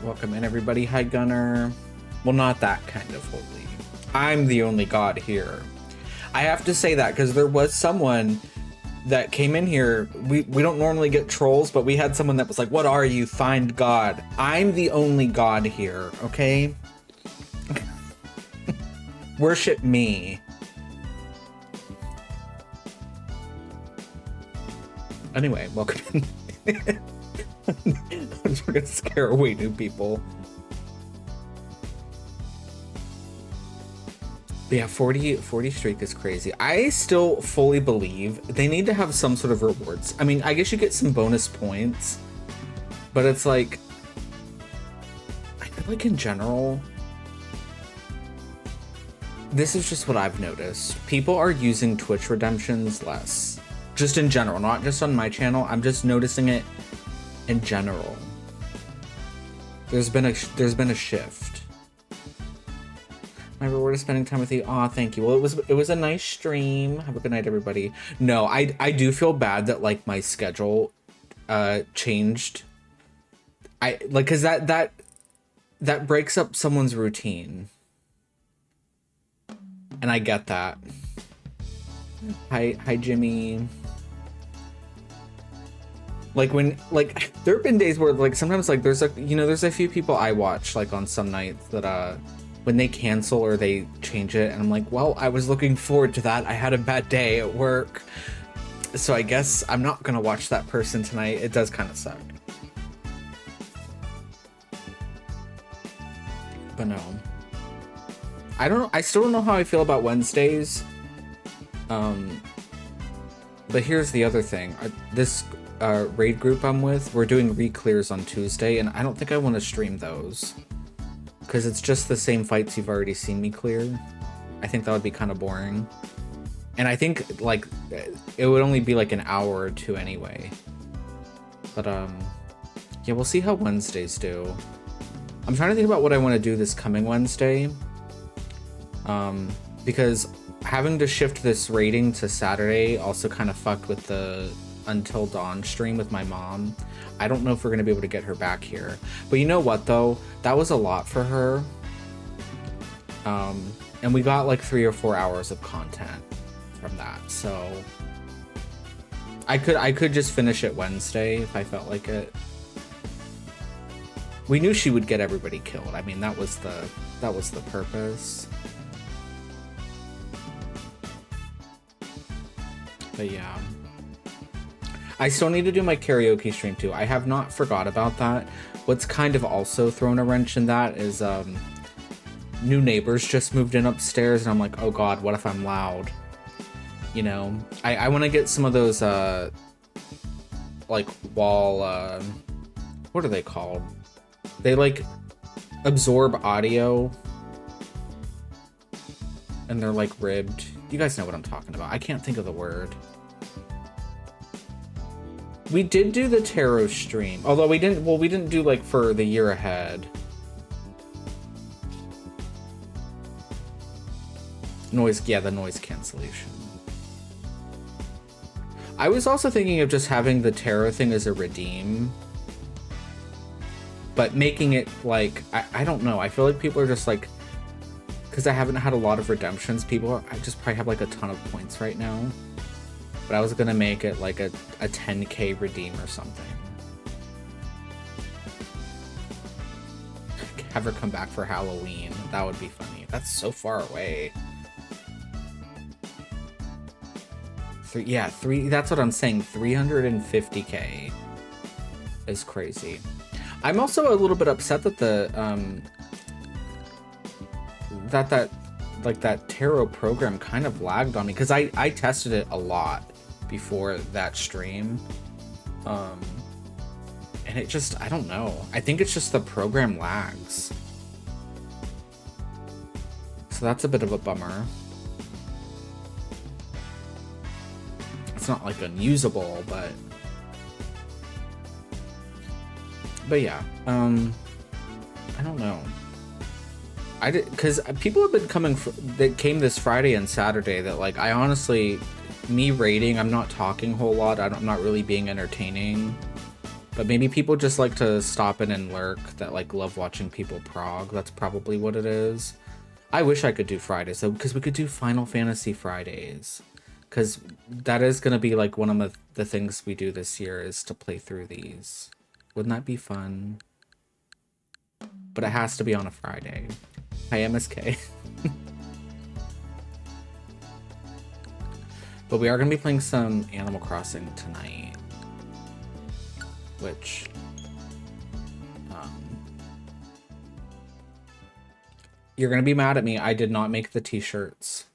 Welcome in, everybody. Hi, Gunner. Well, not that kind of holy. I'm the only god here. I have to say that because there was someone that came in here. We don't normally get trolls, but we had someone that was like, "What are you? Find God." I'm the only god here, okay? Worship me. Anyway, welcome in. We're gonna scare away new people. But yeah, 40 streak is crazy. I still fully believe they need to have some sort of rewards. I mean, I guess you get some bonus points, but it's like, I feel like in general, this is just what I've noticed. People are using Twitch redemptions less. Just in general, not just on my channel. I'm just noticing it in general. There's been a shift. My reward is spending time with you. Aw, thank you. Well, it was a nice stream. Have a good night, everybody. No, I do feel bad that like my schedule changed. I like cause that breaks up someone's routine. And I get that. Hi Jimmy. Like when like there have been days where like sometimes like there's a few people I watch like on some nights that when they cancel or they change it and I'm like, well, I was looking forward to that. I had a bad day at work, so I guess I'm not gonna watch that person tonight. It does kind of suck, but no, I still don't know how I feel about Wednesdays. But here's the other thing. This raid group I'm with, we're doing re-clears on Tuesday, and I don't think I want to stream those because it's just the same fights you've already seen me clear. I think that would be kind of boring, and I think like it would only be like an hour or two anyway. But yeah, we'll see how Wednesdays do. I'm trying to think about what I want to do this coming Wednesday, because having to shift this rating to Saturday also kind of fucked with the Until Dawn stream with my mom. I don't know if we're going to be able to get her back here. But you know what, though? That was a lot for her. And we got like 3 or 4 hours of content from that. So I could just finish it Wednesday if I felt like it. We knew she would get everybody killed. I mean, that was the purpose. But yeah, I still need to do my karaoke stream too. I have not forgot about that. What's kind of also thrown a wrench in that is new neighbors just moved in upstairs, and I'm like, oh god, what if I'm loud? You know, I want to get some of those like wall what are they called? They like absorb audio and they're like ribbed. You guys know what I'm talking about. I can't think of the word. We did do the tarot stream, although we didn't do like for the year ahead. Noise, yeah, the noise cancellation. I was also thinking of just having the tarot thing as a redeem, but making it like, I don't know. I feel like people are just like, because I haven't had a lot of redemptions, I just probably have like a ton of points right now. But I was gonna make it like a 10k redeem or something. Have her come back for Halloween. That would be funny. That's so far away. That's what I'm saying. 350k is crazy. I'm also a little bit upset that the that tarot program kind of lagged on me, because I tested it a lot before that stream, and it just, I don't know, I think it's just the program lags, so that's a bit of a bummer. It's not like unusable, but yeah, I don't know. Because people have been coming that came this Friday and Saturday that like, I honestly, me rating, I'm not talking a whole lot. I'm not really being entertaining. But maybe people just like to stop in and lurk that like love watching people prog. That's probably what it is. I wish I could do Fridays though, because we could do Final Fantasy Fridays. Because that is going to be like one of the things we do this year is to play through these. Wouldn't that be fun? But it has to be on a Friday. Hi, MSK. But we are going to be playing some Animal Crossing tonight. Which... you're going to be mad at me. I did not make the t-shirts.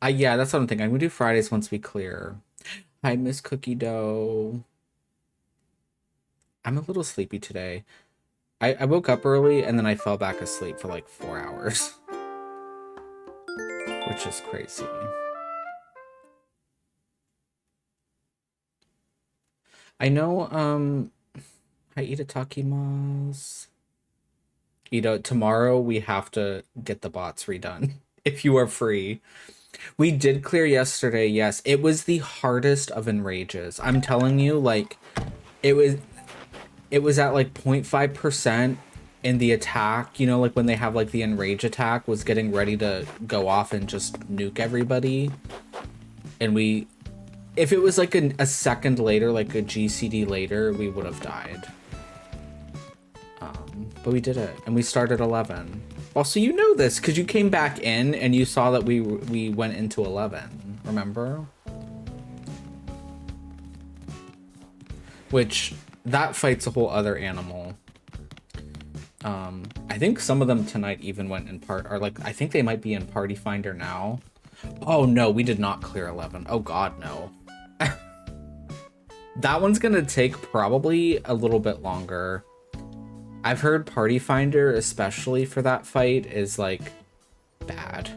Yeah, that's what I'm thinking. I'm going to do Fridays once we clear. Hi, Miss Cookie Dough. I'm a little sleepy today. I woke up early and then I fell back asleep for like 4 hours. Which is crazy. I know, hi, Itadakimasu. Tomorrow we have to get the bots redone. If you are free. We did clear yesterday, yes. It was the hardest of enrages. I'm telling you, like, it was at like 0.5%, and the attack, you know, like when they have like the enrage attack, was getting ready to go off and just nuke everybody. And if it was like a second later, like a GCD later, we would have died. But we did it, and we started 11. Also, you know this because you came back in and you saw that we went into 11. Remember? Which that fight's a whole other animal. I think some of them tonight even went in I think they might be in Party Finder now. Oh no, we did not clear 11. Oh god, no. That one's gonna take probably a little bit longer. I've heard Party Finder, especially for that fight, is like bad.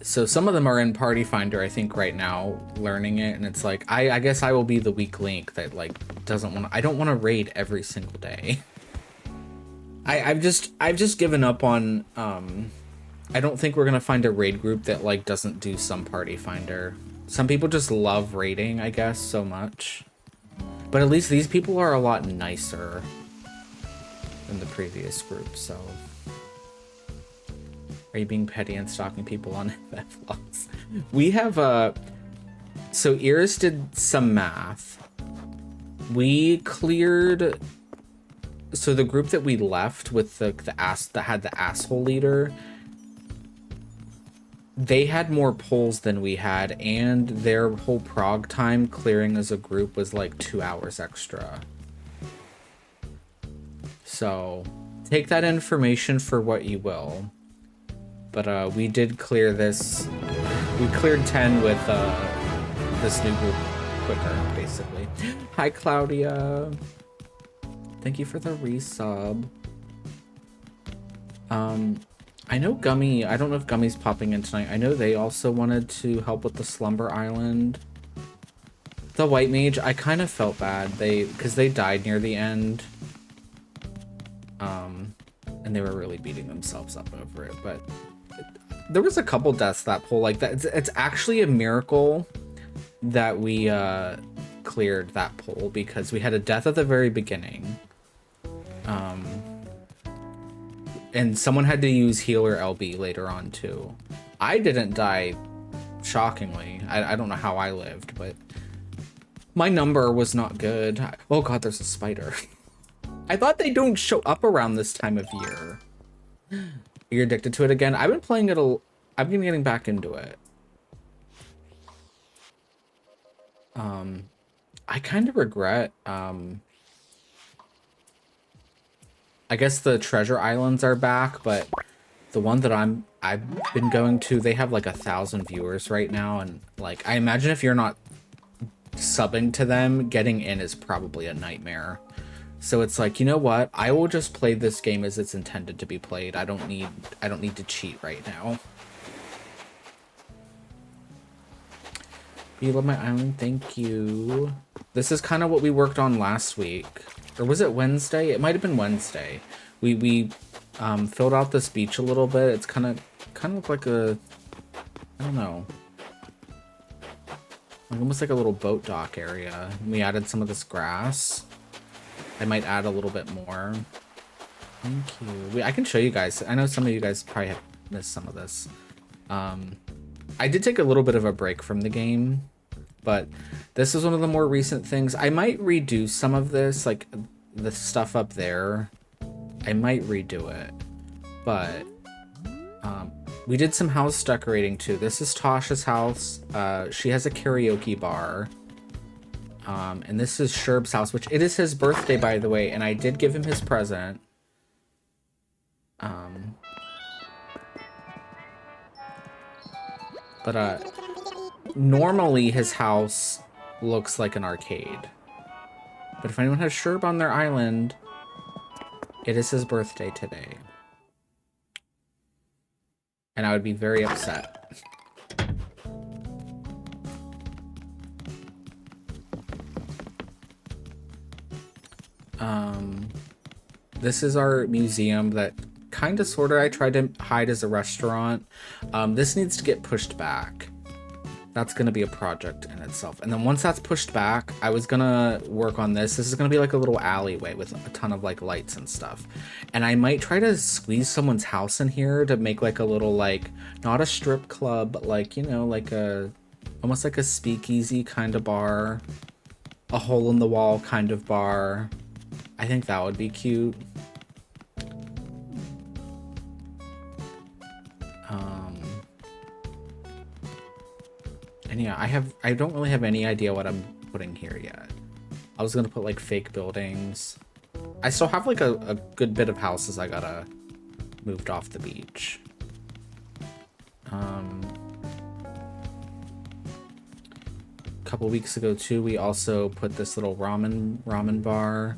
So some of them are in Party Finder, I think, right now, learning it, and it's like, I guess I will be the weak link that like I don't want to raid every single day. I've just given up on, I don't think we're gonna find a raid group that like doesn't do some Party Finder. Some people just love raiding, I guess, so much. But at least these people are a lot nicer than the previous group, so... Are you being petty and stalking people on FF vlogs? We have, so Iris did some math. We cleared... So the group that we left with that had the asshole leader... They had more polls than we had, and their whole prog time clearing as a group was like 2 hours extra. So, take that information for what you will. But we did clear this. We cleared 10 with this new group quicker, basically. Hi, Claudia. Thank you for the resub. I know Gummy, I don't know if Gummy's popping in tonight. I know they also wanted to help with the Slumber Island. The White Mage, I kind of felt bad. Because they died near the end. And they were really beating themselves up over it. But there was a couple deaths that poll like that. It's actually a miracle that we cleared that poll, because we had a death at the very beginning. And someone had to use healer LB later on too. I didn't die, shockingly. I don't know how I lived, but my number was not good. Oh god, there's a spider. I thought they don't show up around this time of year. You're addicted to it again? I've been playing it I've been getting back into it. I kind of regret, I guess the treasure islands are back, but the one that I've been going to, they have like 1,000 viewers right now, and like I imagine if you're not subbing to them, getting in is probably a nightmare. So it's like, you know what? I will just play this game as it's intended to be played. I don't need to cheat right now. You love my island, thank you. This is kind of what we worked on last week. Or was it Wednesday? It might have been Wednesday. We filled out this beach a little bit. It's kind of looked like a, I don't know. Like almost like a little boat dock area. We added some of this grass. I might add a little bit more. Thank you. I can show you guys. I know some of you guys probably have missed some of this. I did take a little bit of a break from the game, but this is one of the more recent things. I might redo some of this, like the stuff up there. I might redo it, but we did some house decorating too. This is Tasha's house. She has a karaoke bar. And this is Sherb's house, which it is his birthday, by the way, and I did give him his present. But normally his house looks like an arcade. But if anyone has Sherb on their island, it is his birthday today. And I would be very upset. This is our museum that kind of sort of I tried to hide as a restaurant. This needs to get pushed back. That's going to be a project in itself. And then once that's pushed back, I was going to work on this. This is going to be like a little alleyway with a ton of like lights and stuff. And I might try to squeeze someone's house in here to make like a little, like, not a strip club, but like, you know, like almost like a speakeasy kind of bar, a hole in the wall kind of bar. I think that would be cute. And yeah, I don't really have any idea what I'm putting here yet. I was gonna put like fake buildings. I still have like a good bit of houses I gotta moved off the beach. A couple weeks ago too, we also put this little ramen bar.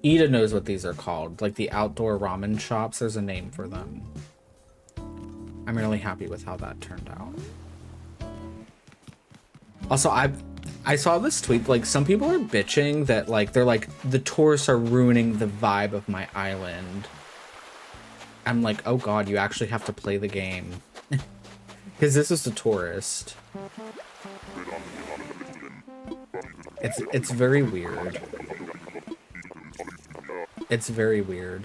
Ida knows what these are called, like the outdoor ramen shops. There's a name for them. I'm really happy with how that turned out. Also, I saw this tweet, like some people are bitching that like they're like the tourists are ruining the vibe of my island. I'm like, oh god, you actually have to play the game. Because this is the tourist. It's very weird. It's very weird.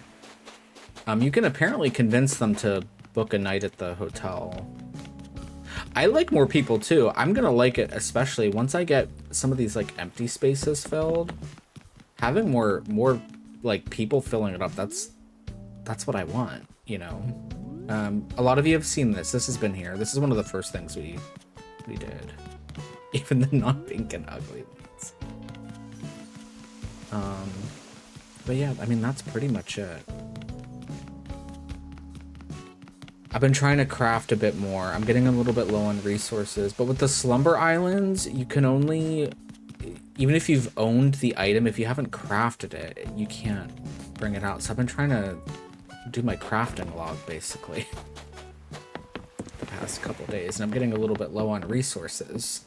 You can apparently convince them to book a night at the hotel. I like more people too. I'm gonna like it, especially once I get some of these like empty spaces filled. Having more like people filling it up, that's what I want, you know. A lot of you have seen this. This has been here. This is one of the first things we did. Even the non-pink and ugly ones. But yeah, I mean that's pretty much it. I've been trying to craft a bit more. I'm getting a little bit low on resources, but with the Slumber Islands, you can only, even if you've owned the item, if you haven't crafted it, you can't bring it out. So I've been trying to do my crafting log, basically, the past couple days, and I'm getting a little bit low on resources.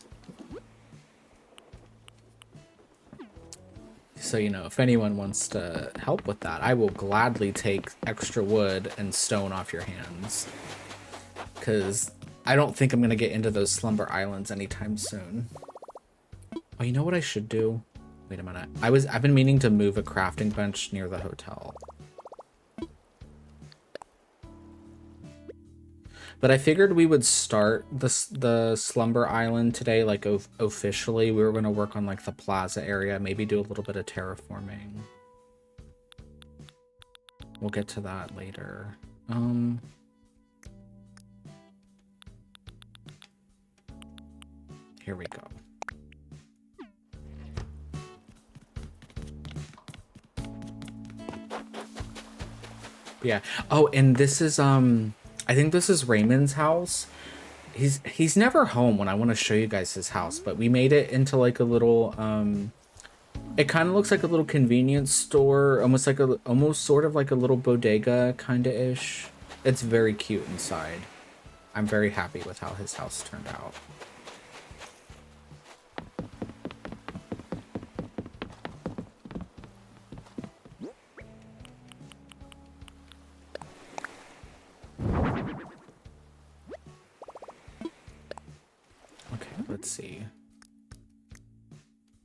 So, you know, if anyone wants to help with that, I will gladly take extra wood and stone off your hands. Because I don't think I'm going to get into those Slumber Islands anytime soon. Oh, you know what I should do? Wait a minute. I've been meaning to move a crafting bench near the hotel. But I figured we would start the Slumber Island today, like officially. We were going to work on like the plaza area, maybe do a little bit of terraforming. We'll get to that later. Here we go. Yeah. Oh, and this is I think this is Raymond's house. He's never home when I want to show you guys his house, but we made it into like a little it kind of looks like a little convenience store, almost sort of like a little bodega kind of ish. It's very cute inside. I'm very happy with how his house turned out. Let's see.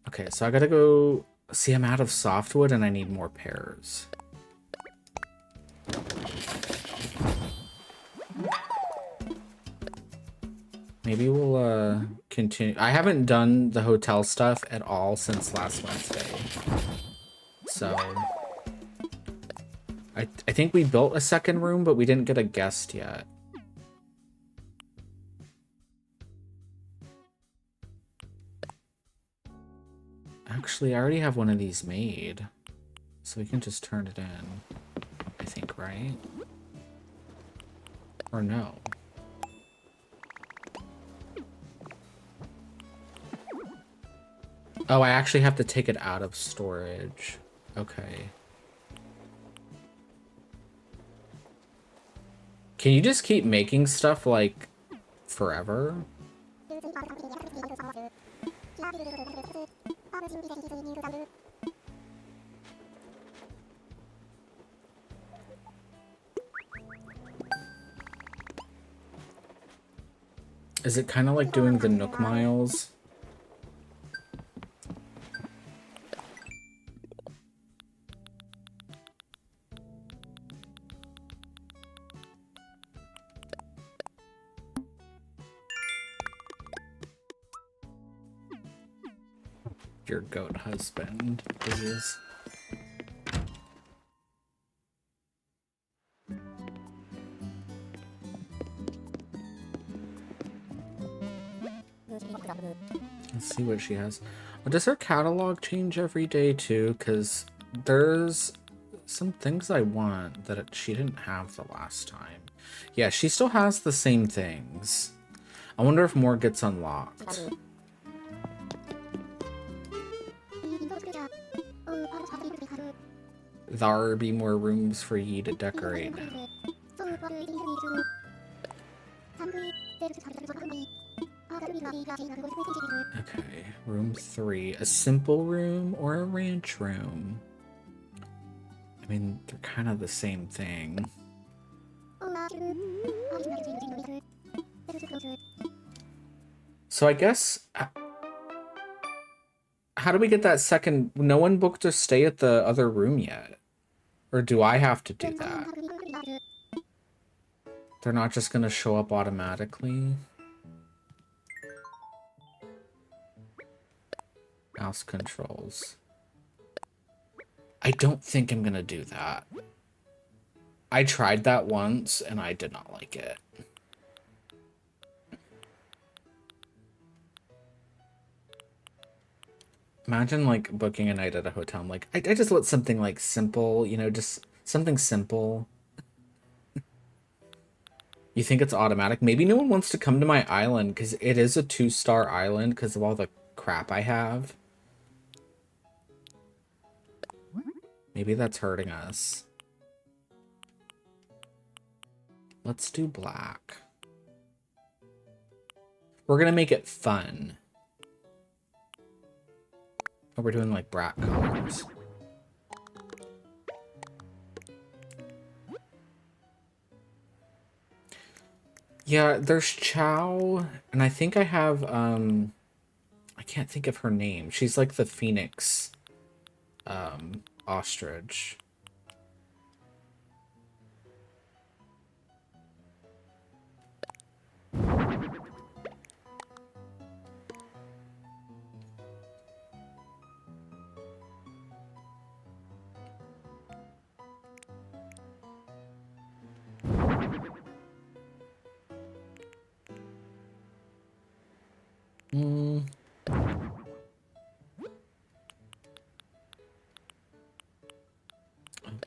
Okay, so I gotta go... See, I'm out of softwood and I need more pears. Maybe we'll continue. I haven't done the hotel stuff at all since last Wednesday. So I think we built a second room, but we didn't get a guest yet. Actually, I already have one of these made. So we can just turn it in. I think, right? Or no? Oh, I actually have to take it out of storage. Okay. Can you just keep making stuff, like, forever? Is it kind of like doing the Nook Miles? Your goat husband, please. Let's see what she has. Well, does her catalog change every day too? Because there's some things I want that she didn't have the last time. Yeah, she still has the same things. I wonder if more gets unlocked. There be more rooms for ye to decorate now. Okay, room 3. A simple room or a ranch room? I mean, they're kind of the same thing. So I guess... How do we get that second... No one booked a stay at the other room yet. Or do I have to do that? They're not just going to show up automatically? Mouse controls. I don't think I'm going to do that. I tried that once and I did not like it. Imagine, like, booking a night at a hotel. I'm like, I just want something, like, simple, you know, just something simple. You think it's automatic? Maybe no one wants to come to my island, because it is a 2-star island because of all the crap I have. Maybe that's hurting us. Let's do black. We're going to make it fun. Oh, we're doing like brat colors. Yeah, there's Chow, and I think I have, I can't think of her name. She's like the Phoenix, ostrich.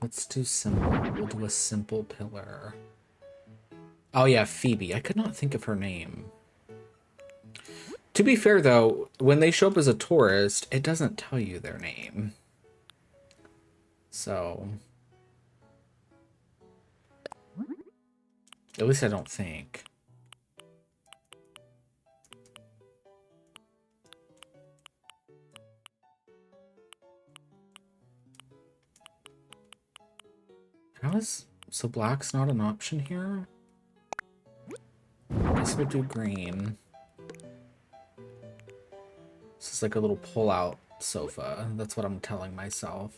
Let's do simple. We'll do a simple pillar. Oh yeah, Phoebe. I could not think of her name. To be fair though, when they show up as a tourist, it doesn't tell you their name. So... At least I don't think. How is... So black's not an option here? I guess we'll do green. just like a little pull-out sofa. That's what I'm telling myself.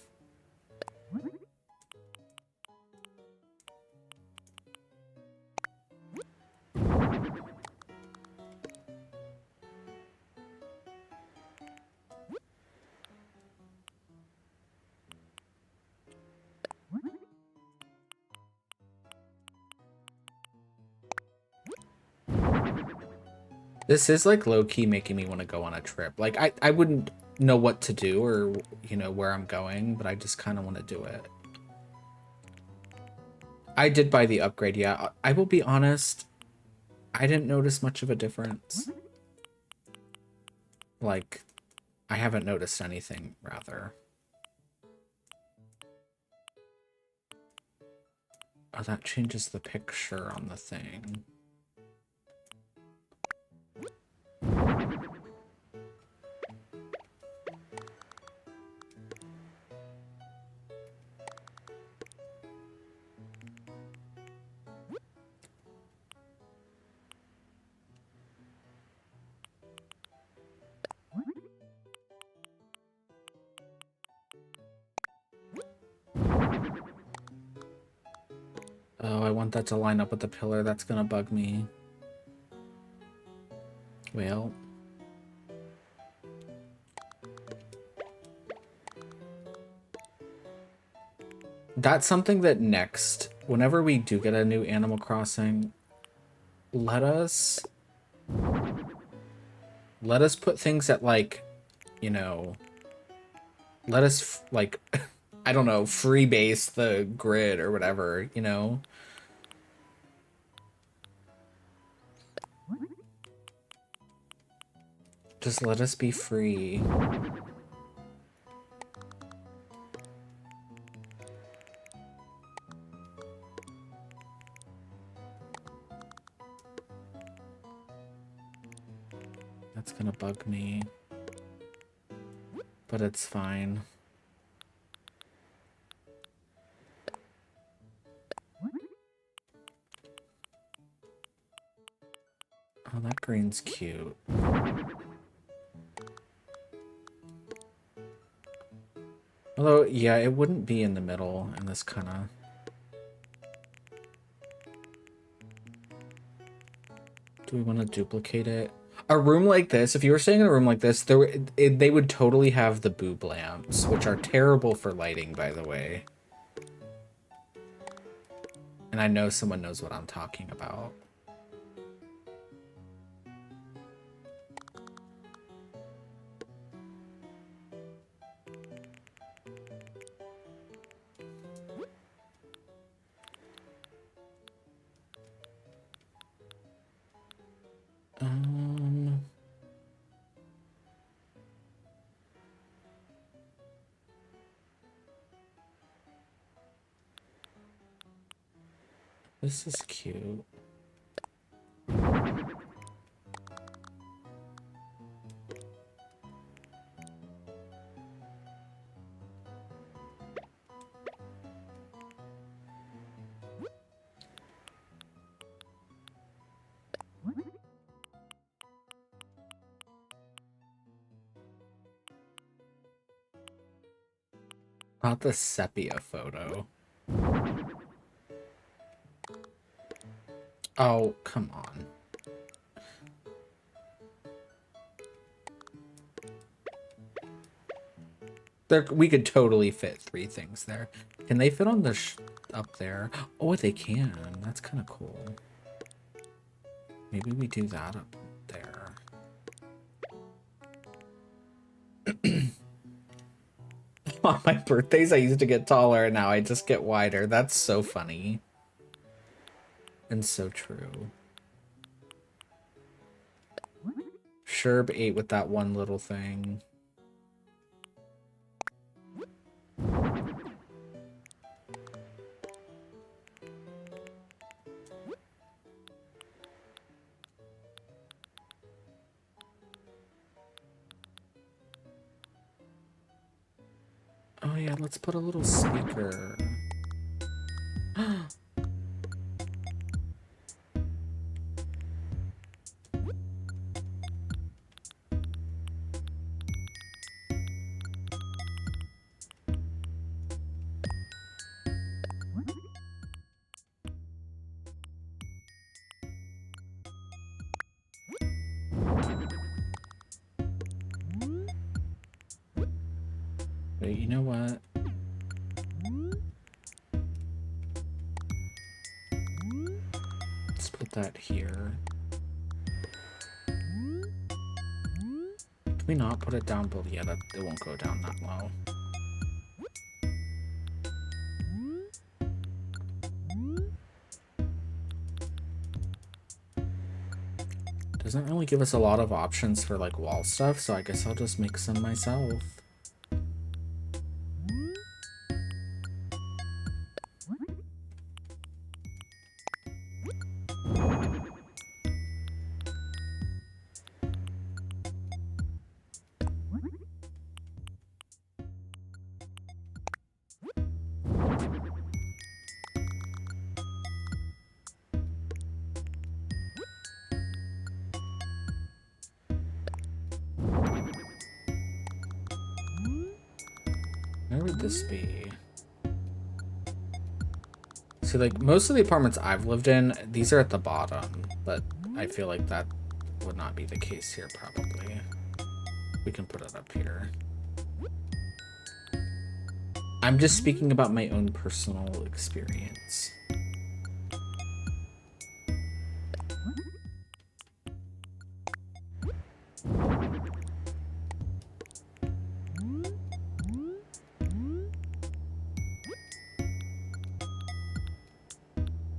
This is like low-key making me want to go on a trip. Like I wouldn't know what to do or, you know, where I'm going, but I just kind of want to do it. I did buy the upgrade, yeah. I will be honest, I didn't notice much of a difference. Like, I haven't noticed anything, rather. Oh, that changes the picture on the thing. Oh, I want that to line up with the pillar. That's gonna bug me. Well. That's something that next, whenever we do get a new Animal Crossing, let us put things at, like, you know, let us, like, I don't know, freebase the grid or whatever, you know? Just let us be free. That's gonna bug me. But it's fine. Oh, that green's cute. Although, yeah, it wouldn't be in the middle in this kind of... Do we want to duplicate it? A room like this, if you were staying in a room like this, they would totally have the boob lamps, which are terrible for lighting, by the way. And I know someone knows what I'm talking about. This is cute. Not the sepia photo. Oh, come on. We could totally fit 3 things there. Can they fit on the up there? Oh, they can. That's kind of cool. Maybe we do that up there. On my birthdays, I used to get taller, and now I just get wider. That's so funny. And so true. Sherb ate with that one little thing. Oh yeah, let's put a little speaker. Wait, you know what? Let's put that here. Can we not put it down below? Yeah, it won't go down that low. Doesn't really give us a lot of options for like wall stuff, so I guess I'll just make some myself. Where would this be? See, like, most of the apartments I've lived in, these are at the bottom, but I feel like that would not be the case here, probably. We can put it up here. I'm just speaking about my own personal experience.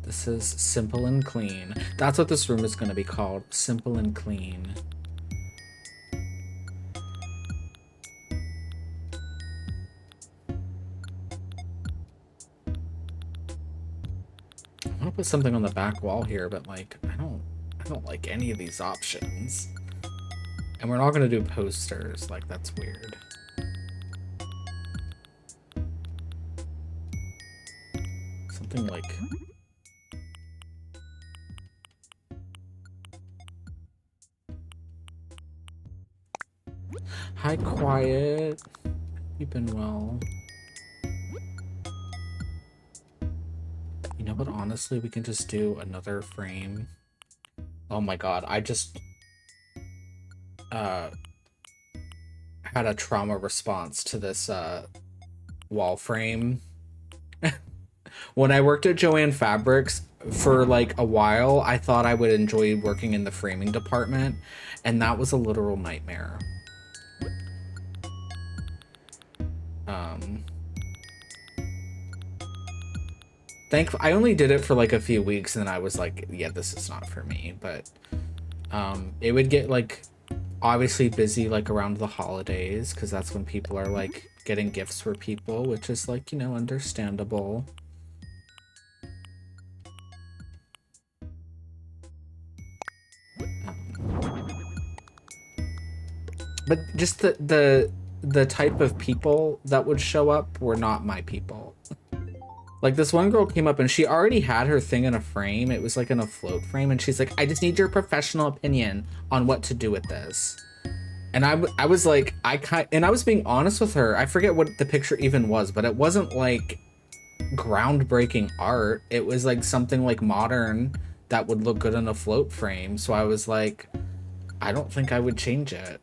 This is simple and clean. That's what this room is going to be called. Simple and clean. I want to put something on the back wall here, but like, I don't like any of these options. And we're not going to do posters. Like, that's weird. Something like... Hi, Quiet. You've been well. You know what? Honestly, we can just do another frame. Oh my god, I just had a trauma response to this wall frame. When I worked at Joann Fabrics for like a while, I thought I would enjoy working in the framing department, and that was a literal nightmare. I only did it for like a few weeks, and then I was like, yeah, this is not for me. But it would get like obviously busy like around the holidays, because that's when people are like getting gifts for people, which is like, you know, understandable. But just the type of people that would show up were not my people. Like, this one girl came up and she already had her thing in a frame. It was like in a float frame, and she's like, I just need your professional opinion on what to do with this. And I was like, and I was being honest with her. I forget what the picture even was, but it wasn't like groundbreaking art. It was like something like modern that would look good in a float frame. So I was like, I don't think I would change it.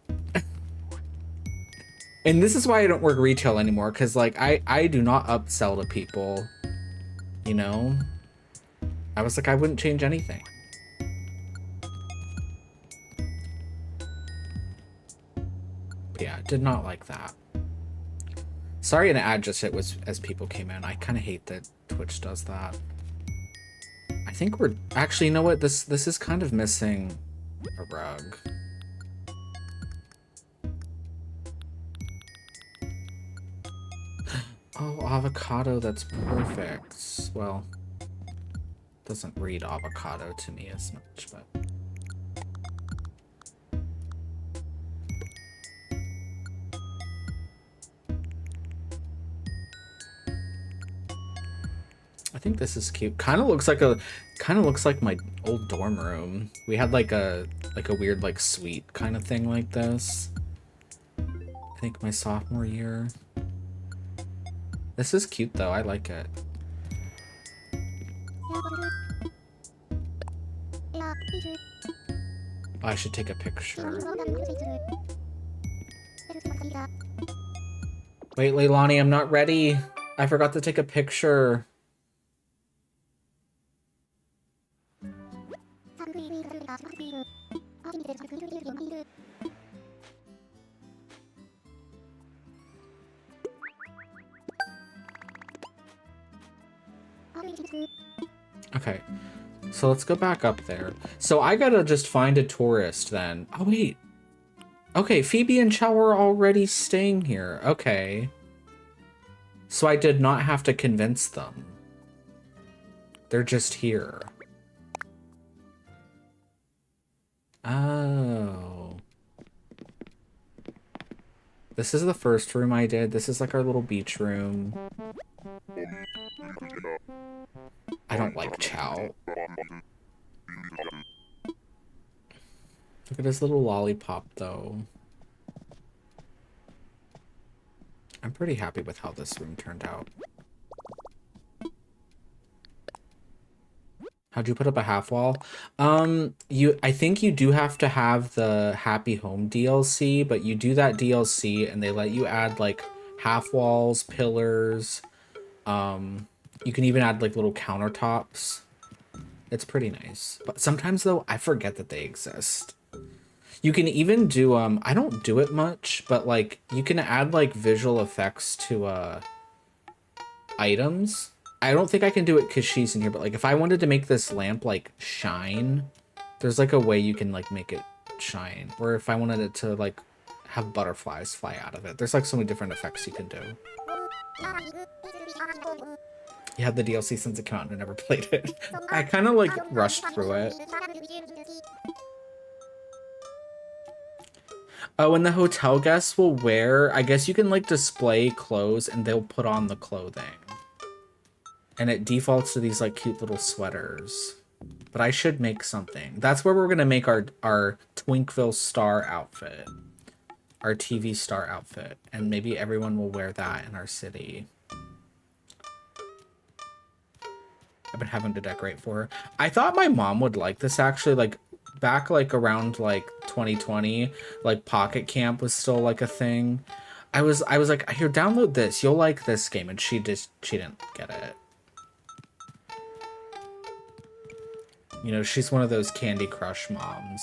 And this is why I don't work retail anymore, because like I do not upsell to people, you know? I was like, I wouldn't change anything. But yeah, did not like that. Sorry an ad just hit was as people came in. I kind of hate that Twitch does that. I think we're actually, you know what? This is kind of missing a rug. Oh, avocado, that's perfect. Well, doesn't read avocado to me as much, but... I think this is cute. Kind of looks like my old dorm room. We had like a weird like suite kind of thing like this. I think my sophomore year. This is cute though. I like it. Oh, I should take a picture. Wait, Leilani, I'm not ready. I forgot to take a picture. Okay, so let's go back up there. So I gotta just find a tourist then. Oh, wait. Okay, Phoebe and Chow are already staying here. Okay. So I did not have to convince them. They're just here. Oh. This is the first room I did. This is like our little beach room. I don't like Chow. Look at his little lollipop, though. I'm pretty happy with how this room turned out. How'd you put up a half wall? I think you do have to have the Happy Home DLC, but you do that DLC and they let you add like half walls, pillars. You can even add like little countertops. It's pretty nice. But sometimes though, I forget that they exist. You can even do, I don't do it much, but like you can add like visual effects to items. I don't think I can do it because she's in here, but like if I wanted to make this lamp like shine, there's like a way you can like make it shine. Or if I wanted it to like have butterflies fly out of it. There's like so many different effects you can do. You had the DLC since it came out and I never played it. I kind of like rushed through it. Oh, and the hotel guests will wear, I guess you can like display clothes and they'll put on the clothing. And it defaults to these like cute little sweaters. But I should make something. That's where we're gonna make our Twinkville star outfit. Our TV star outfit. And maybe everyone will wear that in our city. I've been having to decorate for her. I thought my mom would like this actually, like back like around like 2020, like Pocket Camp was still like a thing. I was like, here, download this. You'll like this game, and she didn't get it. You know, she's one of those Candy Crush moms.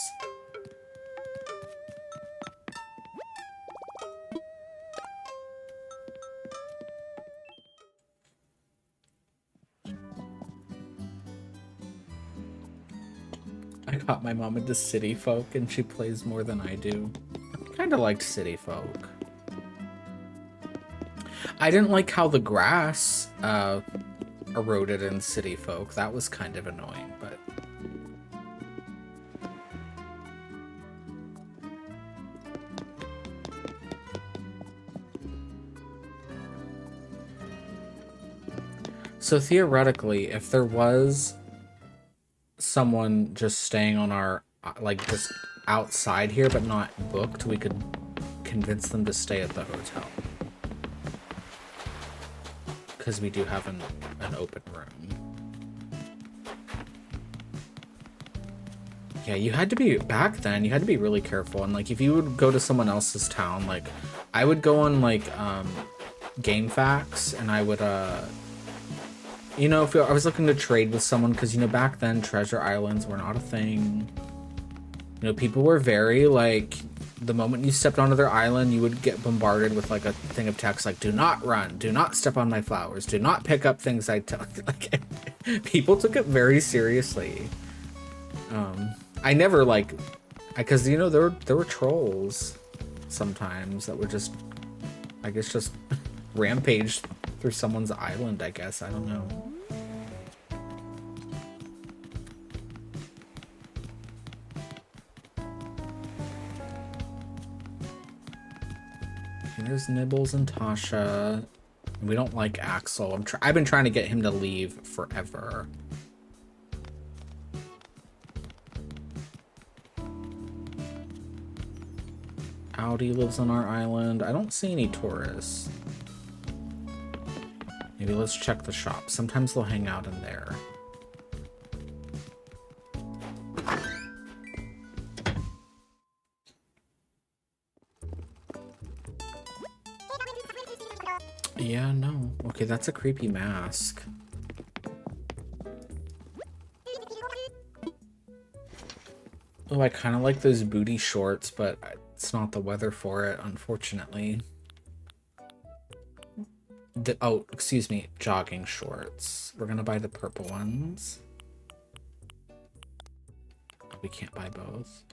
I got my mom into City Folk, and she plays more than I do. I kind of liked City Folk. I didn't like how the grass eroded in City Folk. That was kind of annoying, but... So theoretically, if there was someone just staying on our, like, just outside here but not booked, we could convince them to stay at the hotel. Because we do have an open room. Yeah, you had to be, back then, you had to be really careful. And, like, if you would go to someone else's town, like, I would go on, like, GameFAQs, and I would, you know, if I was looking to trade with someone, because, you know, back then, treasure islands were not a thing. You know, people were very, like, the moment you stepped onto their island, you would get bombarded with, like, a thing of text, like, do not run, do not step on my flowers, do not pick up things I tell you. Like, people took it very seriously. I never, like, because, you know, there were trolls sometimes that would just, I guess, just rampage through someone's island, I guess. I don't know. There's Nibbles and Tasha. We don't like Axel. I've been trying to get him to leave forever. Audi lives on our island. I don't see any tourists. Maybe let's check the shop. Sometimes they'll hang out in there. Yeah, no. Okay, that's a creepy mask. Oh, I kind of like those booty shorts, but it's not the weather for it, unfortunately. Oh, excuse me, jogging shorts. We're gonna buy the purple ones. We can't buy both.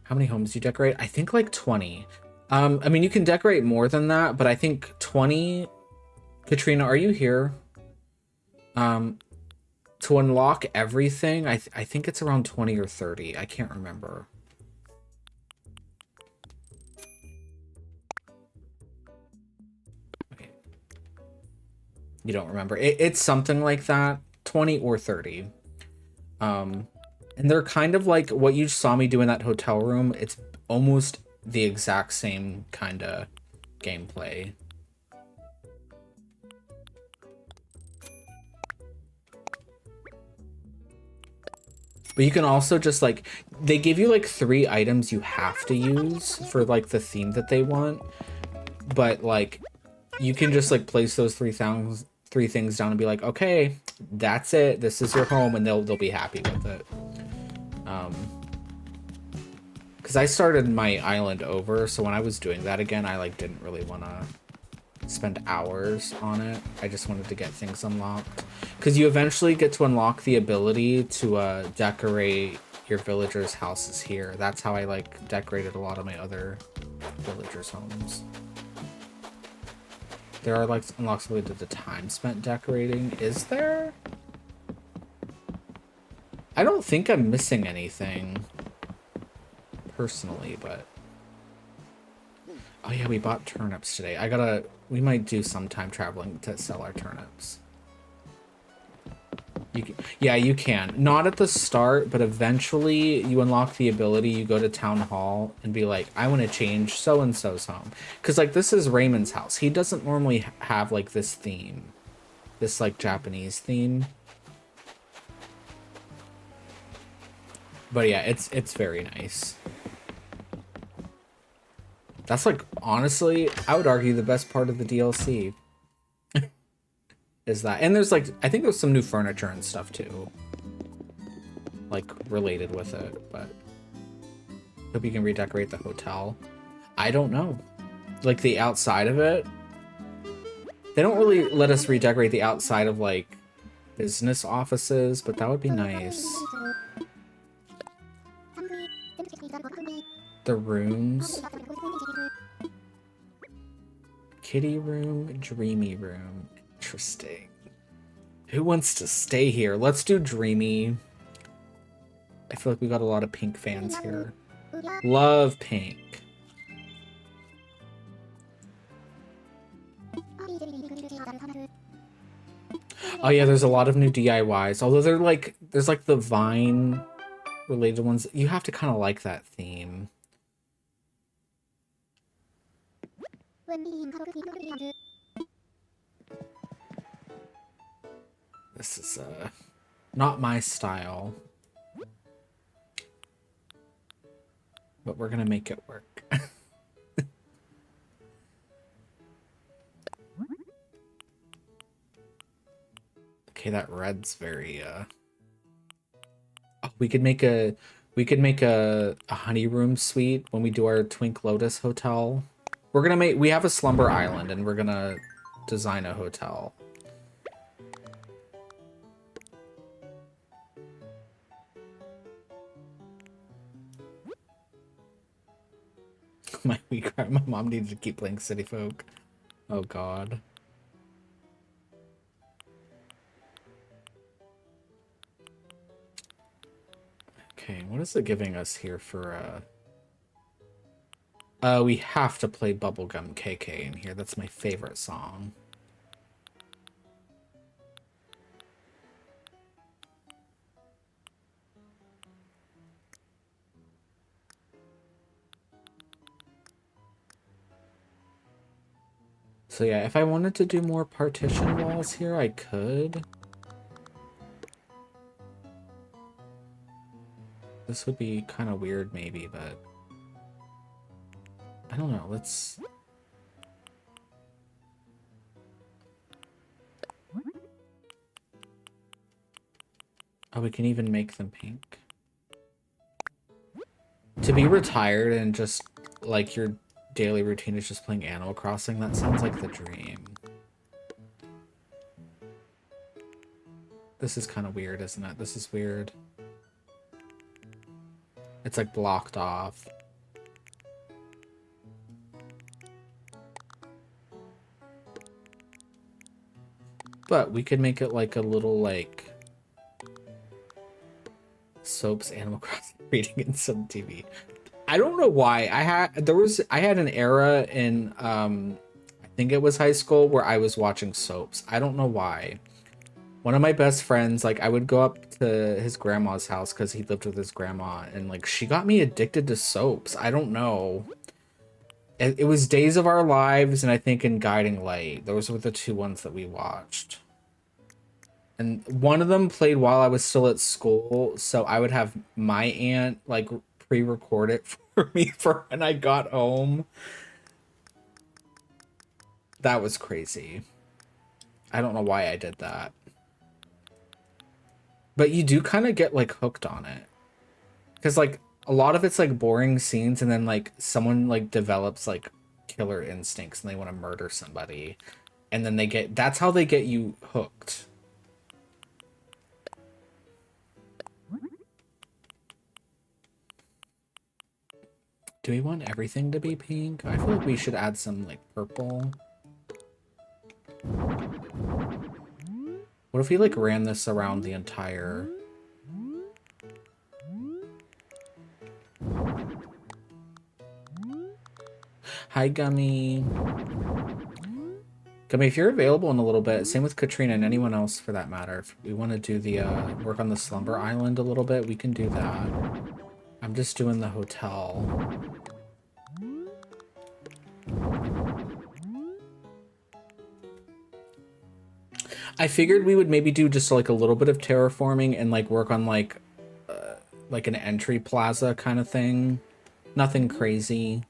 How many homes do you decorate? I think like 20. I mean, you can decorate more than that, but I think 20. Katrina, are you here? To unlock everything, I think it's around 20 or 30. I can't remember. Okay. You don't remember. It's something like that. 20 or 30. And they're kind of like what you saw me do in that hotel room. It's almost the exact same kind of gameplay. But you can also just like, they give you like 3 items you have to use for like the theme that they want. But like, you can just like place those 3 things down and be like, okay, that's it. This is your home, and they'll be happy with it. Because I started my island over, so when I was doing that again, I like didn't really want to spend hours on it. I just wanted to get things unlocked. Because you eventually get to unlock the ability to decorate your villagers' houses here. That's how I like decorated a lot of my other villagers' homes. There are like unlocks related to time spent decorating. Is there? I don't think I'm missing anything personally, but oh yeah, we bought turnips today. We might do some time traveling to sell our turnips. Yeah, you can. Not at the start, but eventually you unlock the ability. You go to town hall and be like, I want to change so-and-so's home. Because, like, this is Raymond's house. He doesn't normally have, like, this theme. This, like, Japanese theme. But yeah, it's very nice. That's, like, honestly, I would argue the best part of the DLC. Is that. And there's, like, I think there's some new furniture and stuff, too. Like, related with it, but hope you can redecorate the hotel. I don't know. Like, the outside of it. They don't really let us redecorate the outside of, like, business offices, but that would be nice. The rooms. Kitty room, dreamy room. Interesting. Who wants to stay here? Let's do dreamy. I feel like we got a lot of pink fans here. Love pink. Oh yeah, there's a lot of new DIYs. Although there's like the Vine related ones. You have to kind of like that theme. This is not my style. But we're gonna make it work. Okay, that red's very oh, we could make a honey room suite when we do our Twink Lotus hotel. We have a slumber island and we're gonna design a hotel. My mom needed to keep playing City Folk. Oh god. Okay, what is it giving us here for we have to play Bubblegum KK in here. That's my favorite song. So yeah, if I wanted to do more partition walls here, I could. This would be kind of weird maybe, but I don't know, let's... Oh, we can even make them pink. To be retired and just, like, your daily routine is just playing Animal Crossing, that sounds like the dream. This is kind of weird, isn't it? This is weird. It's, like, blocked off. But we could make it, like, a little, like... Soap's Animal Crossing reading in some TV. I don't know why. I had an era in I think it was high school where I was watching soaps. I don't know why. One of my best friends, like I would go up to his grandma's house because he lived with his grandma, and like she got me addicted to soaps. I don't know. It was Days of Our Lives and I think in Guiding Light. Those were the two ones that we watched. And one of them played while I was still at school, so I would have my aunt like pre-record it for me for when I got home. That was crazy. I don't know why I did that. But you do kind of get like hooked on it. Because like a lot of it's like boring scenes and then like someone like develops like killer instincts and they want to murder somebody. And then that's how they get you hooked. Do we want everything to be pink? I feel like we should add some like purple. What if we like ran this around the entire... Hi, Gummy. Gummy, if you're available in a little bit, same with Katrina and anyone else for that matter. If we want to do the work on the Slumber Island a little bit, we can do that. I'm just doing the hotel. I figured we would maybe do just like a little bit of terraforming and like work on like an entry plaza kind of thing. Nothing crazy.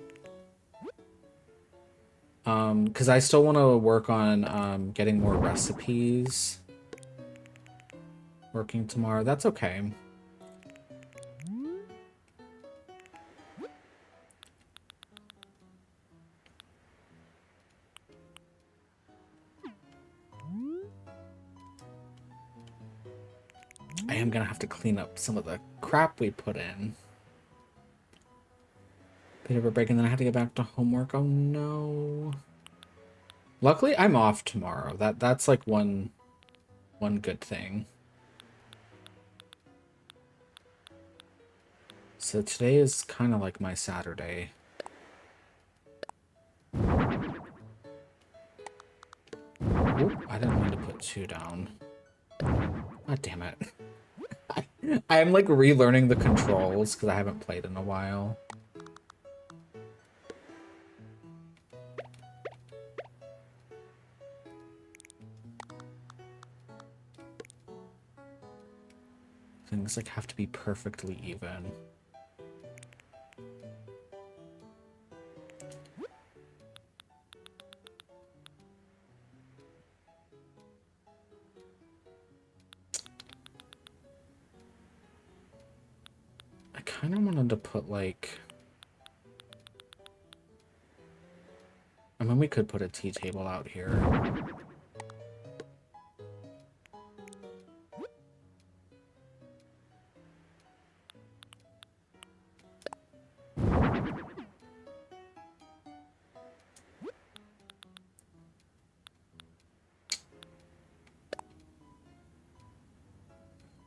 Because I still want to work on getting more recipes. Working tomorrow, that's okay. I am gonna have to clean up some of the crap we put in. Bit of a break and then I have to get back to homework. Oh no. Luckily, I'm off tomorrow. That's like one good thing. So today is kind of like my Saturday. Oop, I didn't mean to put 2 down. God damn it. I am like relearning the controls because I haven't played in a while. Things like have to be perfectly even. I kind of wanted to put like... I mean, we could put a tea table out here.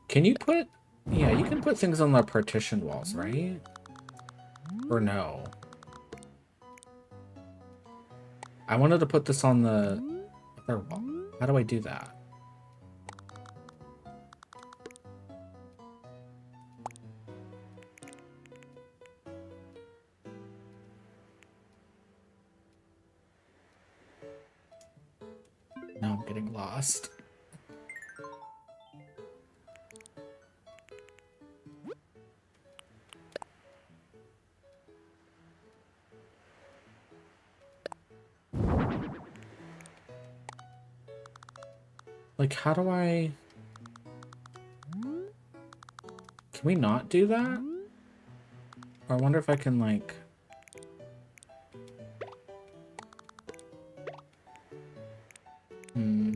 Can you put... Yeah, you can put things on the partition walls, right? Or no? I wanted to put this on the other wall. How do I do that? Now I'm getting lost. Like, how do I... Can we not do that? Or I wonder if I can, like... Hmm.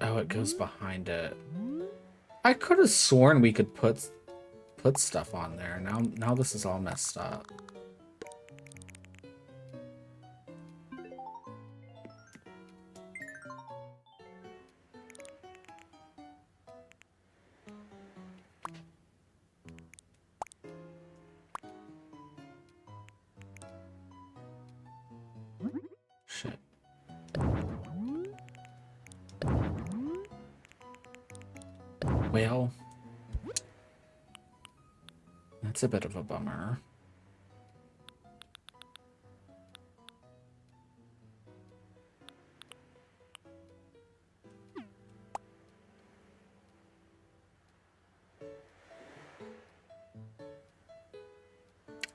Oh, it goes behind it. I could have sworn we could put stuff on there. Now this is all messed up. Shit. Well, that's a bit of a bummer.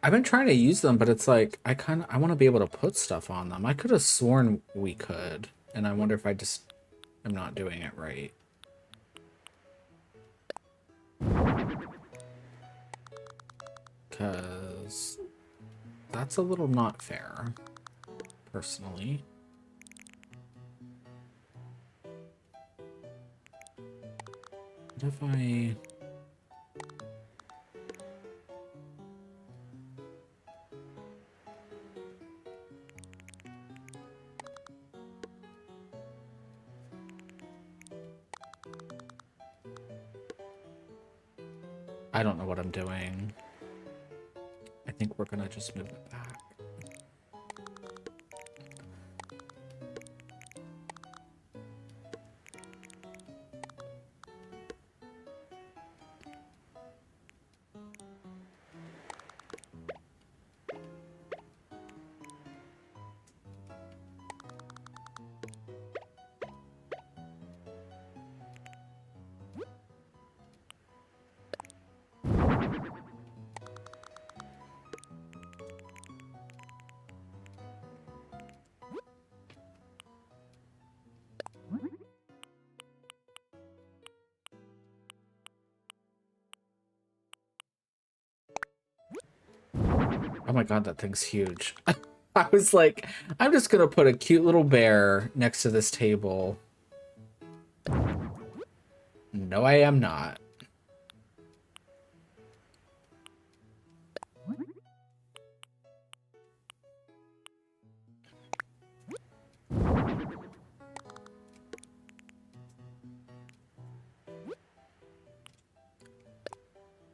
I've been trying to use them, but it's like I want to be able to put stuff on them. I could have sworn we could, and I wonder if I just am not doing it right. Because that's a little not fair, personally. What if I... I don't know what I'm doing. I think we're gonna just move it back. Oh my god, that thing's huge. I was like, I'm just gonna put a cute little bear next to this table. No, I am not.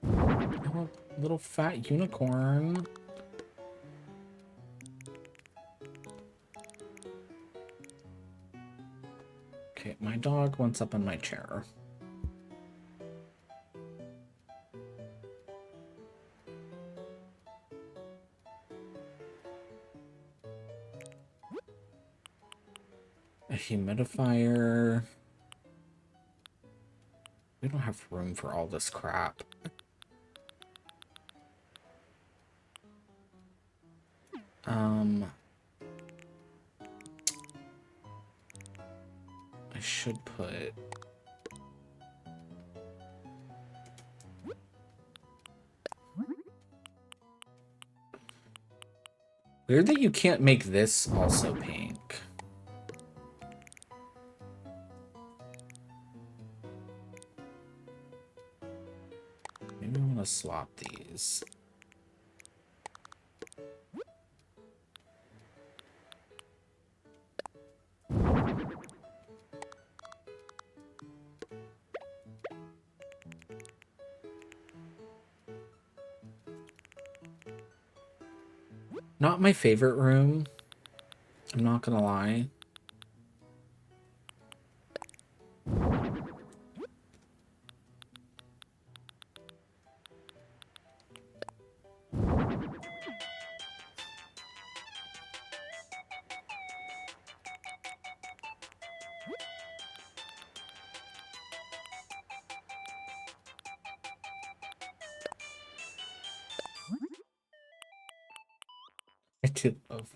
Oh, little fat unicorn. Okay, my dog wants up on my chair. A humidifier. We don't have room for all this crap. I should put... Weird that you can't make this also pink. Maybe I want to swap these. Not my favorite room. I'm not gonna lie. do love.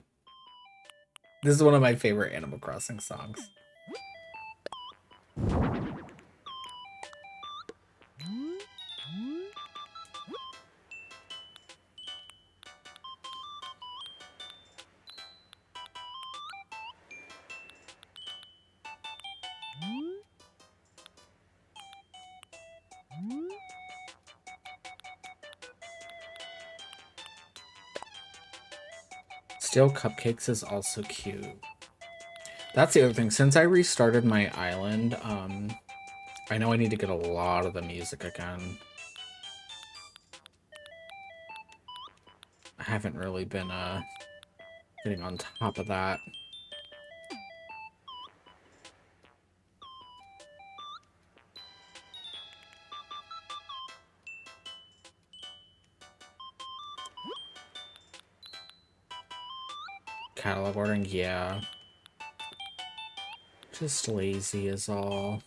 This is one of my favorite Animal Crossing songs. Steel Cupcakes is also cute. That's the other thing. Since I restarted my island, I know I need to get a lot of the music again. I haven't really been getting on top of that. Catalog ordering, yeah. Just lazy is all.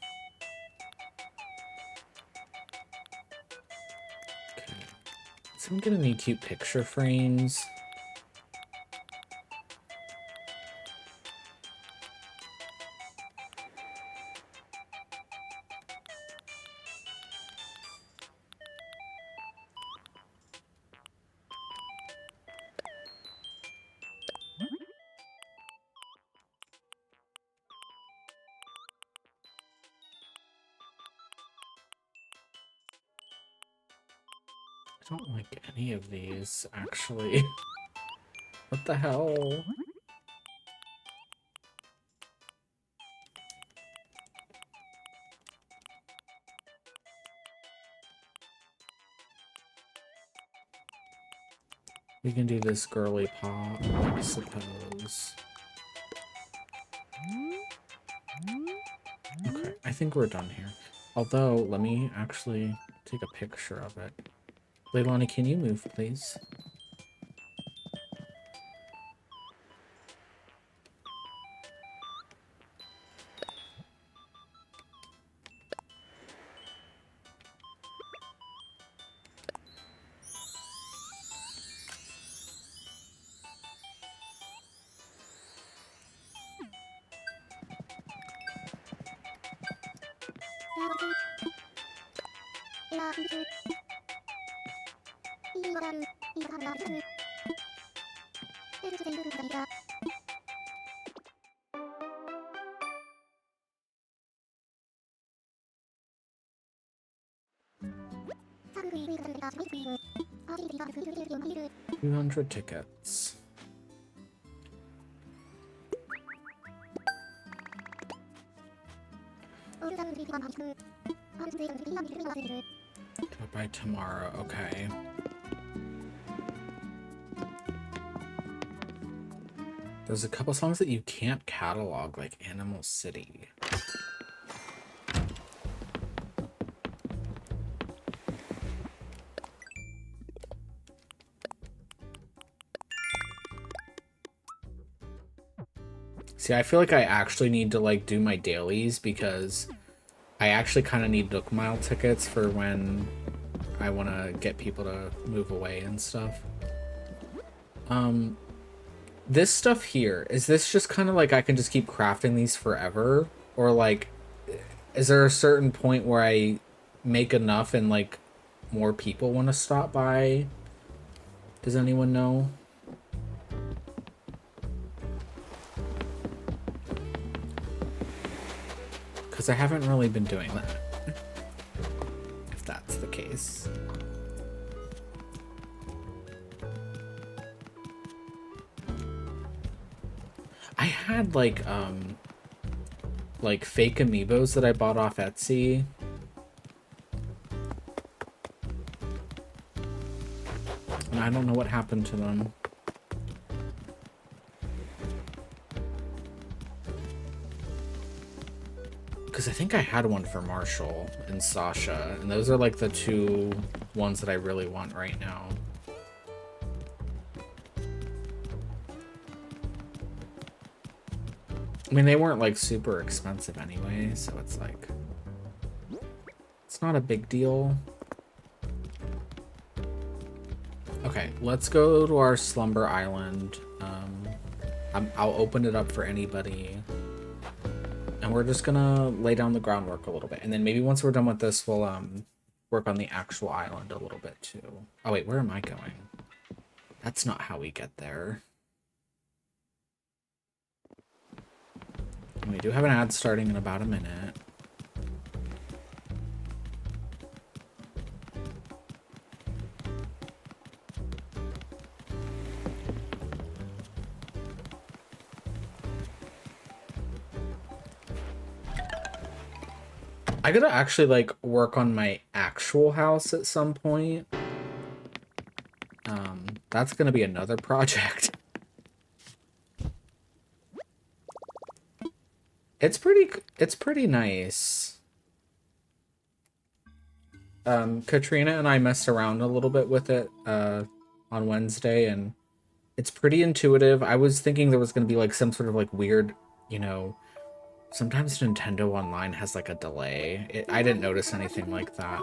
Okay. So I'm gonna need cute picture frames. I don't like any of these, actually. What the hell? We can do this girly pop, I suppose. Okay, I think we're done here. Although, let me actually take a picture of it. Leilani, can you move, please? $200 tickets. By tomorrow, okay. There's a couple songs that you can't catalog, like Animal City. See, I feel like I actually need to like do my dailies because I actually kind of need Nook Mile tickets for when I want to get people to move away and stuff. This stuff here, is this just kind of like I can just keep crafting these forever? Or like, is there a certain point where I make enough and like more people want to stop by? Does anyone know? Because I haven't really been doing that. If that's the case. I had like fake amiibos that I bought off Etsy. And I don't know what happened to them. Because I think I had one for Marshall and Sasha, and those are like the two ones that I really want right now. I mean, they weren't like super expensive anyway, so it's like, it's not a big deal. Okay, let's go to our Slumber Island. I'll open it up for anybody. And we're just gonna lay down the groundwork a little bit. And then maybe once we're done with this, we'll work on the actual island a little bit too. Oh wait, where am I going? That's not how we get there. And we do have an ad starting in about a minute. I gotta actually like work on my actual house at some point. That's gonna be another project. It's pretty nice. Katrina and I messed around a little bit with it on Wednesday, and it's pretty intuitive. I was thinking there was gonna be like some sort of like weird, you know, sometimes Nintendo Online has like a delay. I didn't notice anything like that.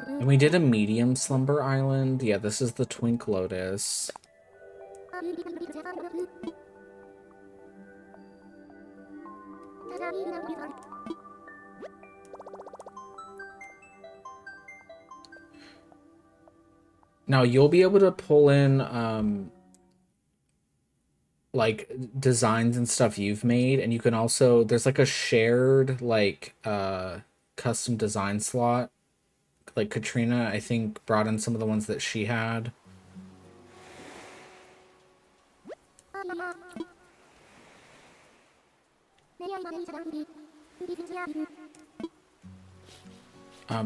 And we did a medium slumber island. Yeah, this is the Twink Lotus. Now you'll be able to pull in like designs and stuff you've made, and you can also, there's like a shared like custom design slot. Like Katrina, I think, brought in some of the ones that she had.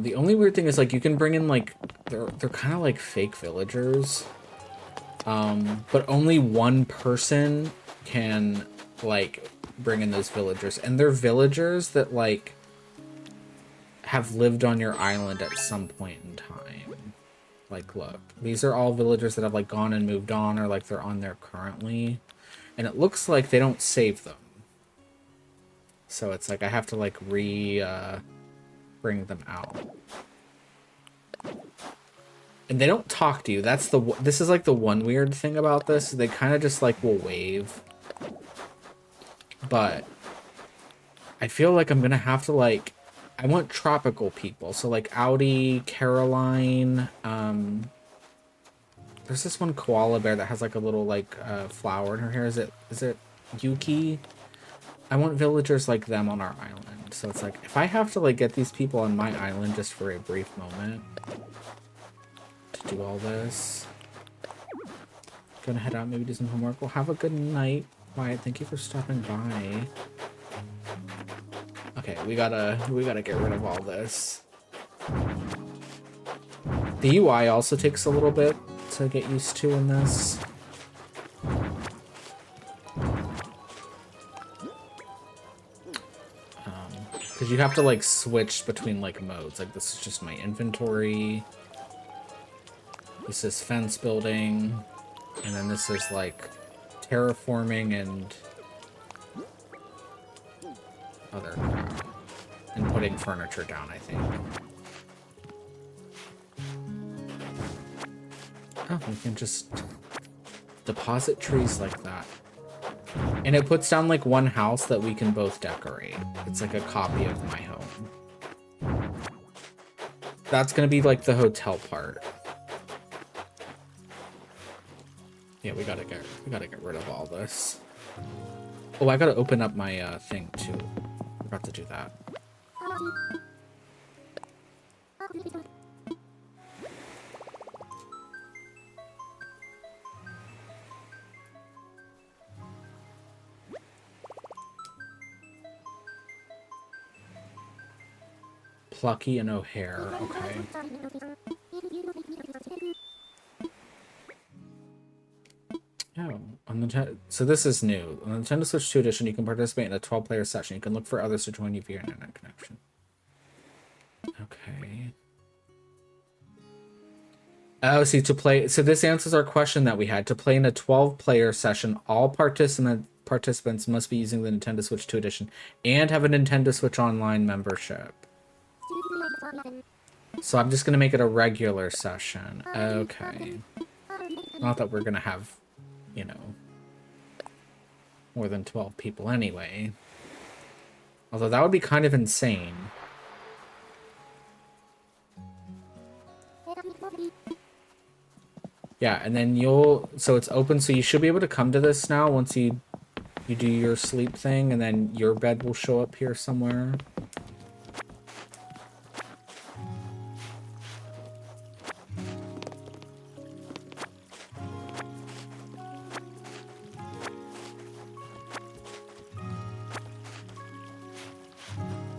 The only weird thing is like you can bring in like they're kind of like fake villagers. But only one person can like bring in those villagers, and they're villagers that like have lived on your island at some point in time. Like, look, these are all villagers that have like gone and moved on, or like they're on there currently, and it looks like they don't save them. So it's like I have to like bring them out. And they don't talk to you. This is like the one weird thing about this. They kind of just like will wave. But I feel like I'm gonna have to like, I want tropical people. So like Audi, Caroline, there's this one koala bear that has like a little like flower in her hair. Is it Yuki? I want villagers like them on our island. So it's like, if I have to like get these people on my island just for a brief moment to do all this, gonna head out, maybe do some homework. Well, have a good night, Wyatt. Thank you for stopping by. Okay, we gotta get rid of all this. The UI also takes a little bit to get used to in this. Because you have to like switch between like modes. Like this is just my inventory. This is fence building. And then this is like terraforming and other crap. And putting furniture down, I think. Oh, we can just deposit trees like that. And it puts down like one house that we can both decorate. It's like a copy of my home. That's gonna be like the hotel part. Yeah, we gotta get rid of all this. Oh, I gotta open up my thing too. Forgot to do that. Plucky and O'Hare, okay. Oh, On the so this is new. On the Nintendo Switch 2 edition, you can participate in a 12-player session. You can look for others to join you via internet connection. Okay. Oh, see, to play... So this answers our question that we had. To play in a 12-player session, all participants must be using the Nintendo Switch 2 edition and have a Nintendo Switch Online membership. So I'm just going to make it a regular session. Okay. Not that we're going to have, you know, more than 12 people anyway. Although that would be kind of insane. Yeah, and then so it's open, so you should be able to come to this now once you do your sleep thing, and then your bed will show up here somewhere.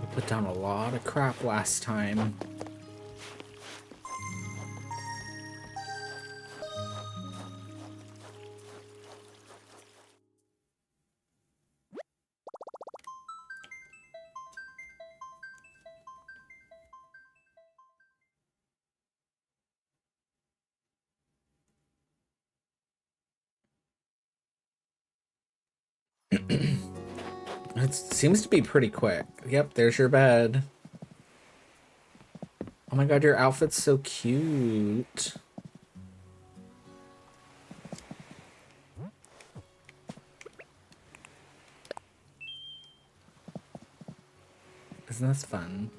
We put down a lot of crap last time. It seems to be pretty quick. Yep, there's your bed. Oh my god, your outfit's so cute. Isn't this fun?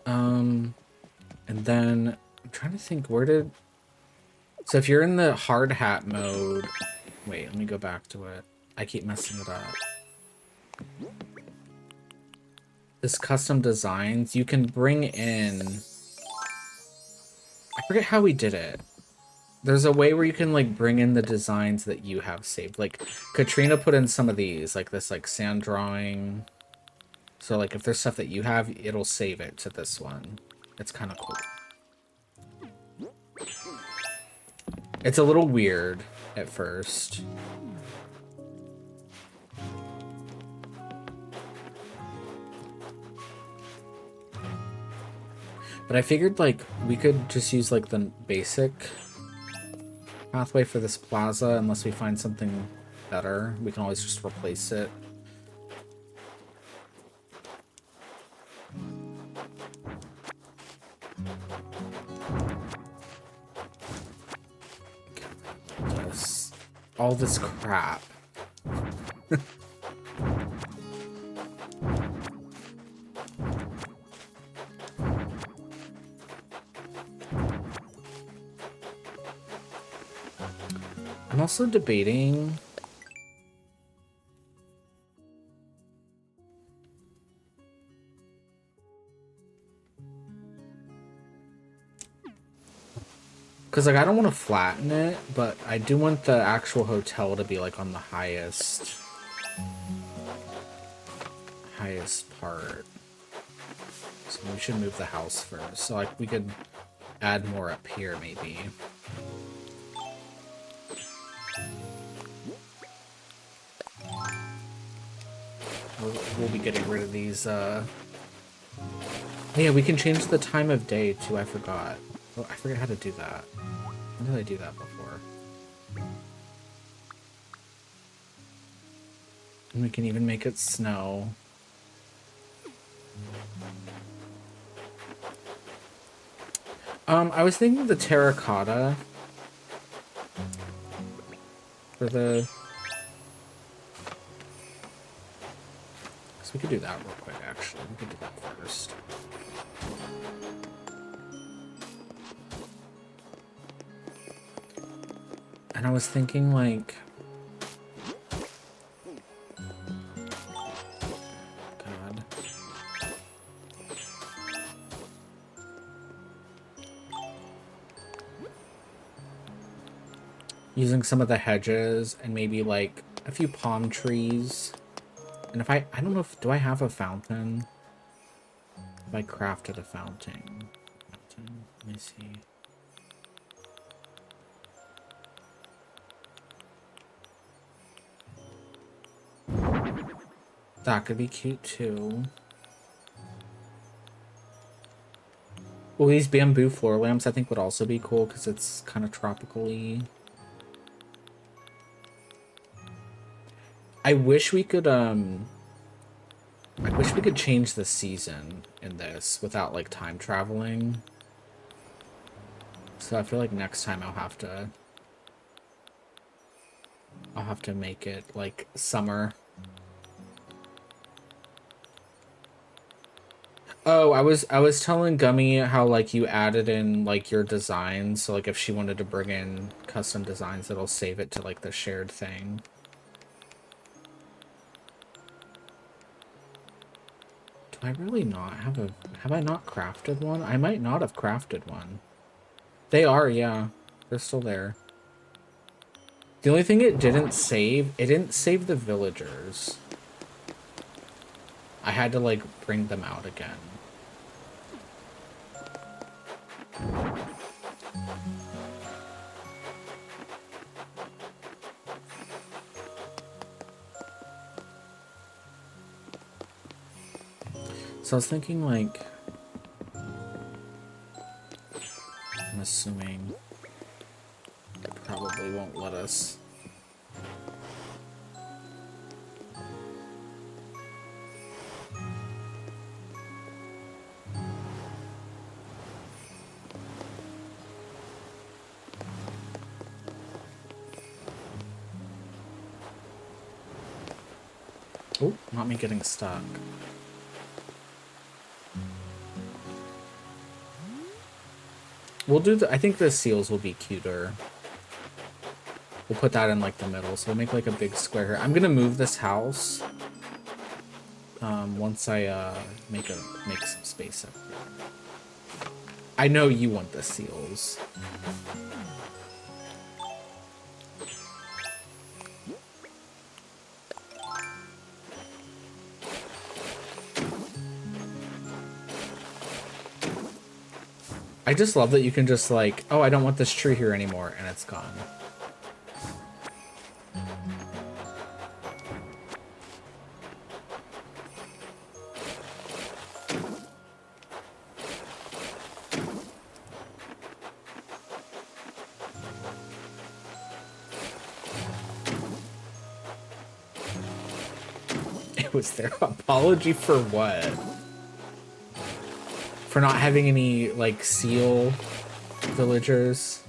And then I'm trying to think, where did... So if you're in the hard hat mode... Wait, let me go back to it. I keep messing it up. This custom designs, you can bring in... I forget how we did it. There's a way where you can, like, bring in the designs that you have saved. Like, Katrina put in some of these, like this, like, sand drawing. So, like, if there's stuff that you have, it'll save it to this one. It's kind of cool. It's a little weird at first. But I figured, like, we could just use, like, the basic pathway for this plaza unless we find something better. We can always just replace it. Yes. All this crap. I'm also debating... Because, like, I don't want to flatten it, but I do want the actual hotel to be, like, on the highest part. So we should move the house first. So, like, we could add more up here, maybe. We'll be getting rid of these, Yeah, we can change the time of day, too. I forgot. Oh, I forget how to do that. When did I do that before? And we can even make it snow. I was thinking the terracotta for the... So we could do that real quick, actually. We could do that first. And I was thinking, like... God. Using some of the hedges and maybe, like, a few palm trees. And if I don't know if... Do I have a fountain? If I crafted a fountain. Let me see. That could be cute too. Well, these bamboo floor lamps I think would also be cool because it's kind of tropical-y. I wish we could change the season in this without like time traveling. So I feel like next time I'll have to make it like summer. Oh, I was telling Gummy how like you added in like your designs, so like if she wanted to bring in custom designs, it'll save it to like the shared thing. Do I really not have I not crafted one? I might not have crafted one. They are, yeah. They're still there. The only thing it didn't save the villagers. I had to like bring them out again. So I was thinking like, I'm assuming it probably won't let us. Oh, not me getting stuck. We'll do I think the seals will be cuter. We'll put that in like the middle, so we'll make like a big square here. I'm gonna move this house once I make some space up here. I know you want the seals. I just love that you can just like, oh, I don't want this tree here anymore, and it's gone. It was their apology for what? For not having any, like, seal villagers.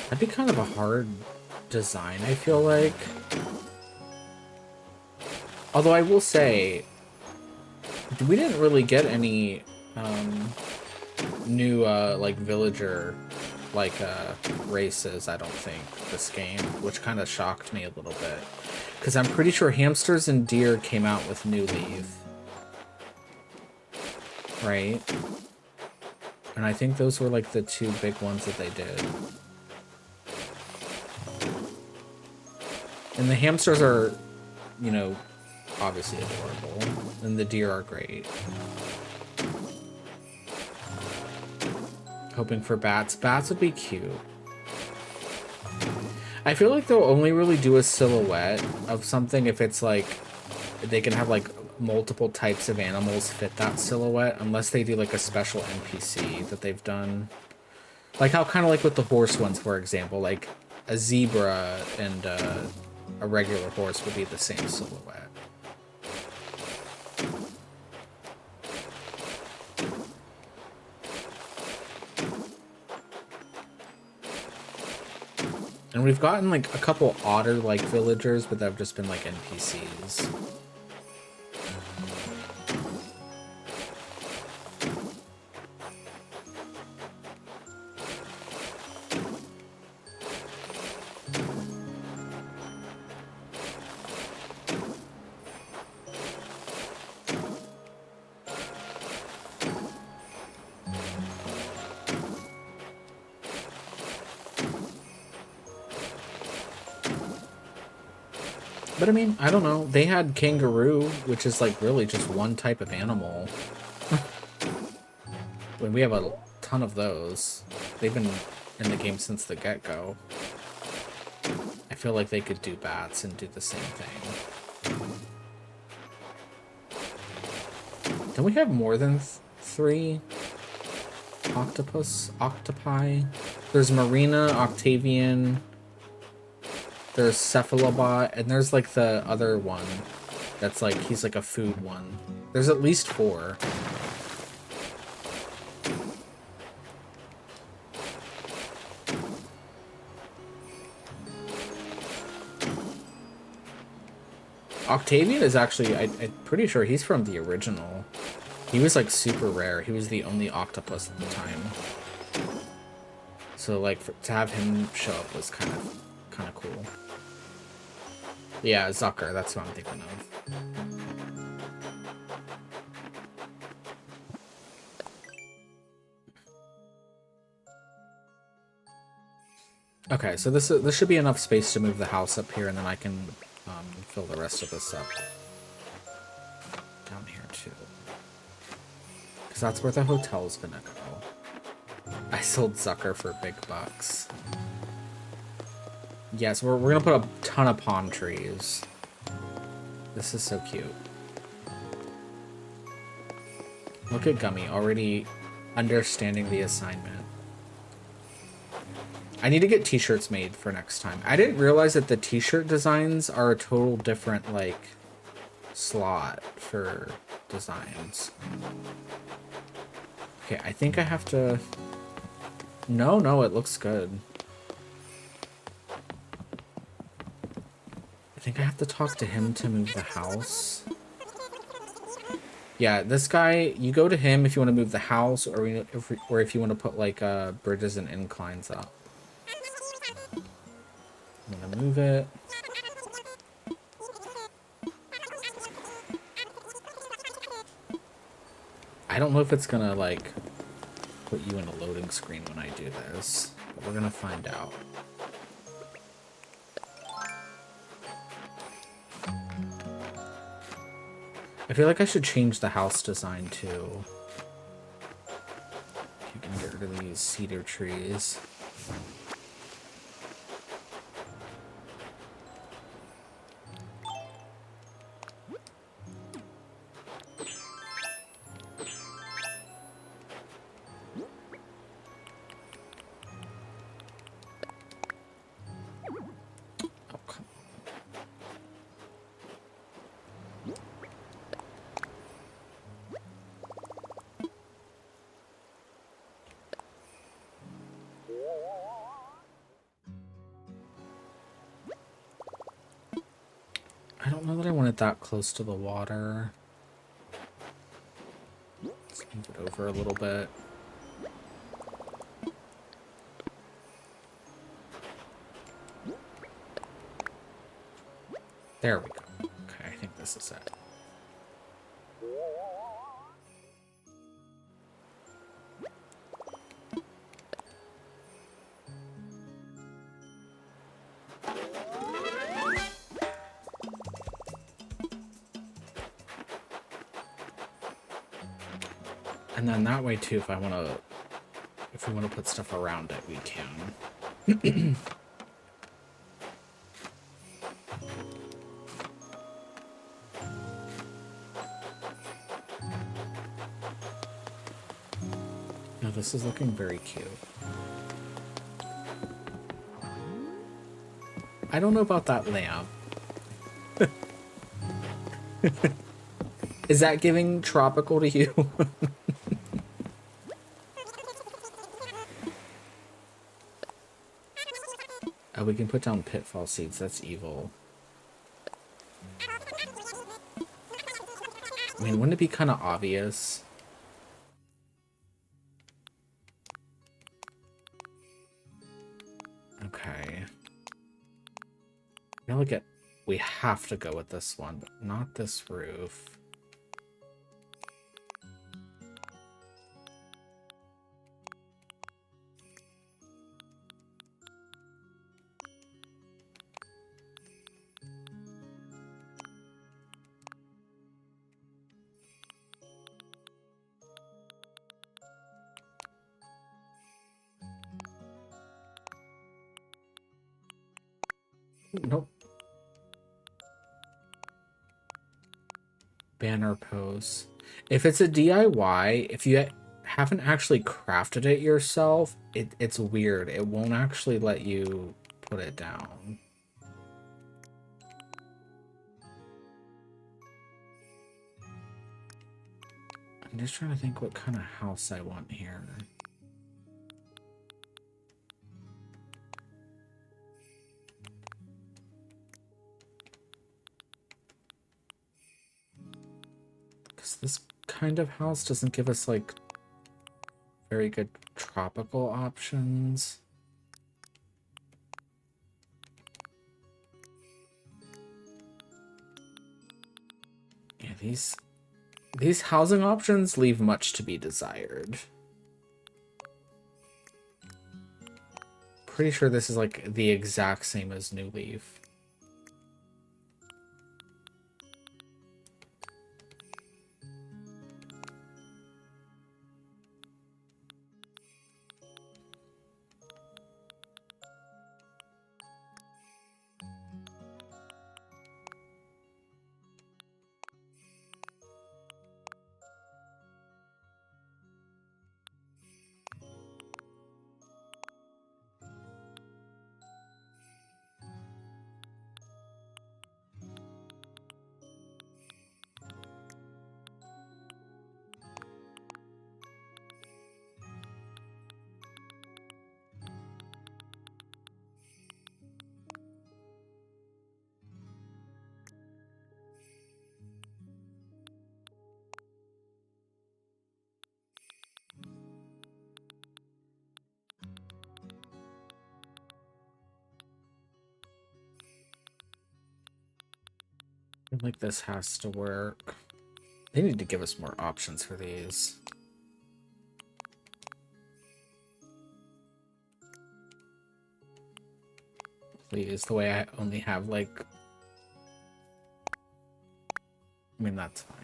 That'd be kind of a hard design, I feel like. Although I will say, we didn't really get any new like villager like races, I don't think, this game, which kind of shocked me a little bit. Because I'm pretty sure hamsters and deer came out with New Leaf. Right? And I think those were like the two big ones that they did. And the hamsters are, you know, obviously adorable. And the deer are great. Hoping for bats. Bats would be cute. I feel like they'll only really do a silhouette of something if it's like, they can have like multiple types of animals fit that silhouette, unless they do like a special NPC that they've done. Like how kind of like with the horse ones, for example, like a zebra and a regular horse would be the same silhouette. And we've gotten like a couple otter-like villagers, but they've just been like NPCs. But I mean, I don't know. They had kangaroo, which is like really just one type of animal. When we have a ton of those. They've been in the game since the get-go. I feel like they could do bats and do the same thing. Don't we have more than 3 octopi? There's Marina, Octavian, there's Cephalobot, and there's like the other one that's like, he's like a food one. There's at least 4. Octavian is actually, I'm pretty sure he's from the original. He was like super rare. He was the only octopus at the time. So like to have him show up was kind of cool. Yeah, Zucker, that's what I'm thinking of. Okay, so this should be enough space to move the house up here, and then I can fill the rest of this up down here too. Because that's where the hotel's gonna go. I sold Zucker for big bucks. Yes, we're gonna put a ton of palm trees. This is so cute. Look at Gummy, already understanding the assignment. I need to get t-shirts made for next time. I didn't realize that the t-shirt designs are a total different, like, slot for designs. Okay, I think I have to... No, it looks good. I think I have to talk to him to move the house. Yeah, this guy, you go to him if you want to move the house, or if you want to put, like, bridges and inclines up. I'm gonna move it. I don't know if it's gonna, like, put you in a loading screen when I do this, but we're gonna find out. I feel like I should change the house design too. You can get rid of these cedar trees. I don't know that I want it that close to the water. Let's move it over a little bit. There we go. Okay, I think this is it. And then that way too, if we want to put stuff around it, we can. Now this is looking very cute. I don't know about that lamp. Is that giving tropical to you? Oh, we can put down pitfall seeds. That's evil. I mean, wouldn't it be kind of obvious? Okay. Now we have to go with this one, but not this roof. Nope. Banner pose. If it's a DIY, if you haven't actually crafted it yourself, it's weird. It won't actually let you put it down. I'm just trying to think what kind of house I want here. Because this kind of house doesn't give us, like, very good tropical options. Yeah, these housing options leave much to be desired. Pretty sure this is like the exact same as New Leaf. I feel like this has to work. They need to give us more options for these. Please, the way I only have, like... I mean, that's fine.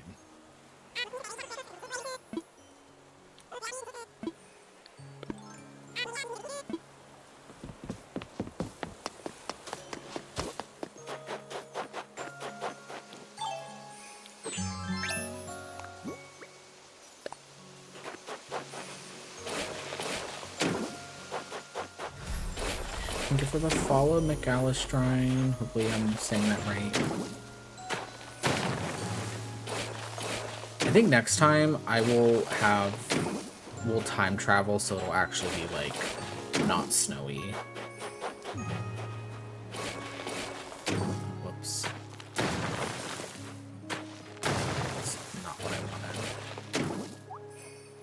Thank you for the follow, McAllistrine. Hopefully I'm saying that right. I think next time we'll time travel so it'll actually be, like, not snowy. Whoops. That's not what I wanted.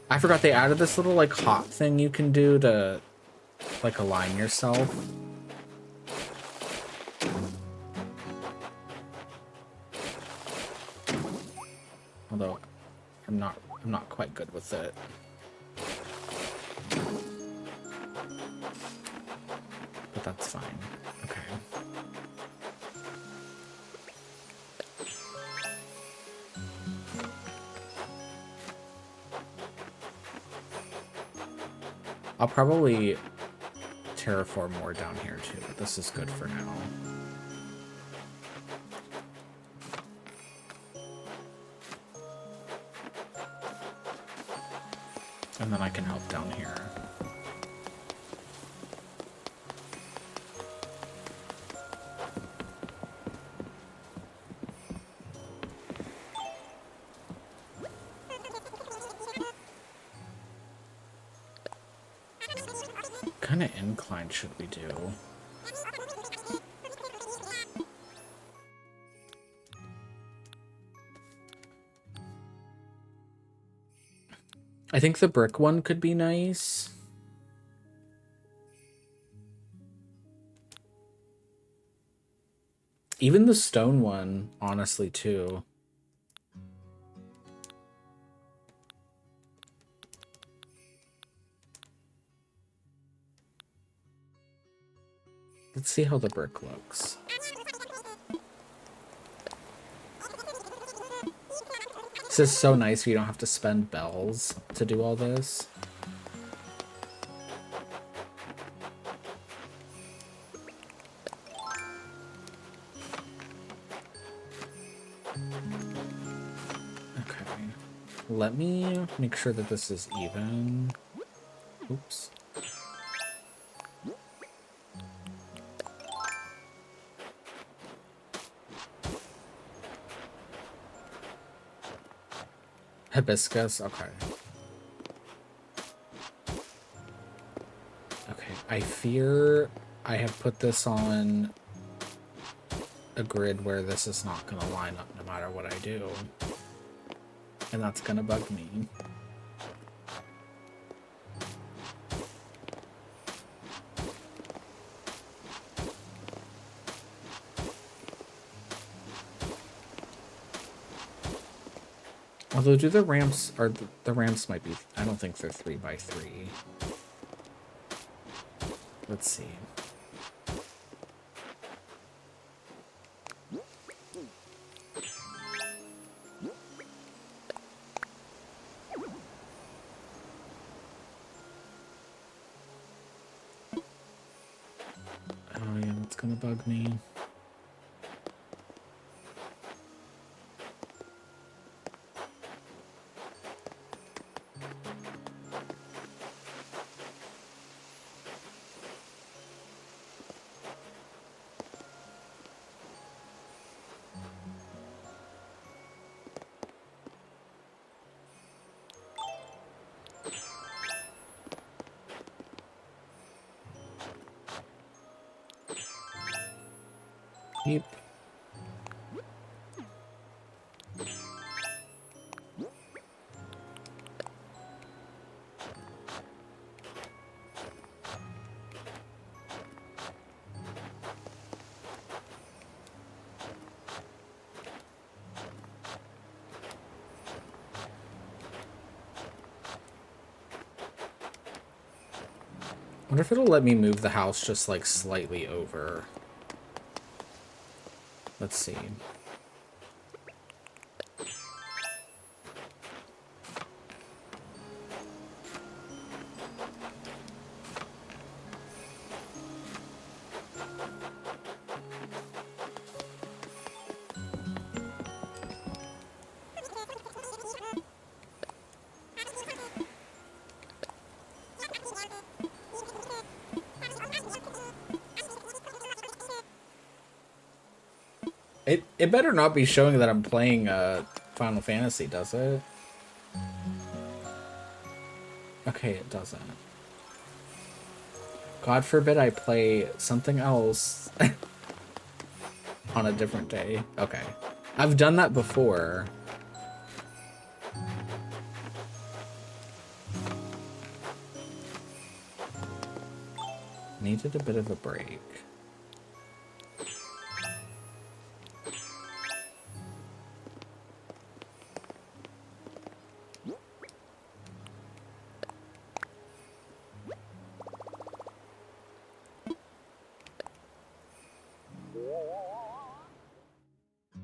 I forgot they added this little, like, hop thing you can do to, like, align yourself. Although I'm not quite good with it. But that's fine. Okay. I'll probably terraform more down here too, but this is good for now. And then I can help down here. What kind of incline should we do? I think the brick one could be nice. Even the stone one, honestly, too. Let's see how the brick looks. This is so nice, you don't have to spend bells to do all this. Okay. Let me make sure that this is even. Oops. Hibiscus, okay. Okay, I fear I have put this on a grid where this is not going to line up no matter what I do. And that's going to bug me. Although, do the ramps, or the ramps might be, I don't think they're 3x3. Let's see. Oh yeah, that's gonna bug me. Yep. I wonder if it'll let me move the house just like slightly over. Let's see. It better not be showing that I'm playing Final Fantasy, does it? Okay, it doesn't. God forbid I play something else on a different day. Okay. I've done that before. Needed a bit of a break.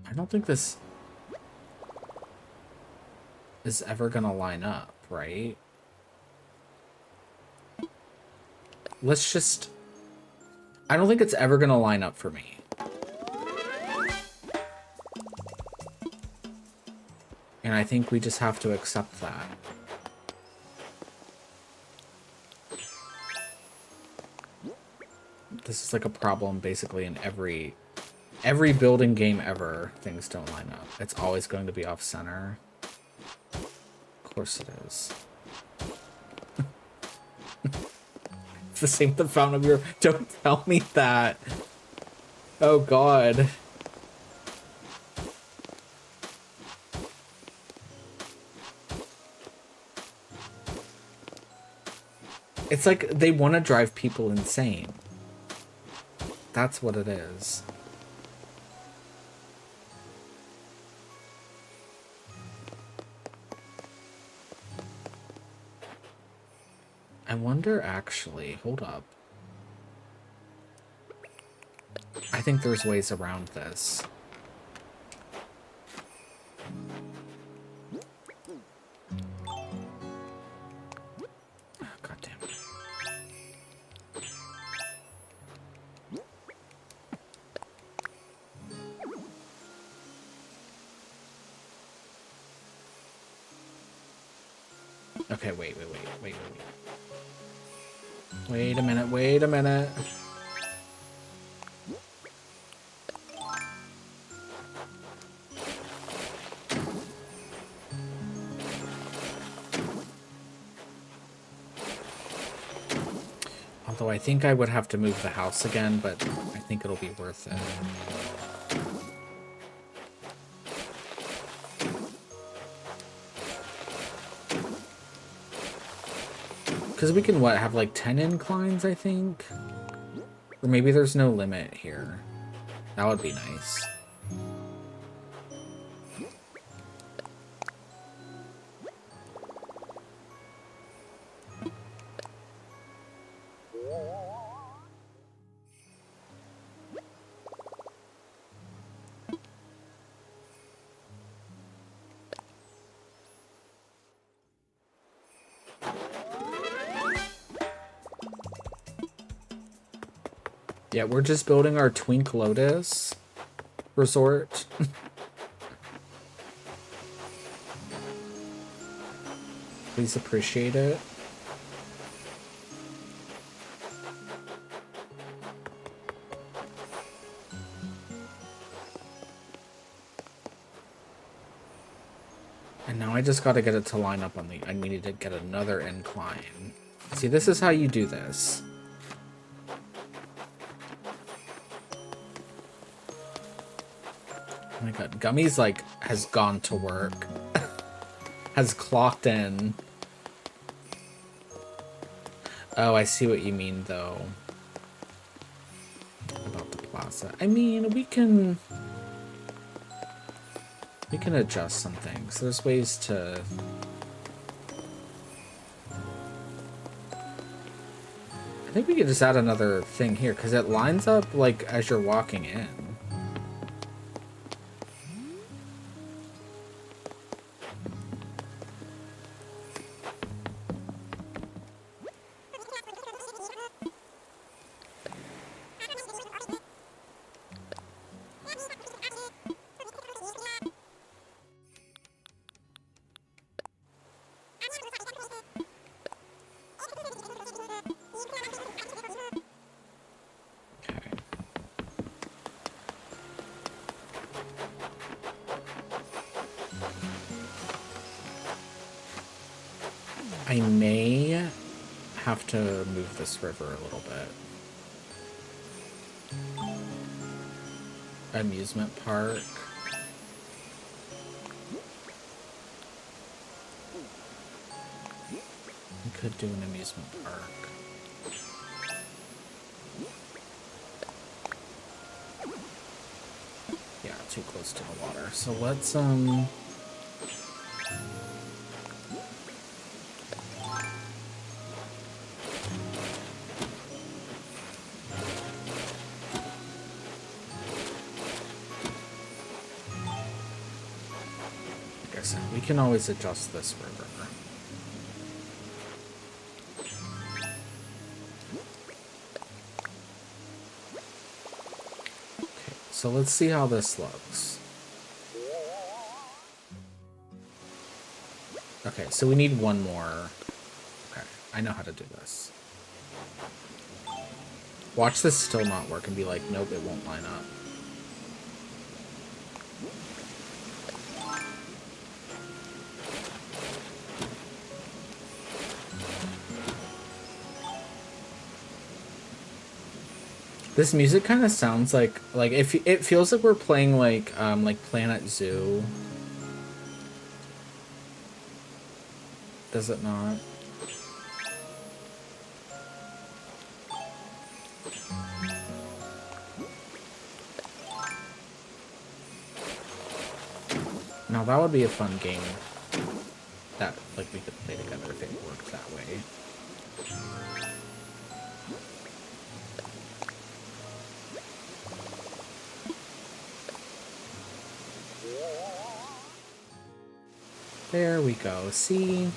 I don't think this is ever gonna line up, right? Let's just... I don't think it's ever gonna line up for me. And I think we just have to accept that. This is like a problem basically in every building game ever. Things don't line up. It's always going to be off center. Of course it is. It's the same with the Fountain of Youth. Don't tell me that. Oh god. It's like they want to drive people insane. That's what it is. I wonder actually, hold up. I think there's ways around this. God damn it. Okay, wait. Wait a minute. Although I think I would have to move the house again, but I think it'll be worth it. Because we can, what, have like 10 inclines, I think? Or maybe there's no limit here. That would be nice. Yeah, we're just building our Twink Lotus resort. Please appreciate it. And now I just gotta get it to line up on the... I needed to get another incline. See, this is how you do this. Oh my god, Gummy's like has gone to work. Has clocked in. Oh, I see what you mean though. About the plaza. I mean, we can adjust some things. There's ways to... I think we could just add another thing here because it lines up like as you're walking in. I may have to move this river a little bit. Amusement park. We could do an amusement park. Yeah, too close to the water. So let's we can always adjust this river. Okay, so let's see how this looks. Okay, so we need one more. Okay, I know how to do this. Watch this still not work and be like, nope, it won't line up. This music kind of sounds like if it feels like we're playing like Planet Zoo. Does it not? Now that would be a fun game that like we could play together if it worked that way. There we go. See?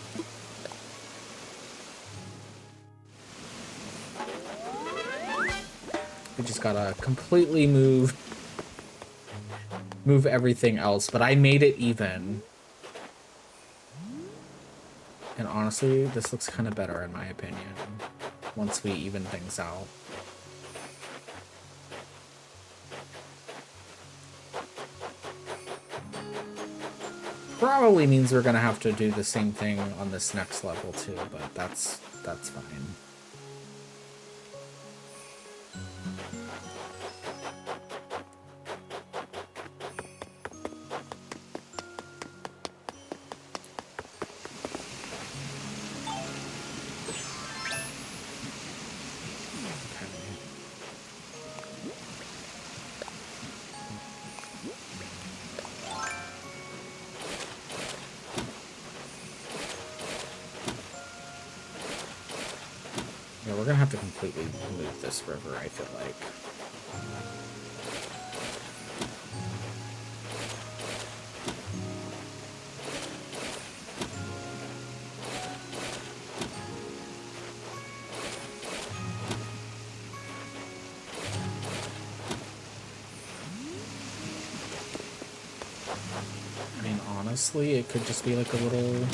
We just gotta completely move everything else, but I made it even. And honestly, this looks kind of better in my opinion, once we even things out. Probably means we're gonna have to do the same thing on this next level too, but that's fine. Yeah, we're gonna have to completely move this river, I feel like. I mean, honestly, it could just be like a little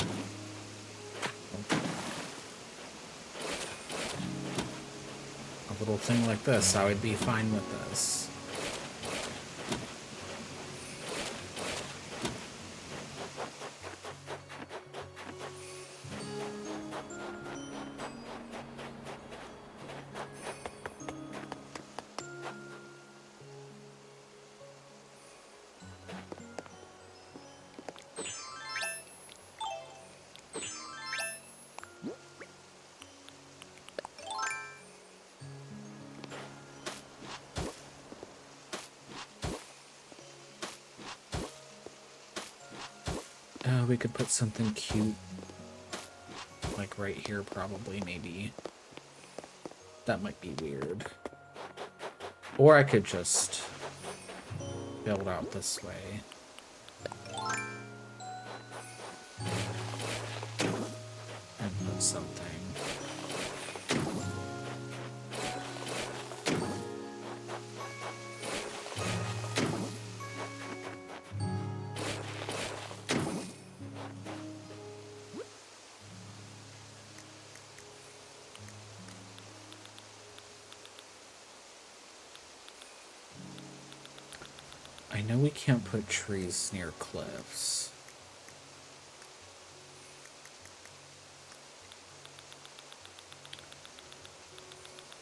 thing like this. I would be fine with this. We could put something cute, like right here, probably, maybe. That might be weird. Or I could just build out this way. And put something. I know we can't put trees near cliffs.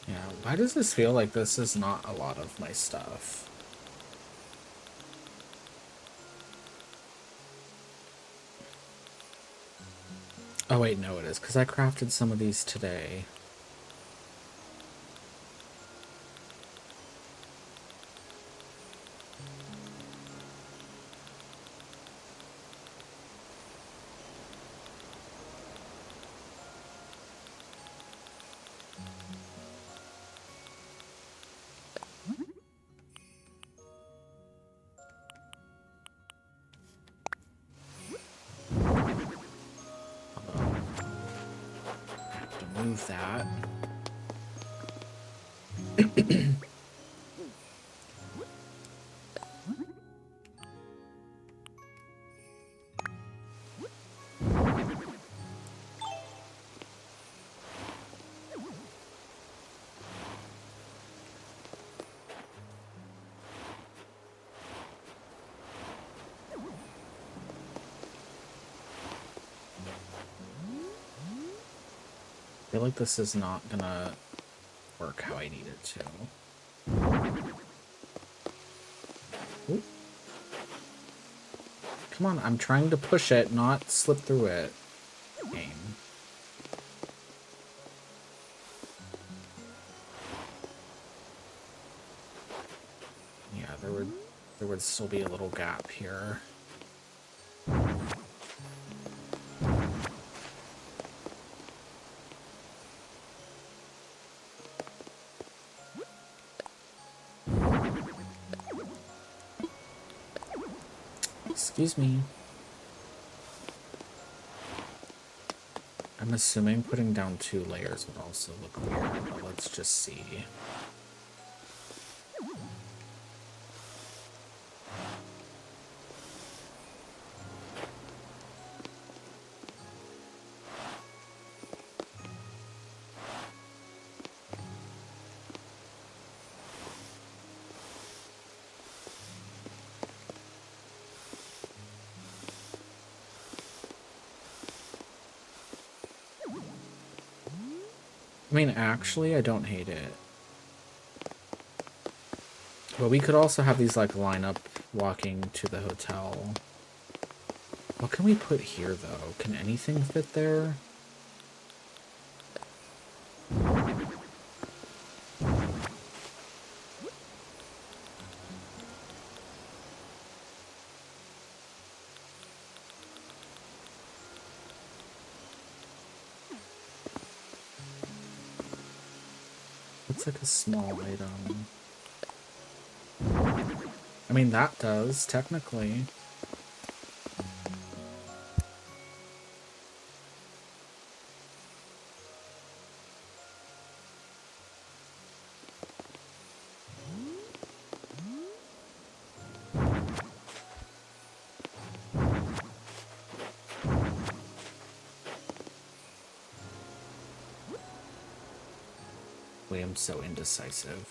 Yeah, why does this feel like this is not a lot of my stuff? Oh wait, no it is, because I crafted some of these today. Move that. I feel like this is not gonna work how I need it to. Ooh. Come on, I'm trying to push it, not slip through it. Game. Yeah, there would still be a little gap here. Excuse me. I'm assuming putting down 2 layers would also look weird, but let's just see. I mean, actually, I don't hate it. But we could also have these, like, line up walking to the hotel. What can we put here, though? Can anything fit there? Looks like a small item. I mean, that does, technically. Wait, I'm so indecisive.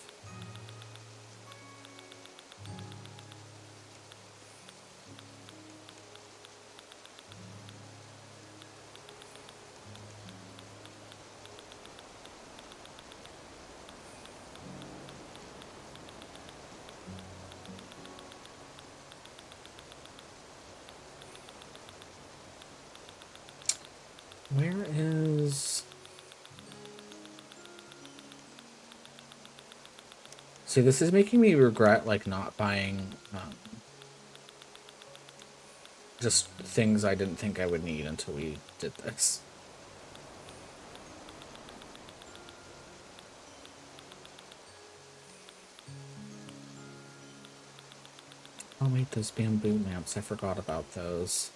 Where is... See, this is making me regret, like, not buying, just things I didn't think I would need until we did this. Oh wait, those bamboo lamps, I forgot about those.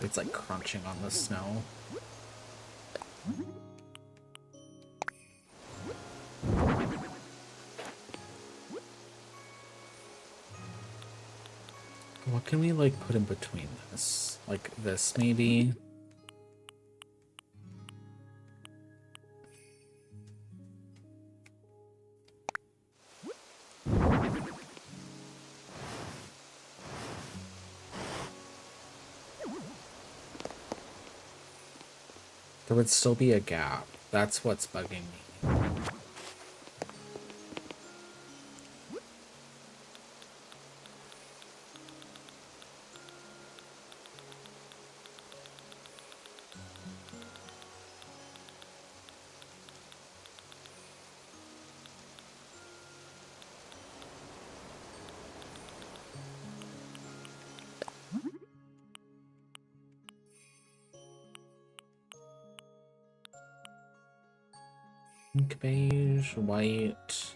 It's like crunching on the snow. What can we like put in between this? Like this maybe? There would still be a gap. That's what's bugging me. Pink, beige, white.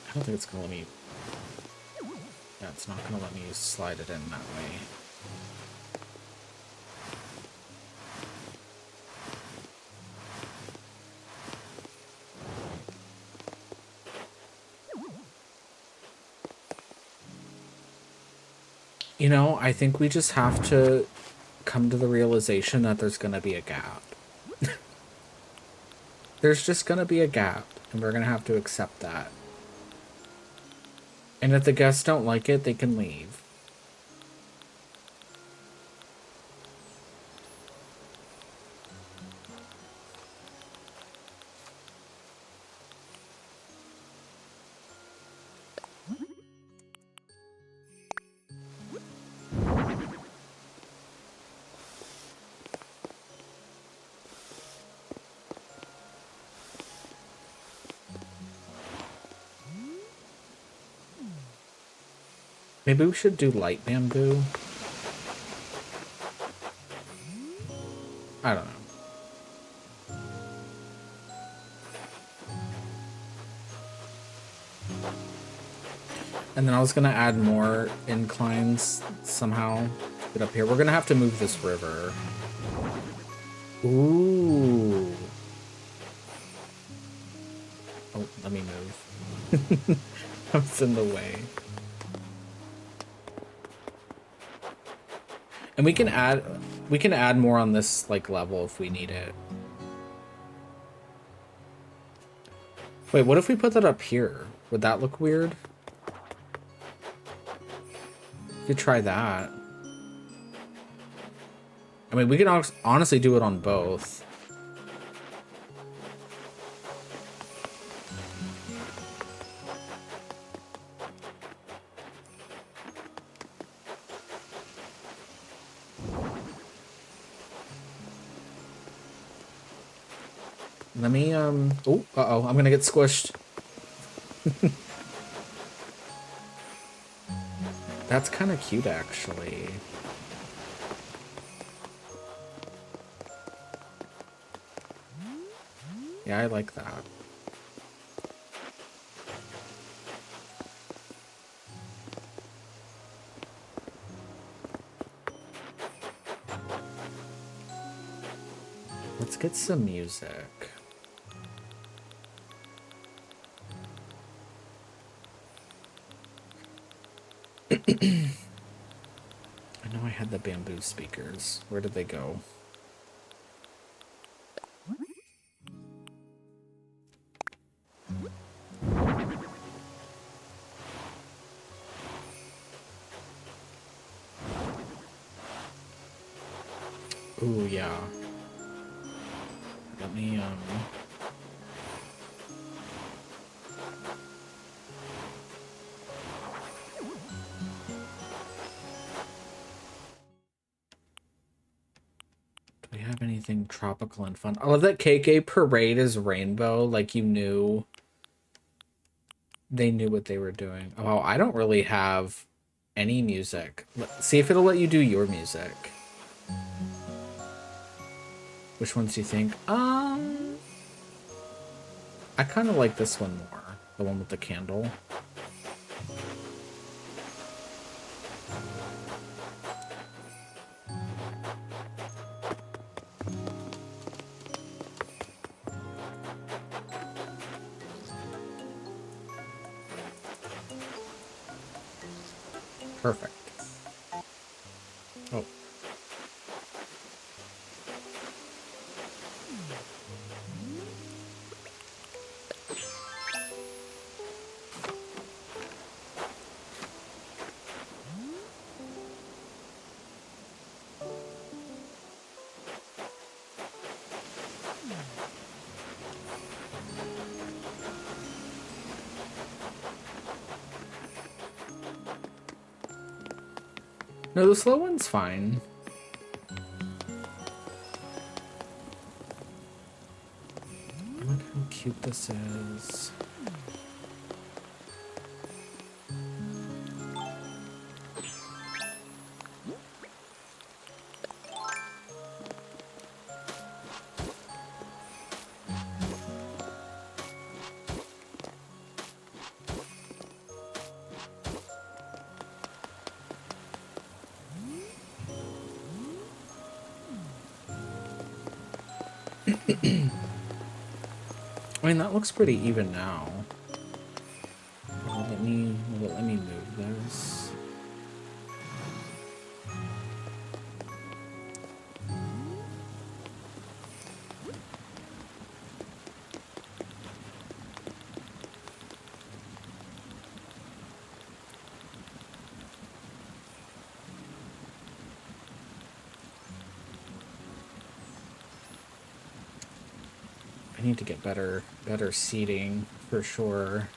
I don't think it's gonna let me... Yeah, it's not gonna let me slide it in that way. You know, I think we just have to come to the realization that there's gonna be a gap. There's just gonna be a gap, and we're gonna have to accept that. And if the guests don't like it, they can leave. Maybe we should do light bamboo. I don't know. And then I was gonna add more inclines somehow. Get up here. We're gonna have to move this river. Ooh. Oh, let me move. I was in the way. And we can add more on this like level if we need it. Wait, what if we put that up here? Would that look weird? We could try that. I mean, we can honestly do it on both. Let me, oh, uh-oh, I'm gonna get squished. That's kind of cute, actually. Yeah, I like that. Let's get some music. I know I had the bamboo speakers. Where did they go? Ooh, yeah. Let me, do we have anything tropical and fun? I love that KK Parade is rainbow, like you knew. They knew what they were doing. Oh, I don't really have any music. See if it'll let you do your music. Which ones do you think? I kind of like this one more. The one with the candle. Perfect. Oh. No, the slow one's fine. Look how cute this is. I mean, that looks pretty even now. Let me move this. I need to get better seating for sure.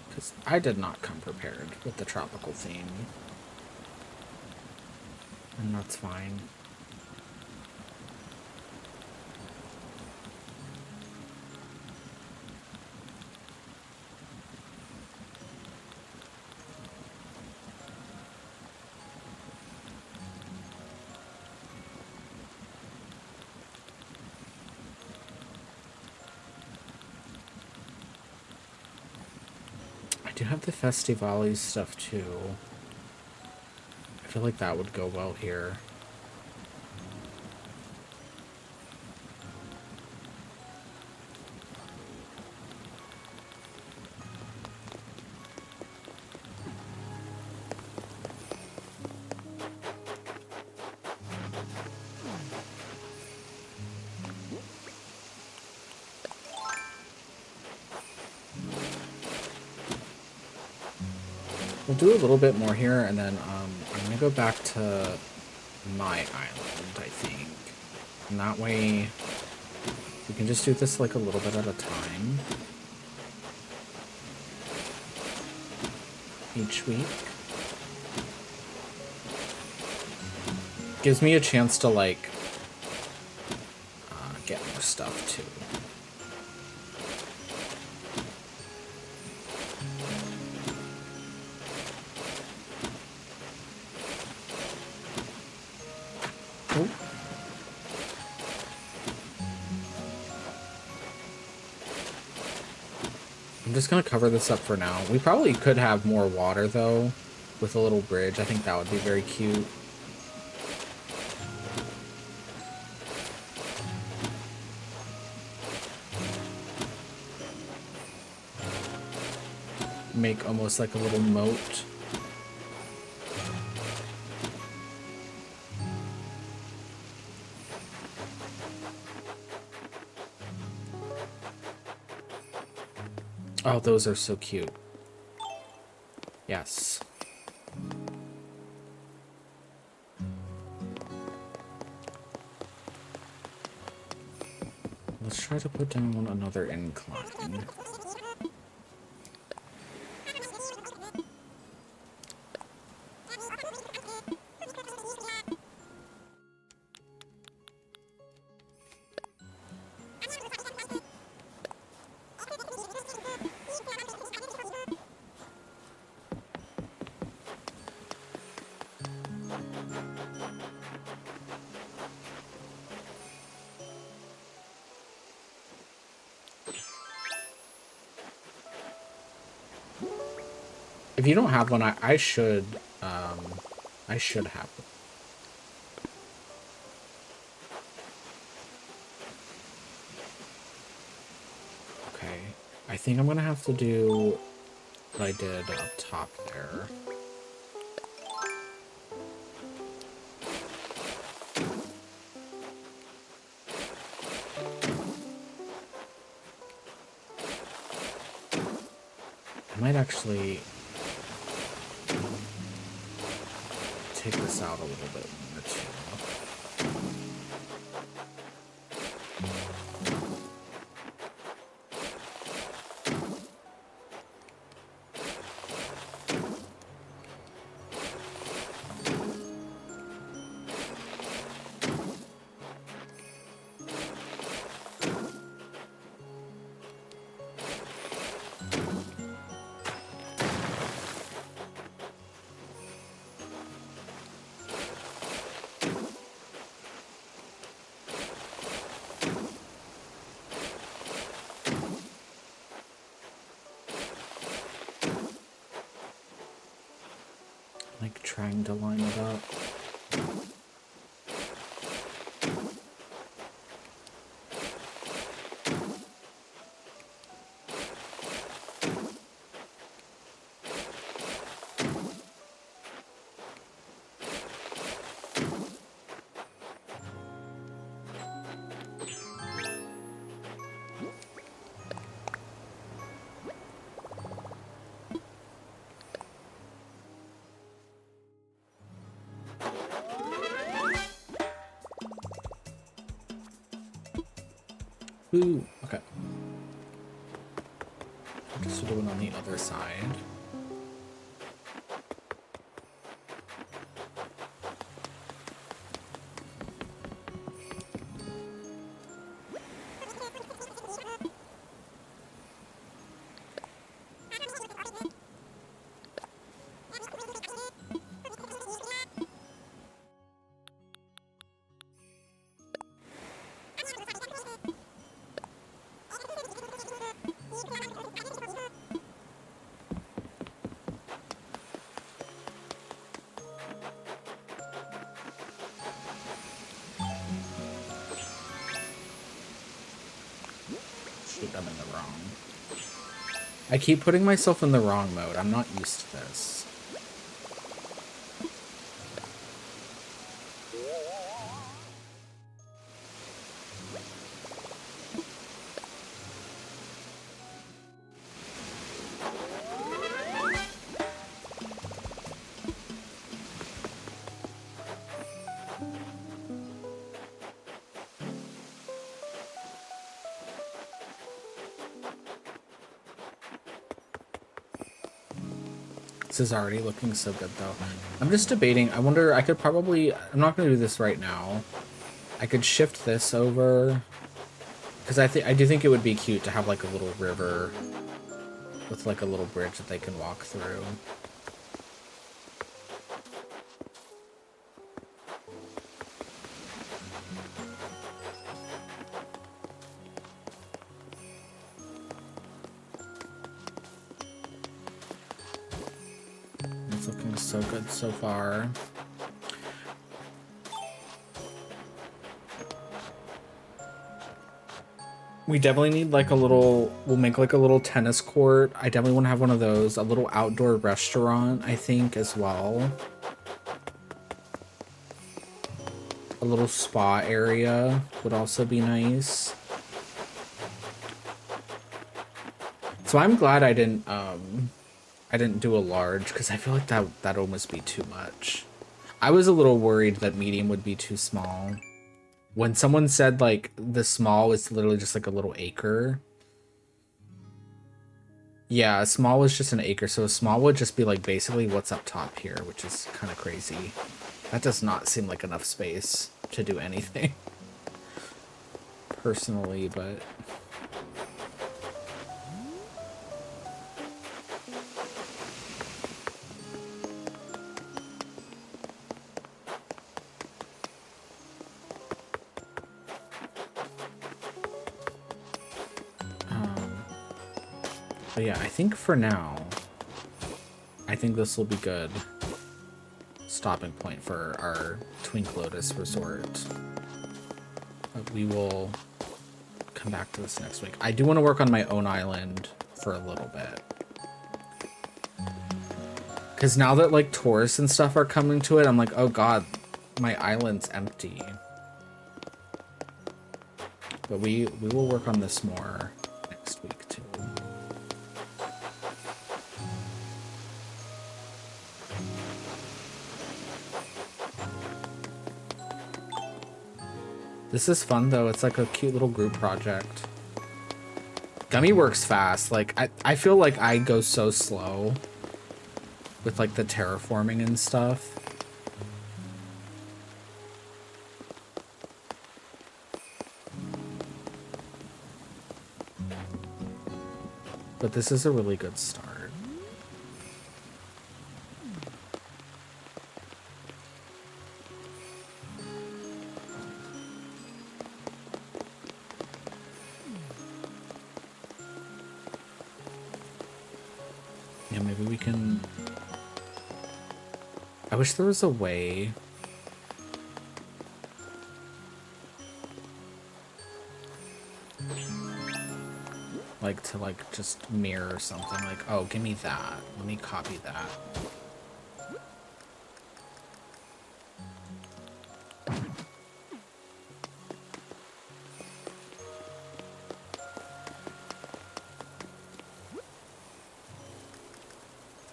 Because I did not come prepared with the tropical theme. And that's fine. do have the Festivali stuff too. I feel like that would go well here. We'll do a little bit more here, and then I'm gonna go back to my island, I think. And that way, we can just do this like a little bit at a time. Each week. Gives me a chance to like, get more stuff too. I'm just gonna cover this up for now. We probably could have more water though, with a little bridge. I think that would be very cute. Make almost like a little moat. Oh, those are so cute. Yes. Let's try to put down another incline. If you don't have one, I should have one. Okay, I think I'm gonna have to do what I did up top there. I might actually take this out a little bit more too. Like trying to line it up. Ooh, okay. Just do it on the other side. Shoot, I'm in the wrong. I keep putting myself in the wrong mode. I'm not used to this. This is already looking so good though. I'm just debating. I wonder, I could probably, I'm not going to do this right now. I could shift this over because I do think it would be cute to have like a little river with like a little bridge that they can walk through. It's looking so good so far. We definitely need like a little, we'll make like a little tennis court. I definitely want to have one of those. A little outdoor restaurant, I think, as well. A little spa area would also be nice. So I'm glad I didn't do a large because I feel like that'd almost be too much. I was a little worried that medium would be too small. When someone said like the small is literally just like a little acre. Yeah, a small was just an acre, so a small would just be like basically what's up top here, which is kind of crazy. That does not seem like enough space to do anything. Personally, but... But yeah, I think for now, I think this will be good stopping point for our Twink Lotus resort. But we will come back to this next week. I do want to work on my own island for a little bit. Because now that like tourists and stuff are coming to it, I'm like, oh god, my island's empty. But we will work on this more next week too. This is fun though. It's like a cute little group project. Gummy works fast. Like I feel like I go so slow with like the terraforming and stuff. But this is a really good start. Yeah, maybe we can... I wish there was a way... like to like just mirror something like, oh, give me that. Let me copy that.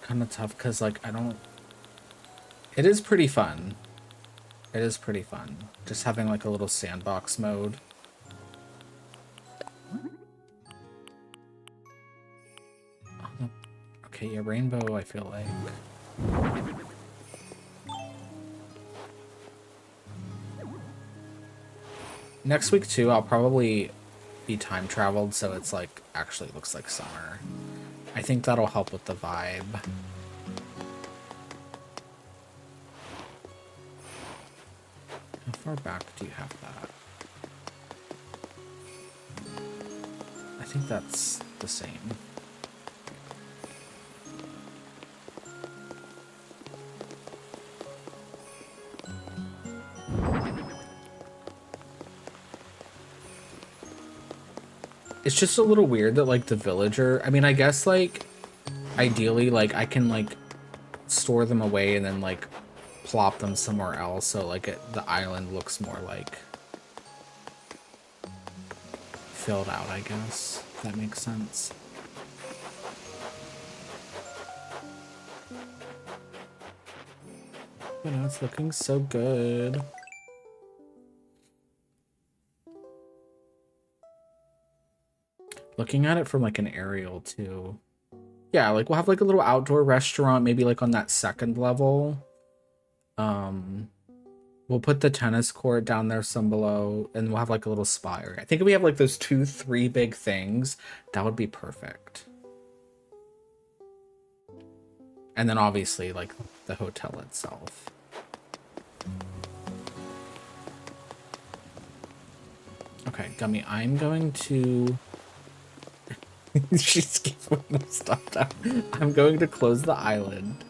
Kind of tough because like I don't... It is pretty fun. It is pretty fun. Just having like a little sandbox mode. Okay, yeah, rainbow, I feel like. Next week too, I'll probably be time traveled, so it's like actually looks like summer. I think that'll help with the vibe. How far back do you have that? I think that's the same. It's just a little weird that like the villager, I mean, I guess like ideally like I can like store them away and then like plop them somewhere else so like the island looks more like filled out, I guess, if that makes sense. You know, it's looking so good. Looking at it from like an aerial too. Yeah, like we'll have like a little outdoor restaurant, maybe like on that second level. We'll put the tennis court down there some below, and we'll have like a little spire. I think if we have like those 3 big things, that would be perfect. And then obviously like the hotel itself. Okay, Gummy, I'm going to... She's keeping the stuff down. I'm going to close the island.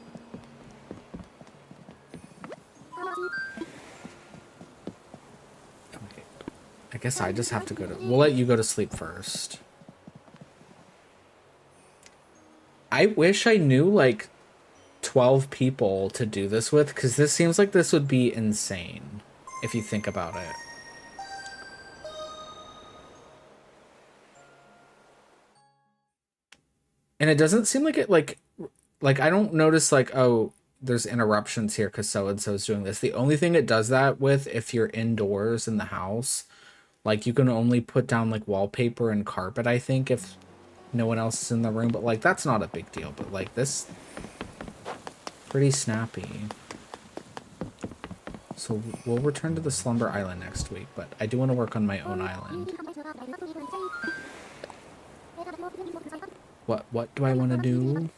Okay. I guess I just have to go to... We'll let you go to sleep first. I wish I knew, like, 12 people to do this with, because this seems like this would be insane, if you think about it. And it doesn't seem like it, like I don't notice, like, oh, there's interruptions here because so-and-so is doing this. The only thing it does that with, if you're indoors in the house, like, you can only put down, like, wallpaper and carpet, I think, if no one else is in the room. But, like, that's not a big deal. But, like, this... pretty snappy. So we'll return to the Slumber Island next week, but I do want to work on my own island. What do I want to do?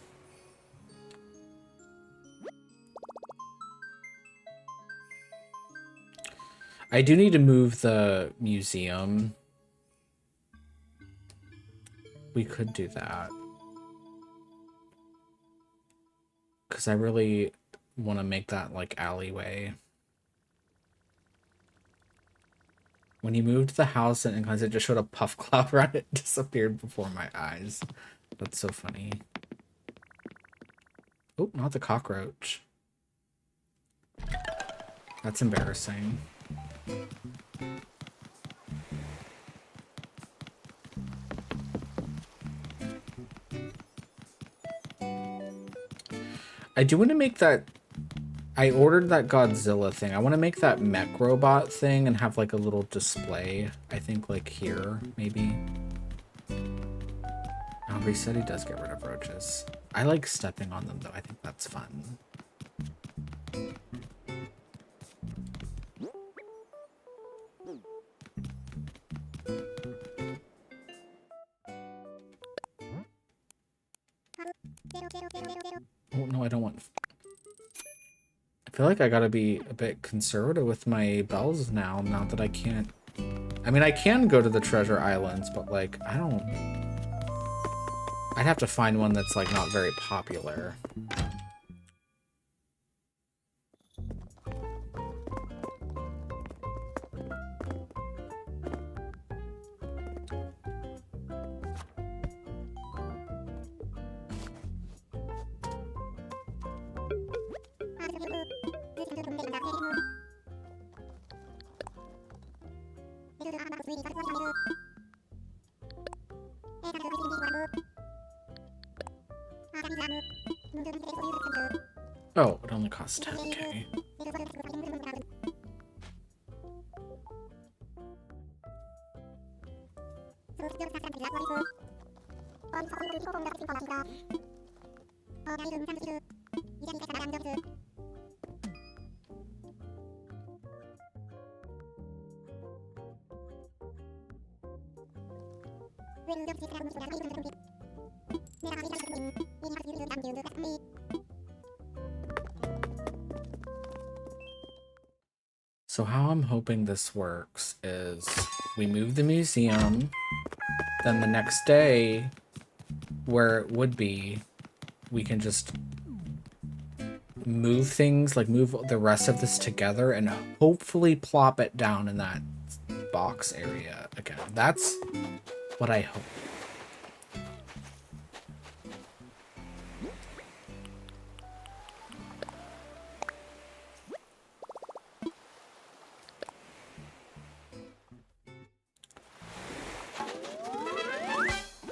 I do need to move the museum. We could do that. Because I really want to make that, like, alleyway. When you moved the house and it just showed a puff cloud around it, disappeared before my eyes. That's so funny. Oh, not the cockroach. That's embarrassing. I do want to make that... I ordered that Godzilla thing. I want to make that mech robot thing and have like a little display. I think like here, maybe. Oh, Reset, he does get rid of roaches. I like stepping on them though. I think that's fun. Oh, no, I don't want... I feel like I gotta be a bit conservative with my bells now that I can't... I mean, I can go to the treasure islands, but, like, I don't... I'd have to find one that's, like, not very popular. Oh, it only costs 10k. So how I'm hoping this works is we move the museum, then the next day, where it would be, we can just move things, like move the rest of this together and hopefully plop it down in that box area again. That's what I hope.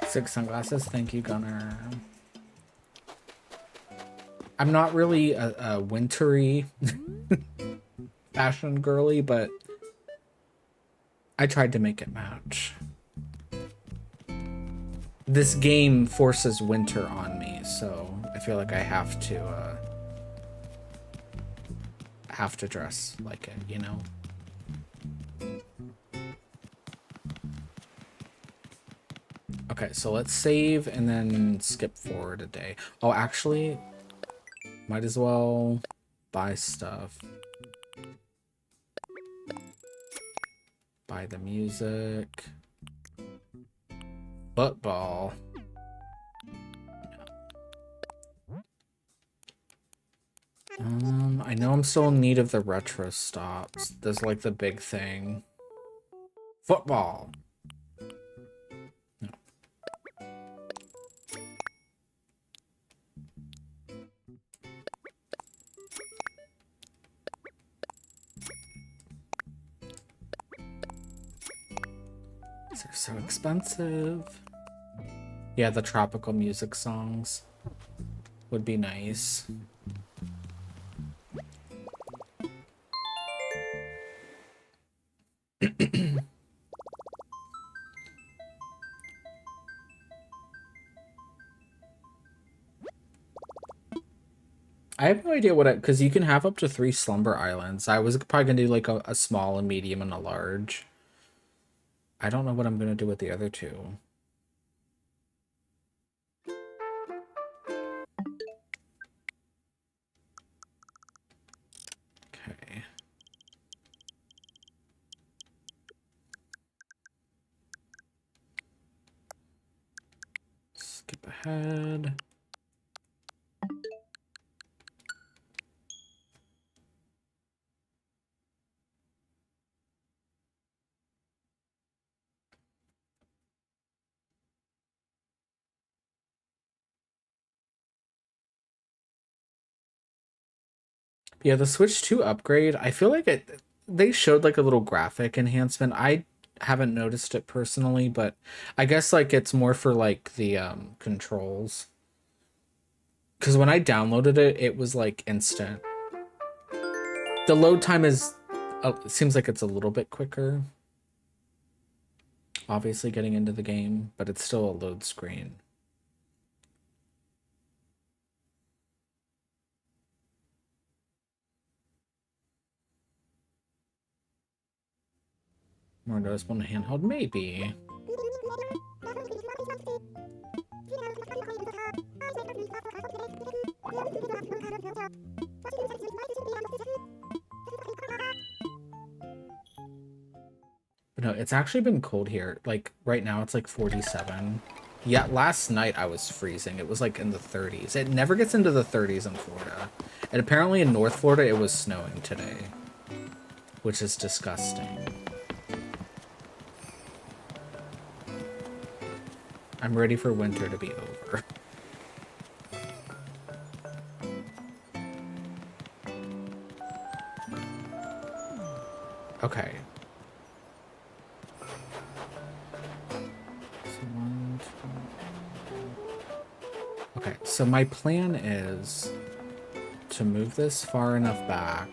Six sunglasses, thank you, Gunner. I'm not really a wintry fashion girly, but I tried to make it match. This game forces winter on me, so I feel like I have to dress like it, you know? Okay, so let's save and then skip forward a day. Oh, actually, might as well buy stuff. Buy the music. Football. I know I'm still in need of the retro stops. There's like the big thing. Football. No. They're so expensive. Yeah, the tropical music songs would be nice. I have no idea what because you can have up to 3 slumber islands. I was probably gonna do like a small, a medium, and a large. I don't know what I'm gonna do with the other 2. Okay. Skip ahead. Yeah, the Switch 2 upgrade, I feel like they showed like a little graphic enhancement. I haven't noticed it personally, but I guess like it's more for like the controls. Cuz when I downloaded it, it was like instant. The load time is seems like it's a little bit quicker. Obviously getting into the game, but it's still a load screen. More noticeable in handheld, maybe. But no, it's actually been cold here. Like right now it's like 47. Yeah, last night I was freezing. It was like in the 30s. It never gets into the 30s in Florida. And apparently in North Florida it was snowing today, which is disgusting. I'm ready for winter to be over. Okay. Okay, so my plan is to move this far enough back.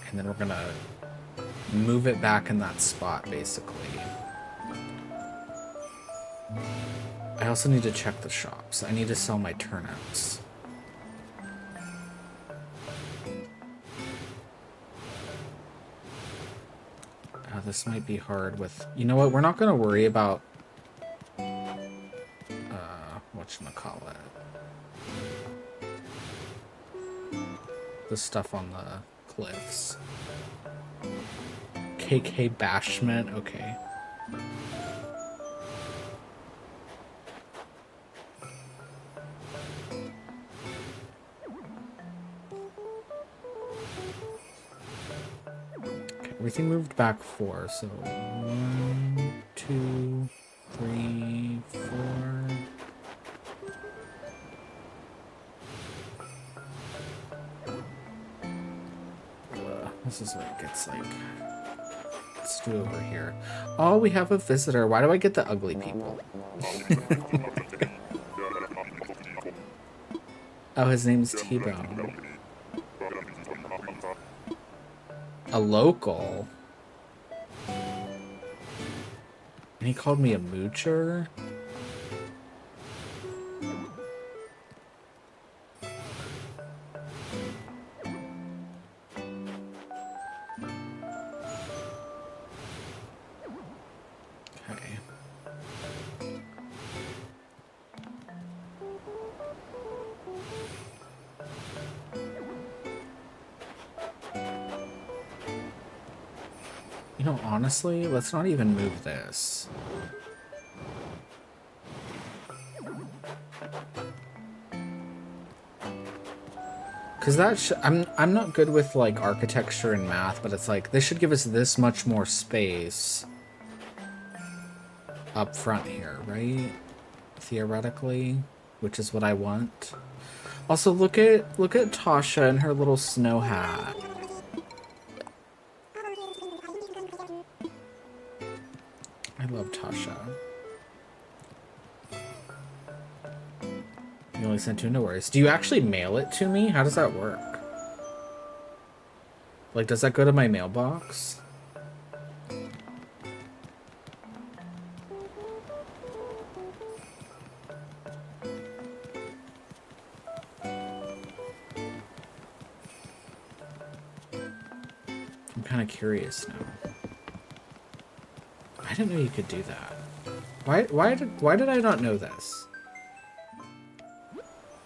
And then we're gonna move it back in that spot, basically. I also need to check the shops. I need to sell my turnouts. This might be hard with... You know what? We're not gonna worry about... whatchamacallit. The stuff on the cliffs. KK Bashment? Okay. Everything moved back 4, so 1, 2, 3, 4. This is where it gets like... Let's do over here. Oh, we have a visitor. Why do I get the ugly people? Oh, his name's T-Bone. A local? And he called me a moocher? Okay. You know, honestly, let's not even move this. Cause I'm not good with like architecture and math, but it's like this should give us this much more space up front here, right? Theoretically, which is what I want. Also, look at Tasha and her little snow hat. I love Tasha. You only sent 2, no worries. Do you actually mail it to me? How does that work? Like, does that go to my mailbox? I'm kind of curious now. I didn't know you could do that. Why did I not know this?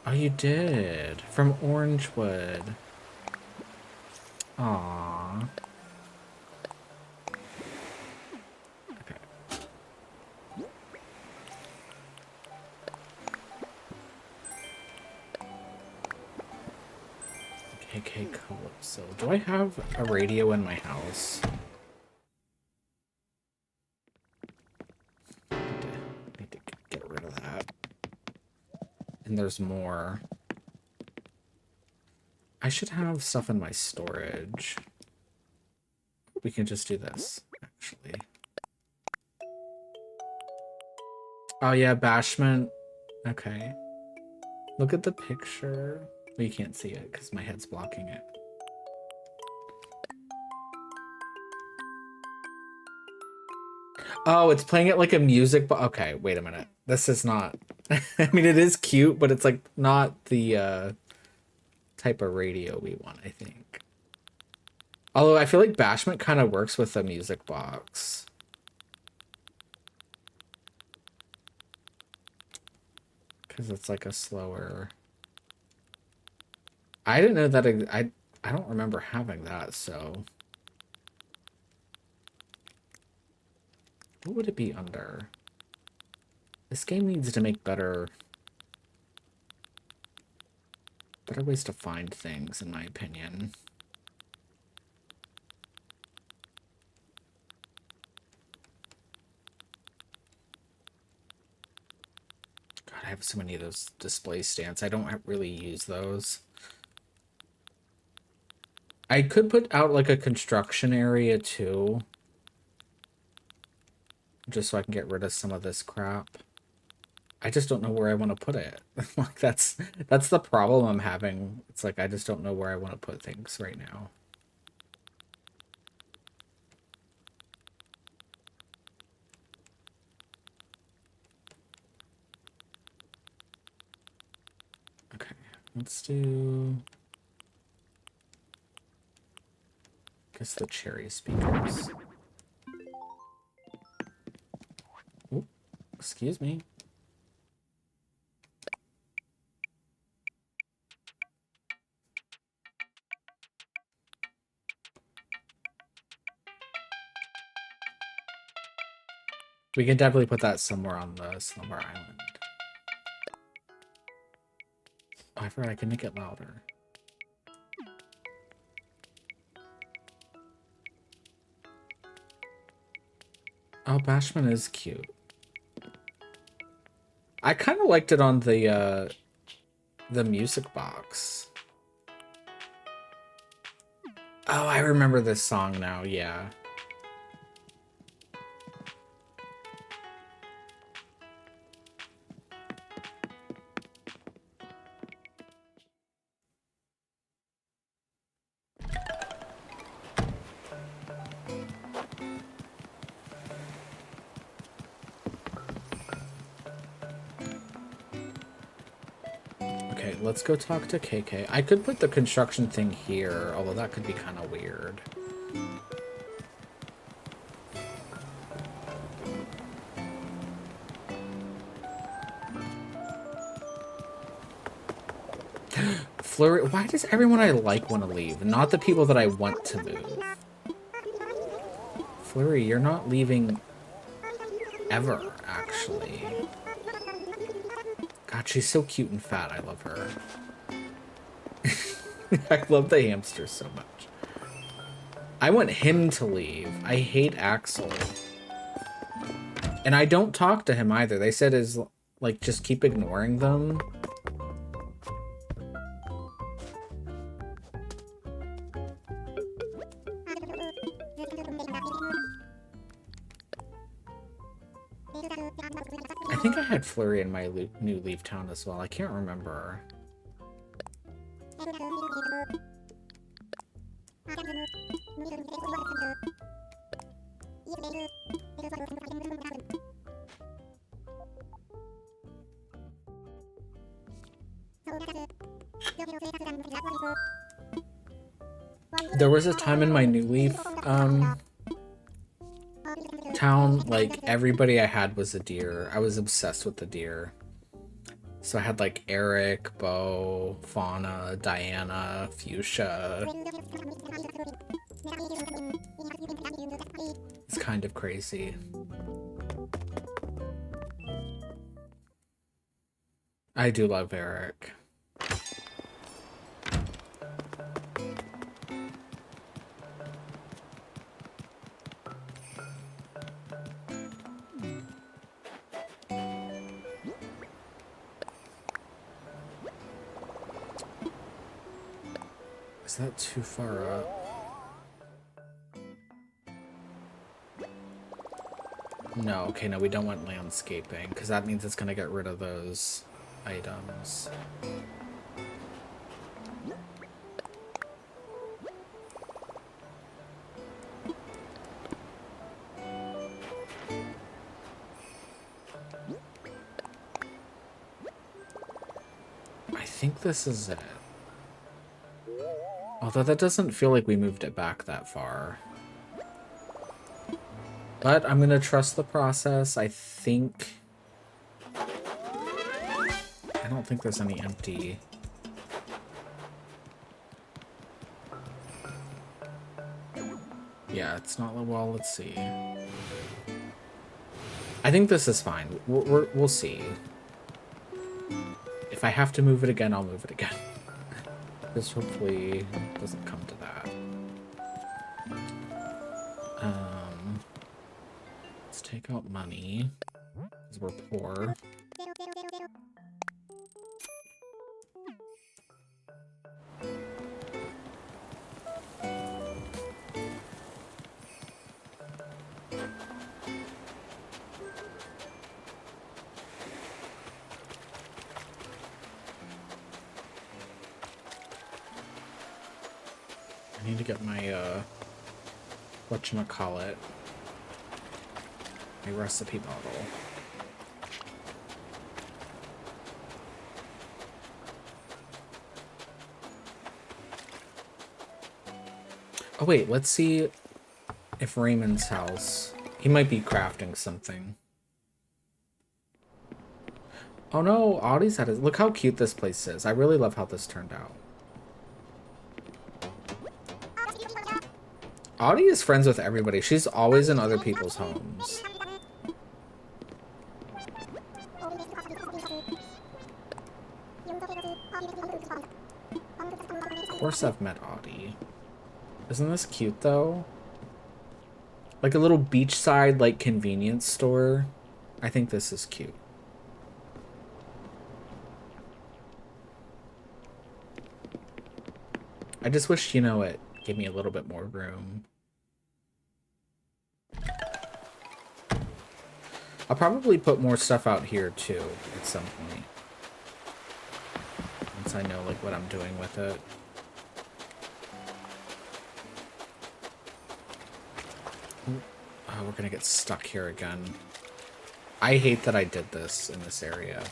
Oh, you did. From Orangewood. Aww. Okay. KK Calypso. Do I have a radio in my house? Need to get rid of that. And there's more. I should have stuff in my storage. We can just do this, actually. Oh yeah, Bashment. Okay. Look at the picture. Well, you can't see it because my head's blocking it. Oh, it's playing it like a music okay, wait a minute. This is not... I mean, it is cute, but it's like not the type of radio we want, I think. Although I feel like Bashment kind of works with a music box. Because it's like a slower... I didn't know that... I don't remember having that, so... What would it be under? This game needs to make better ways to find things, in my opinion. God, I have so many of those display stands. I don't really use those. I could put out like a construction area too. Just so I can get rid of some of this crap. I just don't know where I want to put it. Like that's the problem I'm having. It's like I just don't know where I want to put things right now. Okay, let's do... I guess the cherry speakers. Ooh, excuse me. We can definitely put that somewhere on the Slumber Island. Oh, I forgot I can make it louder. Oh, Bashman is cute. I kind of liked it on the music box. Oh, I remember this song now, yeah. Okay, let's go talk to KK. I could put the construction thing here, although that could be kind of weird. Flurry, why does everyone I like want to leave? Not the people that I want to move. Flurry, you're not leaving ever, actually. God, she's so cute and fat. I love her. I love the hamster so much. I want him to leave. I hate Axel. And I don't talk to him either. They said is like, just keep ignoring them. I think I had Flurry in my new Leaf Town as well. I can't remember. There was a time in my New Leaf town, like, everybody I had was a deer. I was obsessed with the deer. So I had, like, Eric, Bo, Fauna, Diana, Fuchsia. It's kind of crazy. I do love Eric. Is that too far up? No, okay, no, we don't want landscaping, because that means it's going to get rid of those items. I think this is it. Although that doesn't feel like we moved it back that far. But I'm gonna trust the process. I don't think there's any empty. Yeah, it's not, well, let's see. I think this is fine. We'll see. If I have to move it again, I'll move it again. This hopefully doesn't come to that. Let's take out money, because we're poor. I need to get my, whatchamacallit, my recipe bottle. Oh wait, let's see if Raymond's house, he might be crafting something. Oh no, Audie's had it. Look how cute this place is. I really love how this turned out. Audie is friends with everybody. She's always in other people's homes. Of course I've met Audie. Isn't this cute though? Like a little beachside, like, convenience store. I think this is cute. I just wish, you know, it gave me a little bit more room. I'll probably put more stuff out here, too, at some point. Once I know, like, what I'm doing with it. Oh, we're gonna get stuck here again. I hate that I did this in this area.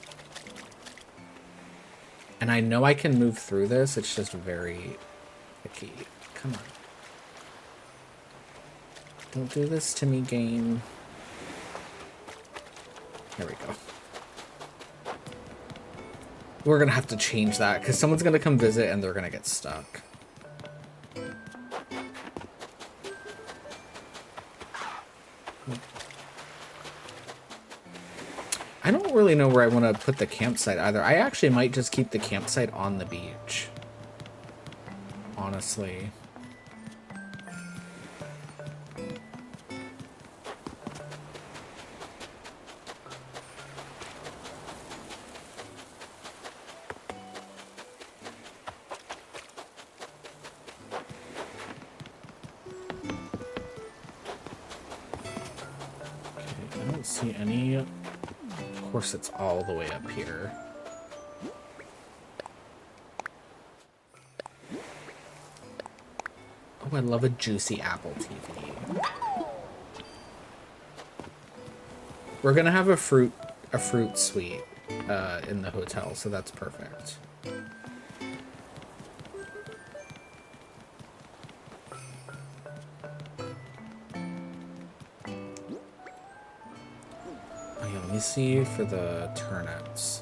And I know I can move through this, it's just very picky. Come on. Don't do this to me, game. There we go. We're gonna have to change that, because someone's gonna come visit and they're gonna get stuck. I don't really know where I want to put the campsite either. I actually might just keep the campsite on the beach. Honestly. Okay, I don't see any. Of course, it's all the way up here. Oh, I love a juicy Apple TV. We're gonna have a fruit suite in the hotel, so that's perfect. Oh yeah, let me see for the turnips.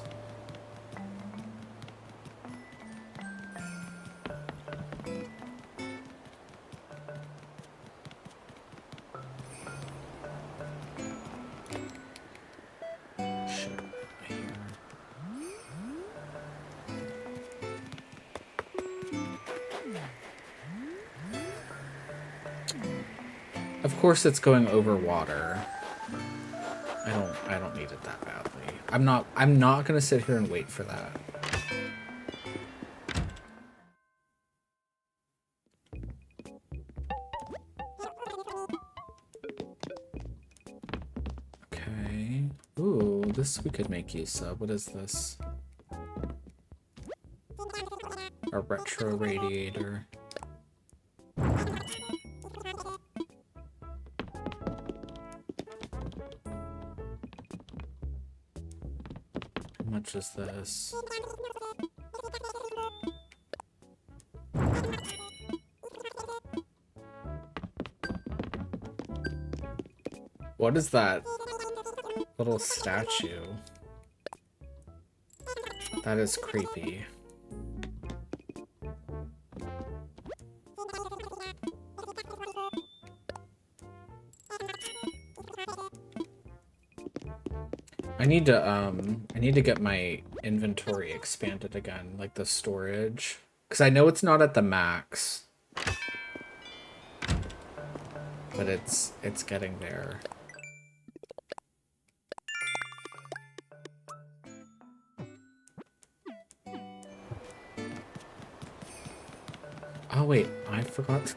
Of course it's going over water. I don't need it that badly. I'm not gonna sit here and wait for that. Okay. Ooh, this we could make use of. What is this? A retro radiator. How much is this? What is that little statue? That is creepy. I need to get my inventory expanded again, like the storage, because I know it's not at the max, but it's getting there. Oh wait, I forgot.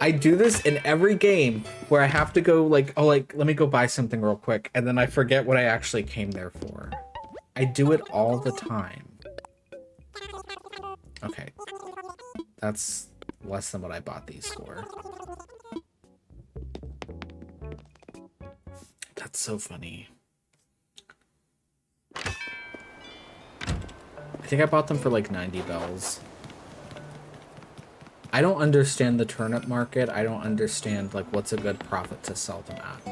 I do this in every game where I have to go like, oh, like, let me go buy something real quick, and then I forget what I actually came there for. I do it all the time. Okay. That's less than what I bought these for. That's so funny. I think I bought them for like 90 bells. I don't understand the turnip market. I don't understand like what's a good profit to sell them at.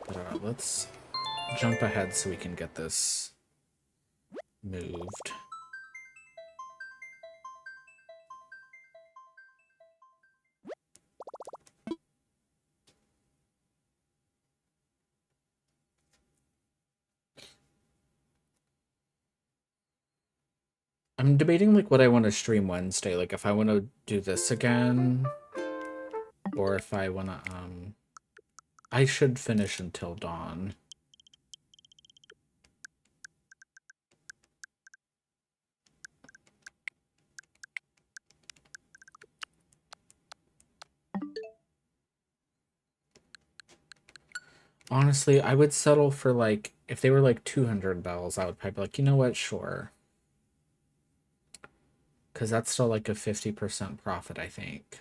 But let's jump ahead so we can get this moved. I'm debating like what I want to stream Wednesday, like if I want to do this again or if I want to I should finish until dawn. Honestly, I would settle for like if they were like 200 bells, I would probably be like, you know what, sure. Because that's still like a 50% profit, I think.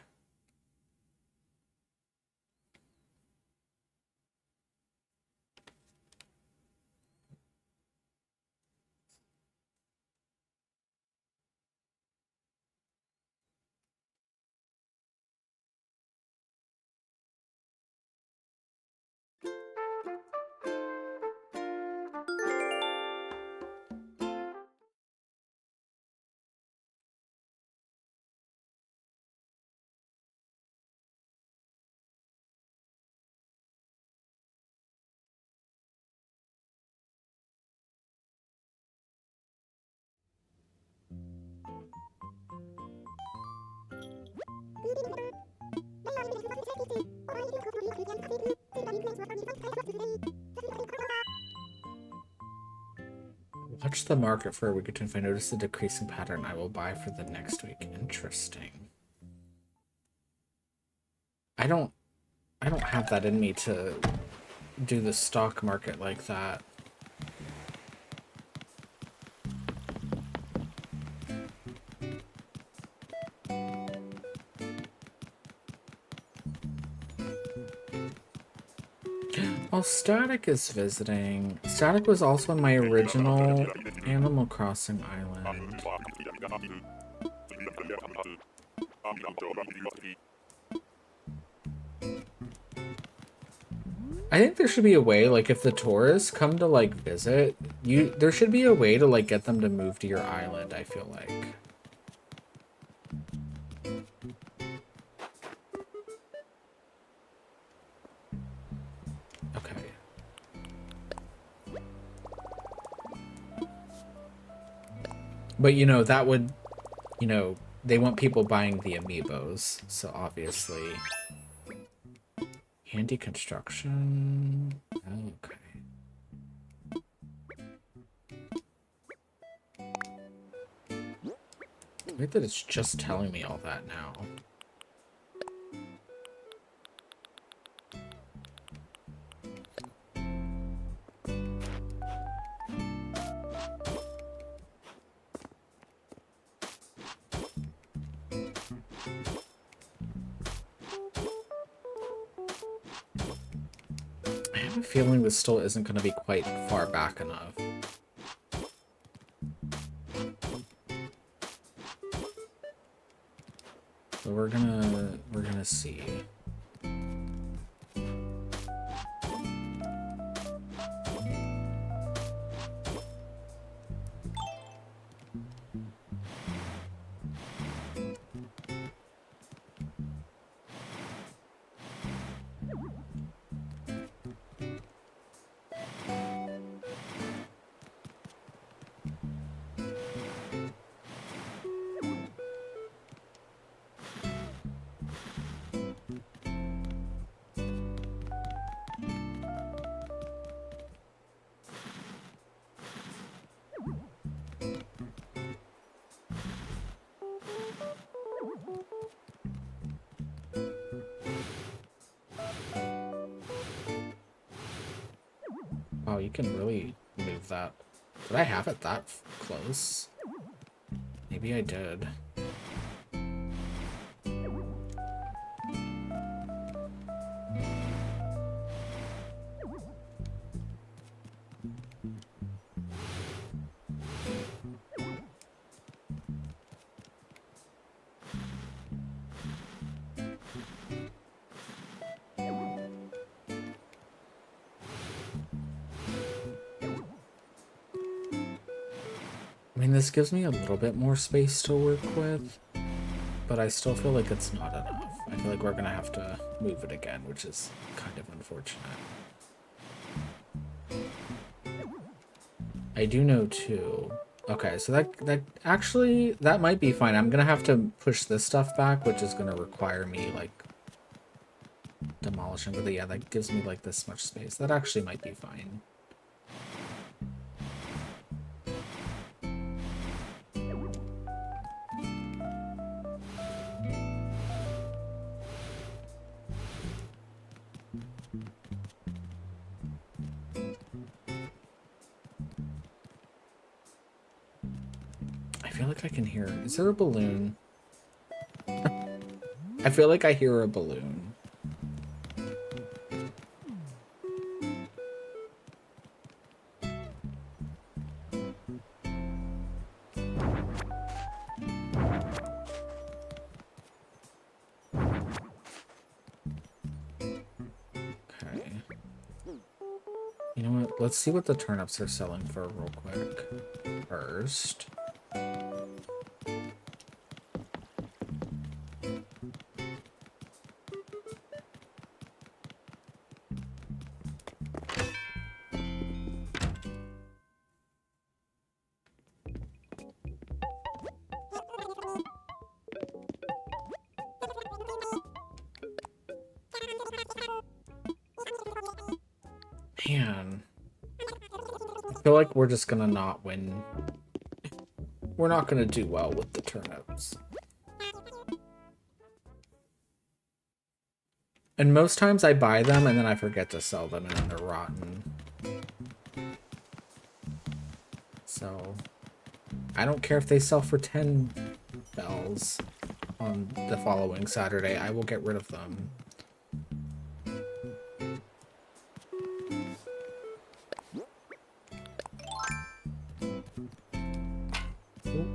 Watch the market for a week or two. If I notice a decreasing pattern, I will buy for the next week. Interesting. I don't have that in me to do the stock market like that. Well, Static is visiting. Static was also on my original Animal Crossing island. I think there should be a way, like, if the tourists come to, like, visit, there should be a way to, like, get them to move to your island, I feel like. Okay. But, you know, that would, you know, they want people buying the amiibos, so obviously... Handy construction... Okay. Weird that it's just telling me all that now. I have a feeling this still isn't going to be quite far back enough. So we're gonna see. Wow, you can really move that. Did I have it that close? Maybe I did. I mean, this gives me a little bit more space to work with, but I still feel like it's not enough. I feel like we're gonna have to move it again, which is kind of unfortunate. I do know, too, Okay, so that actually, that might be fine. I'm gonna have to push this stuff back, which is gonna require me, like, demolishing. But yeah, that gives me, like, this much space. That actually might be fine. I feel like I can hear... Is there a balloon? I feel like I hear a balloon. Okay. You know what? Let's see what the turnips are selling for real quick. First. Man. I feel like we're just gonna not win. We're not gonna do well with the turnips. And most times I buy them and then I forget to sell them and then they're rotten. So I don't care if they sell for 10 bells on the following Saturday. I will get rid of them. Oh,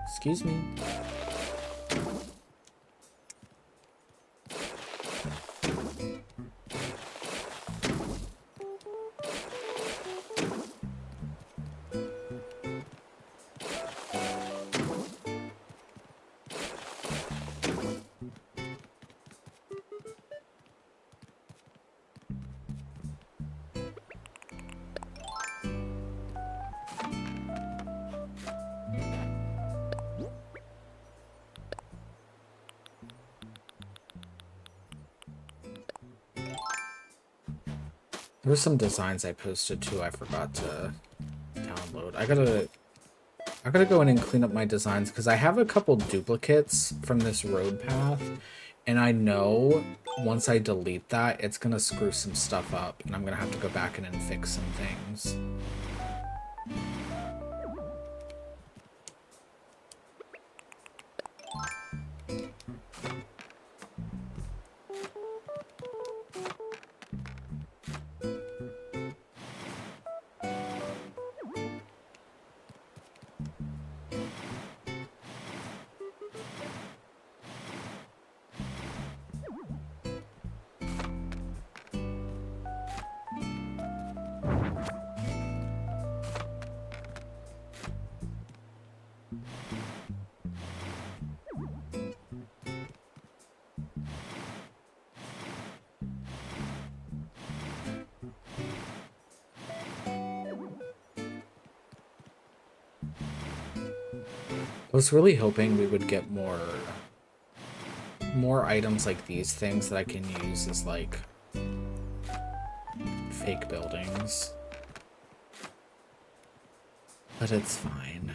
excuse me. There were some designs I posted too I forgot to download. I gotta go in and clean up my designs because I have a couple duplicates from this road path, and I know once I delete that, it's gonna screw some stuff up, and I'm gonna have to go back in and fix some things. I was really hoping we would get more items like these things that I can use as like fake buildings. But it's fine.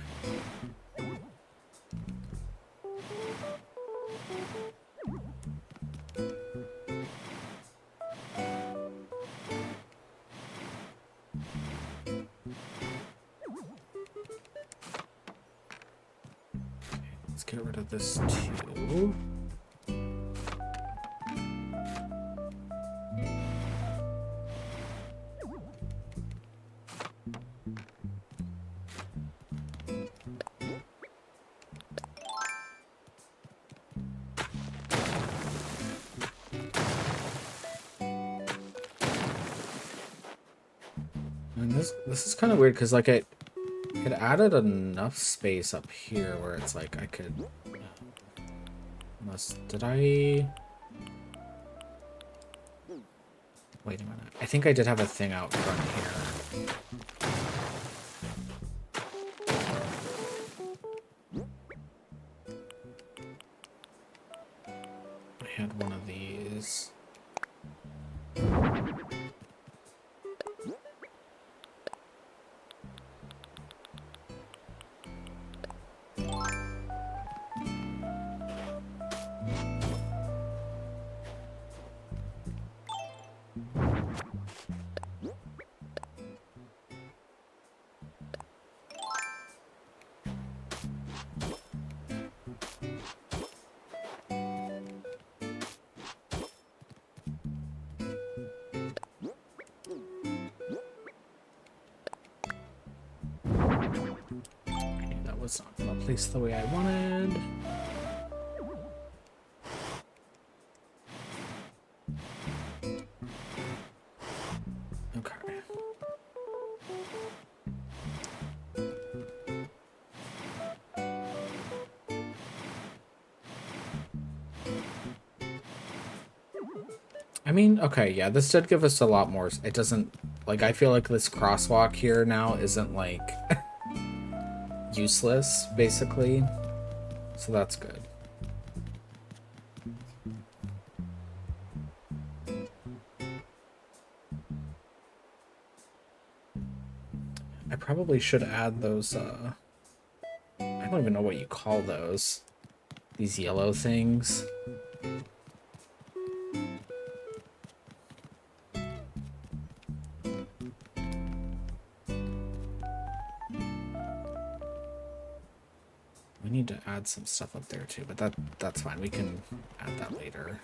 Let's get rid of this too. And this is kind of weird because like it added enough space up here where it's like I could did I wait a minute. I think I did have a thing out front here. was not gonna place the way I wanted. Okay. I mean, okay, yeah, this did give us a lot more. It doesn't, like, I feel like this crosswalk here now isn't, like, useless, basically. So that's good. I probably should add those, I don't even know what you call those. These yellow things. We need to add some stuff up there too, but that's fine. We can add that later.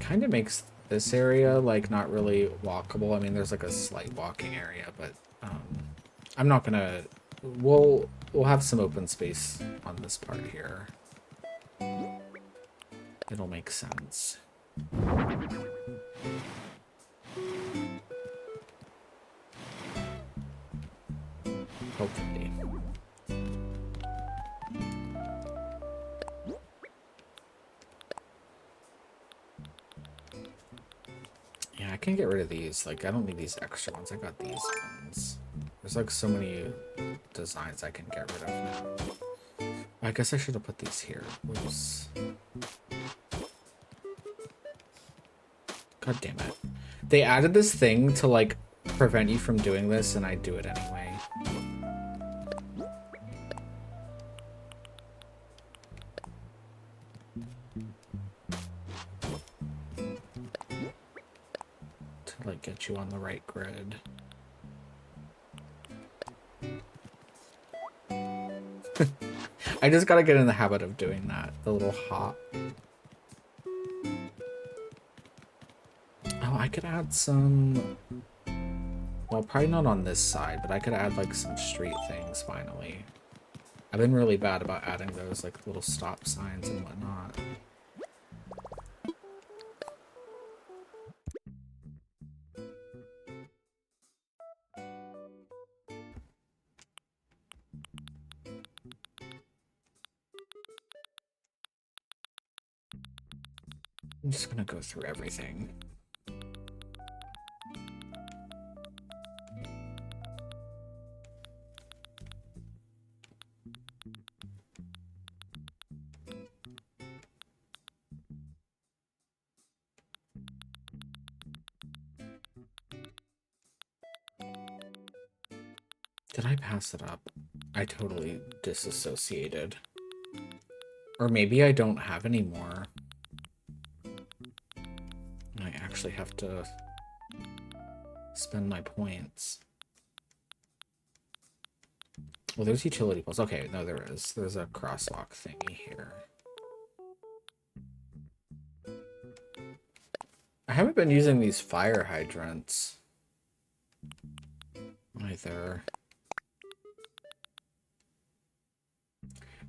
Kind of makes this area like not really walkable. I mean, there's like a slight walking area, but I'm not gonna. We'll have some open space on this part here. It'll make sense. Hopefully. Yeah, I can get rid of these. Like, I don't need these extra ones. I got these ones. There's like so many designs I can get rid of now. I guess I should have put these here. Whoops. God damn it. They added this thing to like prevent you from doing this, and I do it anyway. To like get you on the right grid. I just gotta get in the habit of doing that. The little hop. Oh, I could add some... Well, probably not on this side, but I could add like some street things finally. I've been really bad about adding those like little stop signs and whatnot. I'm just gonna go through everything. Did I pass it up? I totally disassociated. Or maybe I don't have any more. I actually have to spend my points. Well, there's utility poles. Okay, no, there is. There's a crosswalk thingy here. I haven't been using these fire hydrants either.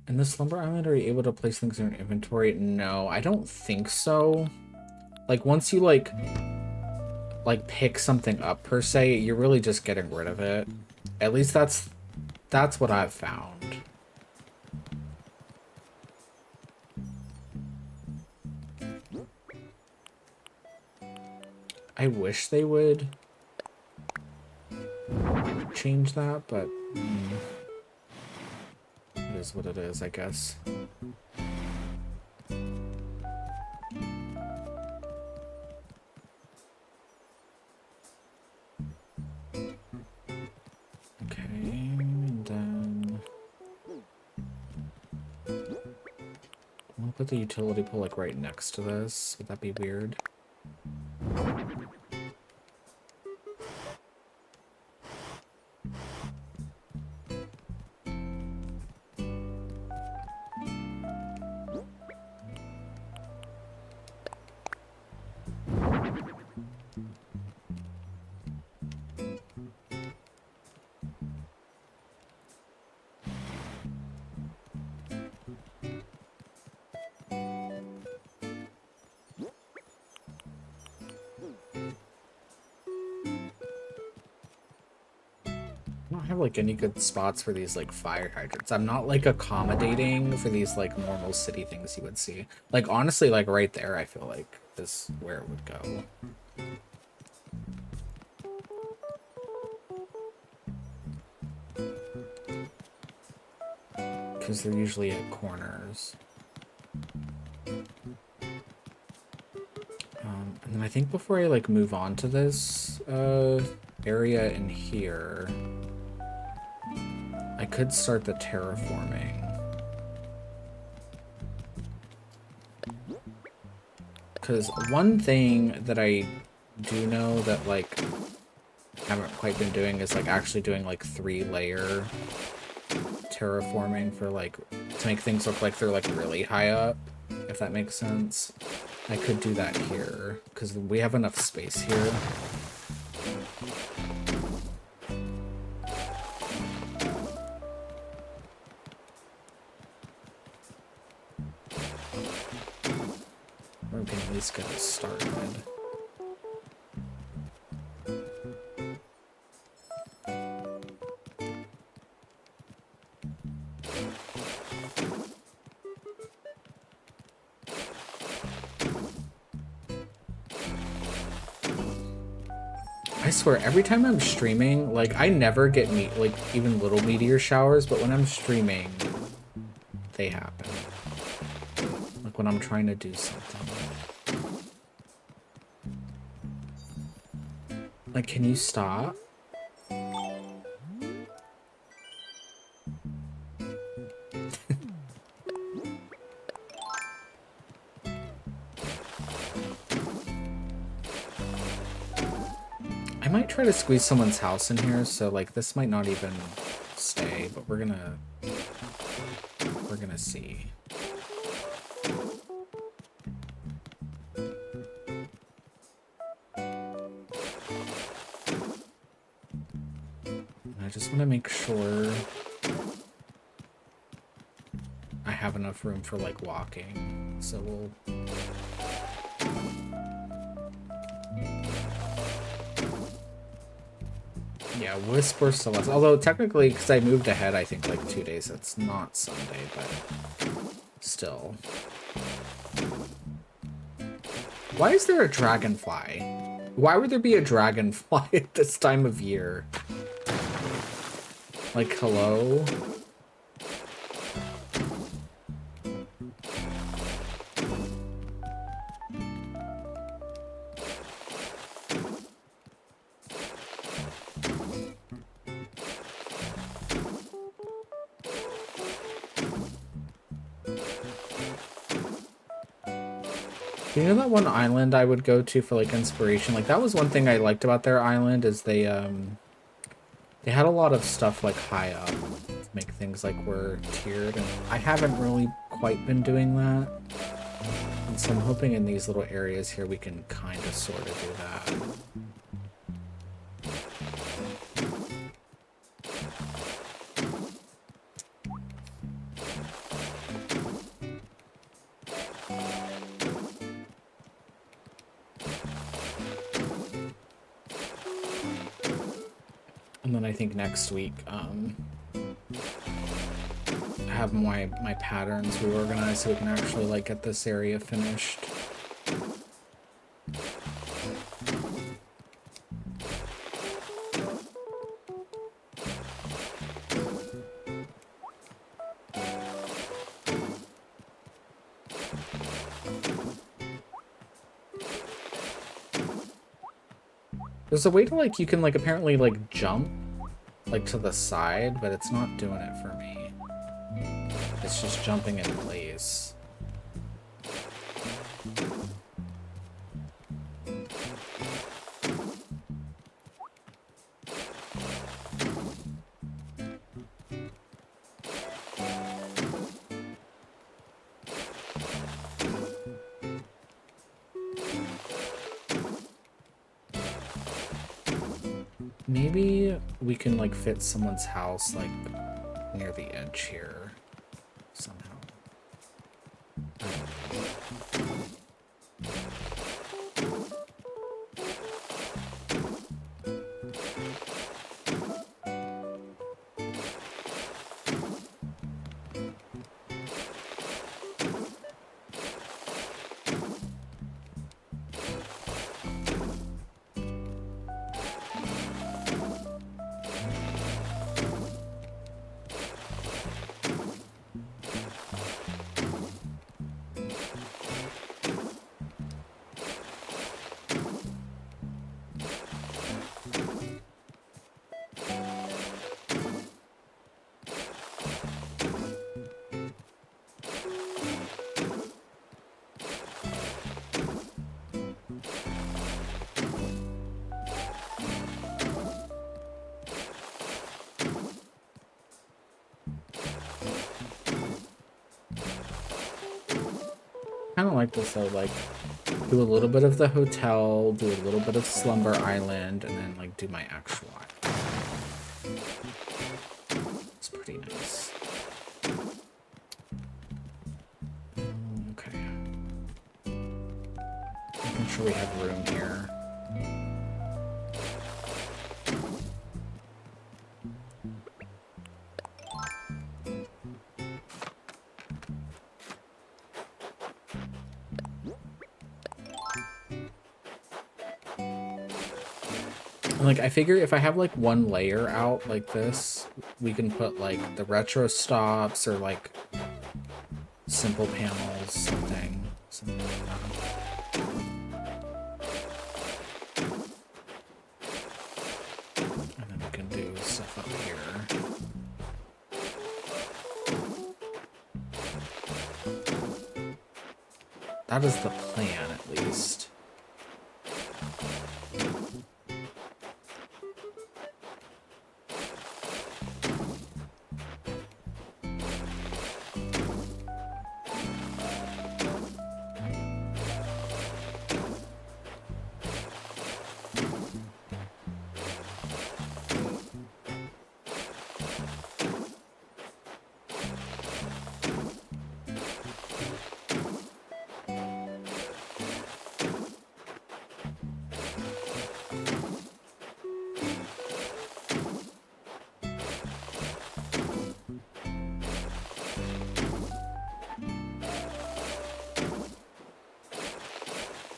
In the Slumber Island, are you able to place things in your inventory? No, I don't think so. Like, once you, like pick something up, per se, you're really just getting rid of it. At least that's what I've found. I wish they would change that, but it is what it is, I guess. Okay, and then I'll put the utility pole like right next to this. Would that be weird? have like any good spots for these like fire hydrants. I'm not like accommodating for these like normal city things you would see. Like honestly, like right there, I feel like is where it would go. Because they're usually at corners. And then I think before I like move on to this area in here, I could start the terraforming. Because one thing that I do know that like haven't quite been doing is like actually doing like 3-layer terraforming for like to make things look like they're like really high up, if that makes sense. I could do that here because we have enough space here. We can at least get it started. I swear, every time I'm streaming, like, I never get like even little meteor showers, but when I'm streaming, they happen. Like when I'm trying to do something. Like, can you stop? I might try to squeeze someone's house in here, so like this might not even stay, but we're gonna see. I just want to make sure I have enough room for like walking, so we'll yeah, Wisp or Celeste. Although technically, because I moved ahead, I think like 2 days. It's not Sunday, but still. Why is there a dragonfly? Why would there be a dragonfly at this time of year? Like, hello? You know that one island I would go to for like inspiration? Like that was one thing I liked about their island is they had a lot of stuff like high up to make things like were tiered, and I haven't really quite been doing that. And so I'm hoping in these little areas here we can kind of sort of do that. And then I think next week, have my patterns reorganized so we can actually like get this area finished. There's a way to like, you can like apparently like jump like to the side, but it's not doing it for me. It's just jumping in place. Maybe we can like fit someone's house like near the edge here somehow. kind of like this though, like do a little bit of the hotel, do a little bit of Slumber Island, and then like do my actual island. It's pretty nice. Okay. Making sure we have room here. Like, I figure if I have, like, one layer out like this, we can put, like, the retro stops or, like, simple panels, something like that. And then we can do stuff up here. That is the plan, at least.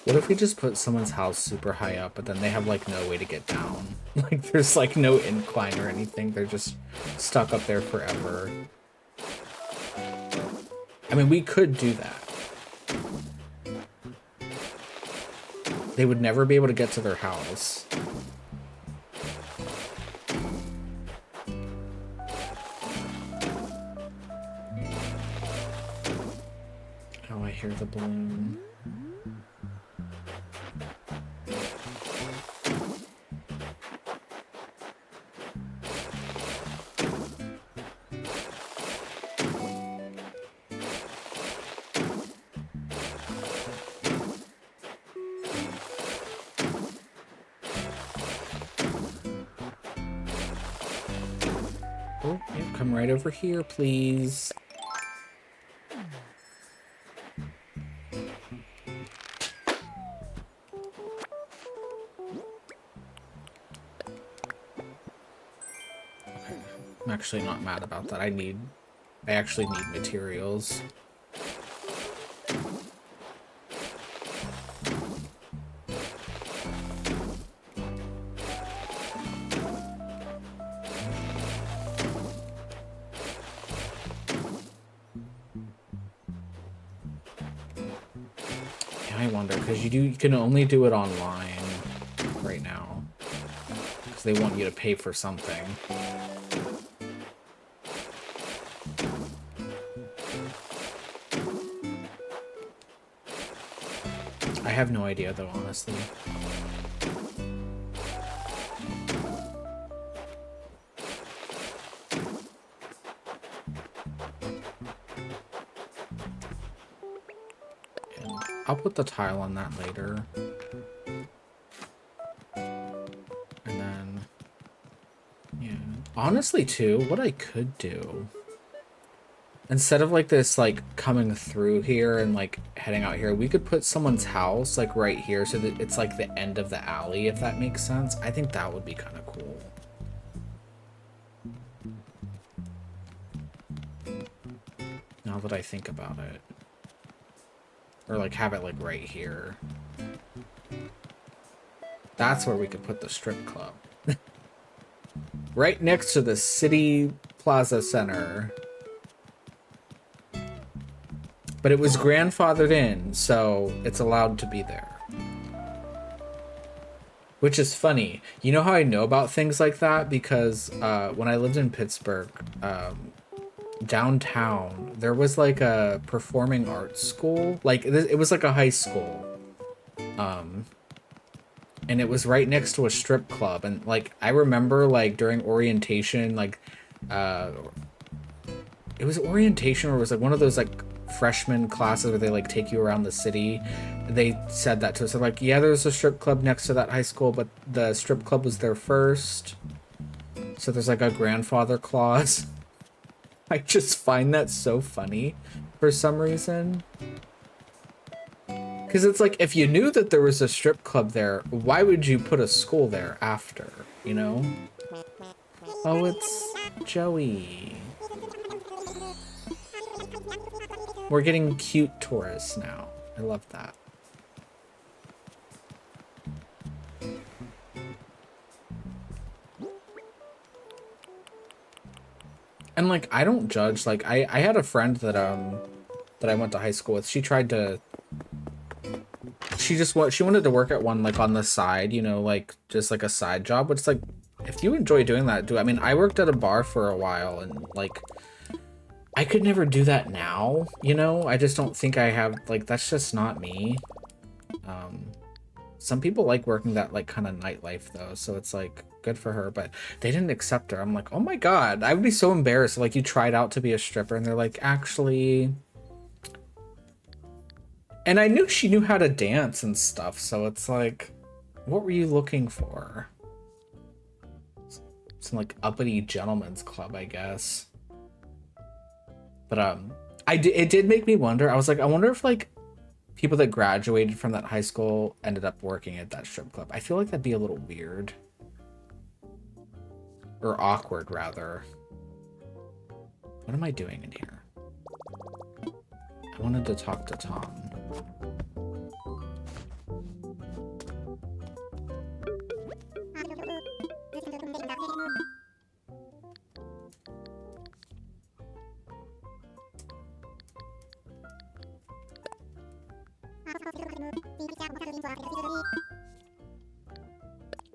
What if we just put someone's house super high up, but then they have, like, no way to get down? Like, there's, like, no incline or anything. They're just stuck up there forever. I mean, we could do that. They would never be able to get to their house. Oh, I hear the balloon. Oh, yeah, come right over here, please. Okay, I'm actually not mad about that. I actually need materials. I wonder, because you can only do it online right now, because they want you to pay for something. I have no idea though, honestly. I'll put the tile on that later. And then, yeah. Honestly, too, what I could do, instead of like this, like coming through here and like heading out here, we could put someone's house like right here so that it's like the end of the alley, if that makes sense. I think that would be kind of cool. Now that I think about it. Or like have it like right here. That's where we could put the strip club. Right next to the City Plaza Center. But it was grandfathered in, so it's allowed to be there. Which is funny. You know how I know about things like that? Because when I lived in Pittsburgh, downtown, there was like a performing arts school. Like it was like a high school. And it was right next to a strip club. And like I remember like during orientation, like it was orientation or it was like one of those like freshman classes where they like take you around the city, they said that to us. They're like, yeah, there's a strip club next to that high school, but the strip club was there first. So there's like a grandfather clause. I just find that so funny for some reason. Because it's like, if you knew that there was a strip club there, why would you put a school there after, you know? Oh, it's Joey. We're getting cute tourists now. I love that. And like, I don't judge. Like, I had a friend that I went to high school with. She tried to, she wanted to work at one like on the side, you know, like just like a side job. But it's like, if you enjoy doing that, I mean, I worked at a bar for a while, and like, I could never do that now, you know? I just don't think I have, like, that's just not me. Some people like working that, like, kind of nightlife, though, so it's, like, good for her, but they didn't accept her. I'm like, oh my god, I would be so embarrassed. Like, you tried out to be a stripper, and they're like, actually... And I knew she knew how to dance and stuff, so it's like, what were you looking for? Some, like, uppity gentleman's club, I guess. But, it did make me wonder. I was like, I wonder if, like, people that graduated from that high school ended up working at that strip club. I feel like that'd be a little weird. Or awkward, rather. What am I doing in here? I wanted to talk to Tom.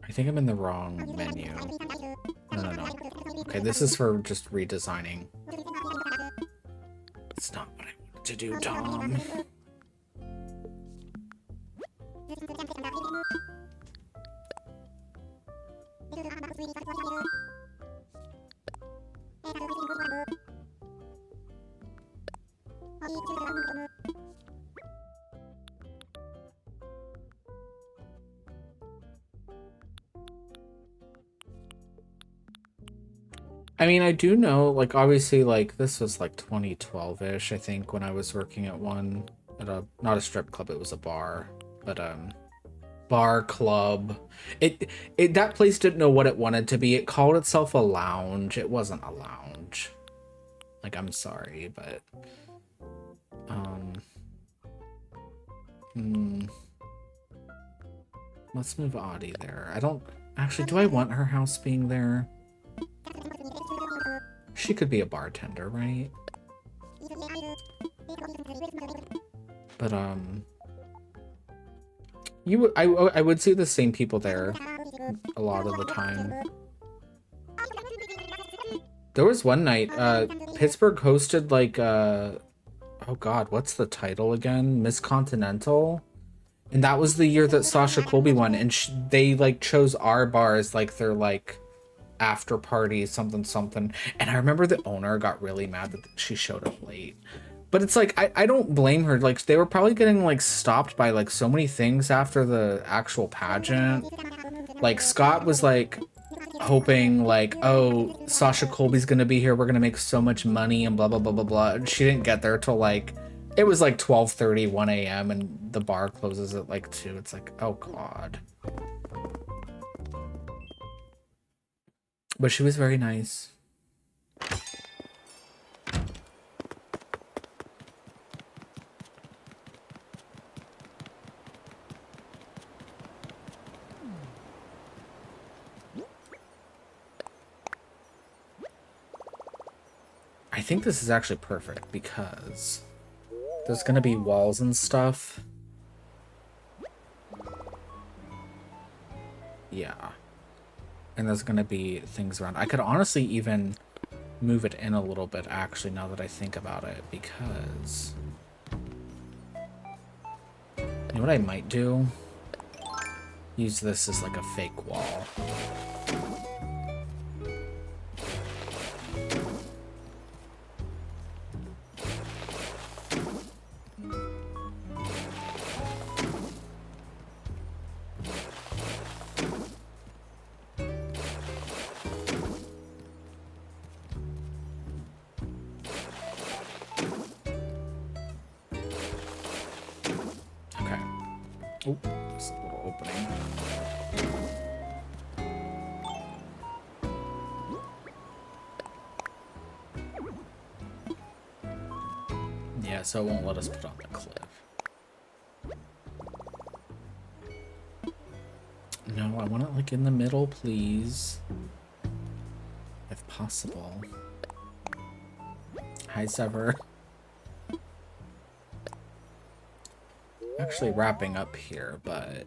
I think I'm in the wrong menu. No. Okay, this is for just redesigning. It's not what I wanted to do, Tom. I mean, I do know, like, obviously, like, this was, like, 2012-ish, I think, when I was working at one, at a, not a strip club, it was a bar, but, bar club. That place didn't know what it wanted to be. It called itself a lounge. It wasn't a lounge. Like, I'm sorry, but, let's move Audie there. I don't, actually, do I want her house being there? She could be a bartender, right? But, I would see the same people there a lot of the time. There was one night, Pittsburgh hosted, like, oh god, what's the title again? Miss Continental? And that was the year that Sasha Colby won, and they, like, chose our bar as, like, their, like, after party, something. And I remember the owner got really mad that she showed up late. But it's like, I don't blame her. Like, they were probably getting, like, stopped by, like, so many things after the actual pageant. Like, Scott was, like, hoping, like, oh, Sasha Colby's gonna be here, we're gonna make so much money, and blah, blah, blah, blah, blah. And she didn't get there till, like, it was, like, 12:30, 1 a.m., and the bar closes at, like, 2. It's like, oh, God. But she was very nice. I think this is actually perfect because there's gonna be walls and stuff. Yeah. And there's gonna be things around. I could honestly even move it in a little bit, actually, now that I think about it, because... You know what I might do? Use this as, like, a fake wall. Oh, there's a little opening. Yeah, so it won't let us put on the cliff. No, I want it like in the middle, please. If possible. Hi, Sever. Actually wrapping up here, but...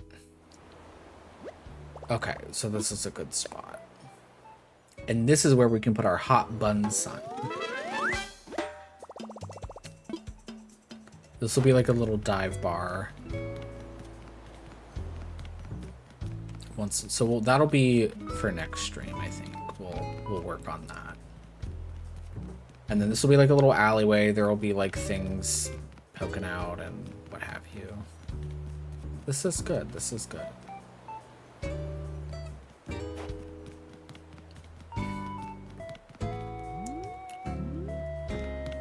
Okay, so this is a good spot. And this is where we can put our hot bun sign. This will be like a little dive bar. So that'll be for next stream, I think. We'll work on that. And then this will be like a little alleyway. There will be like things poking out and what have you. This is good. This is good.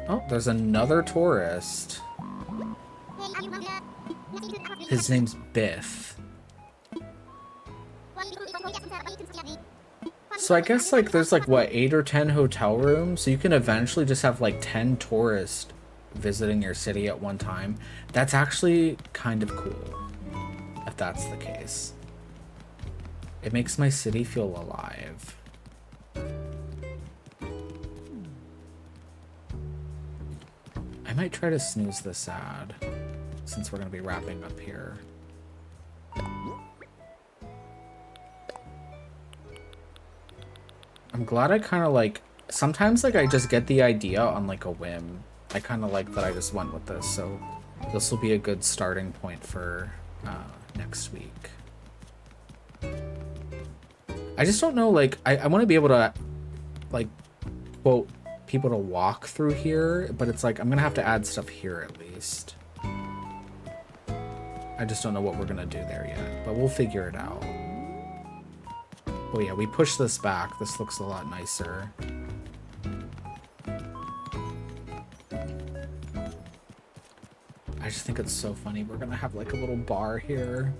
Oh, there's another tourist. His name's Biff. So I guess like there's like what, 8 or 10 hotel rooms, so you can eventually just have like 10 tourists visiting your city at one time. That's actually kind of cool, if that's the case. It makes my city feel alive. I might try to snooze this ad, since we're gonna be wrapping up here. I'm glad I kind of like, sometimes like I just get the idea on like a whim. I kind of like that I just went with this, so this will be a good starting point for next week. I just don't know, like, I want to be able to, like, quote, people to walk through here, but it's like, I'm going to have to add stuff here at least. I just don't know what we're going to do there yet, but we'll figure it out. Oh yeah, we push this back. This looks a lot nicer. I just think it's so funny. We're gonna have like a little bar here.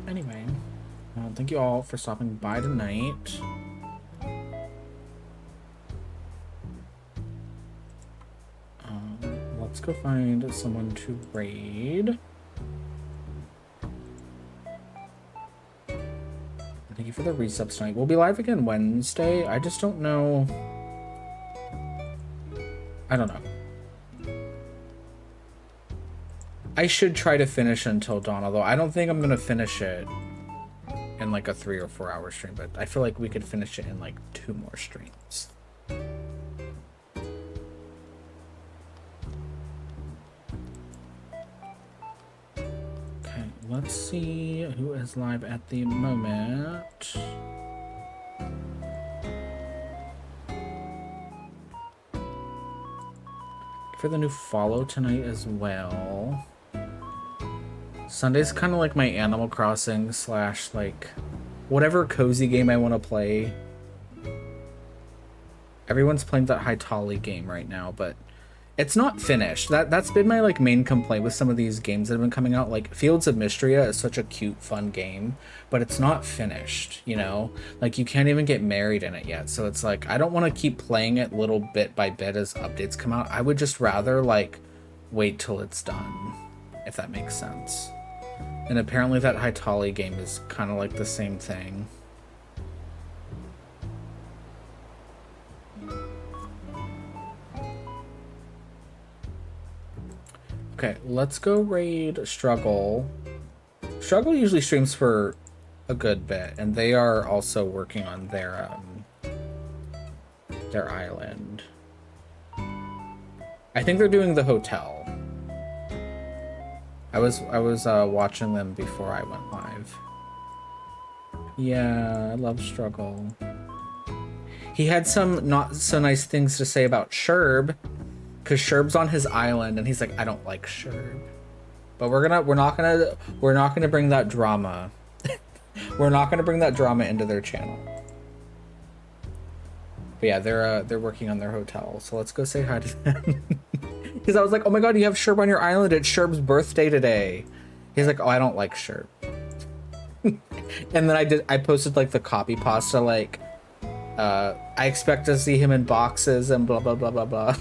Anyway, thank you all for stopping by tonight. Let's go find someone to raid. Thank you for the resubs tonight. We'll be live again Wednesday. I just don't know. I don't know. I should try to finish until dawn, although I don't think I'm gonna finish it in like a 3 or 4 hour stream, but I feel like we could finish it in like 2 more streams. Let's see who is live at the moment. For the new follow tonight as well. Sunday's kind of like my Animal Crossing / like whatever cozy game I want to play. Everyone's playing that Hytale game right now, but it's not finished. That's been my like main complaint with some of these games that have been coming out. Like Fields of Mystria is such a cute, fun game, but it's not finished, you know? Like you can't even get married in it yet. So it's like, I don't want to keep playing it little bit by bit as updates come out. I would just rather like wait till it's done, if that makes sense. And apparently that Hytale game is kind of like the same thing. Okay, let's go raid Struggle. Struggle usually streams for a good bit, and they are also working on their island. I think they're doing the hotel. I was watching them before I went live. Yeah, I love Struggle. He had some not so nice things to say about Sherb. Because Sherb's on his island, and he's like, I don't like Sherb. But we're not gonna bring that drama. We're not gonna bring that drama into their channel. But yeah, they're working on their hotel, so let's go say hi to them. Because I was like, oh my god, you have Sherb on your island. It's Sherb's birthday today. He's like, oh, I don't like Sherb. And then I posted like the copy pasta, like, I expect to see him in boxes and blah, blah, blah, blah, blah.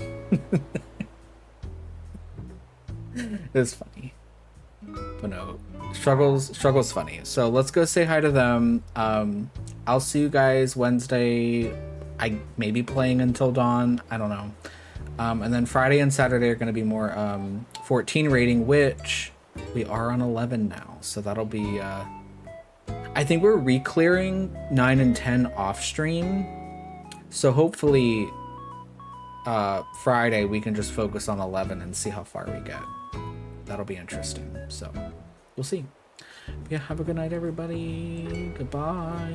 It was funny. But no, struggle's funny. So let's go say hi to them. I'll see you guys Wednesday. I may be playing until dawn. I don't know. And then Friday and Saturday are going to be more 14 rating, which we are on 11 now. So that'll be... I think we're re-clearing 9 and 10 off stream. So hopefully Friday we can just focus on 11 and see how far we get. That'll be interesting. So we'll see. Yeah, have a good night, everybody. Goodbye.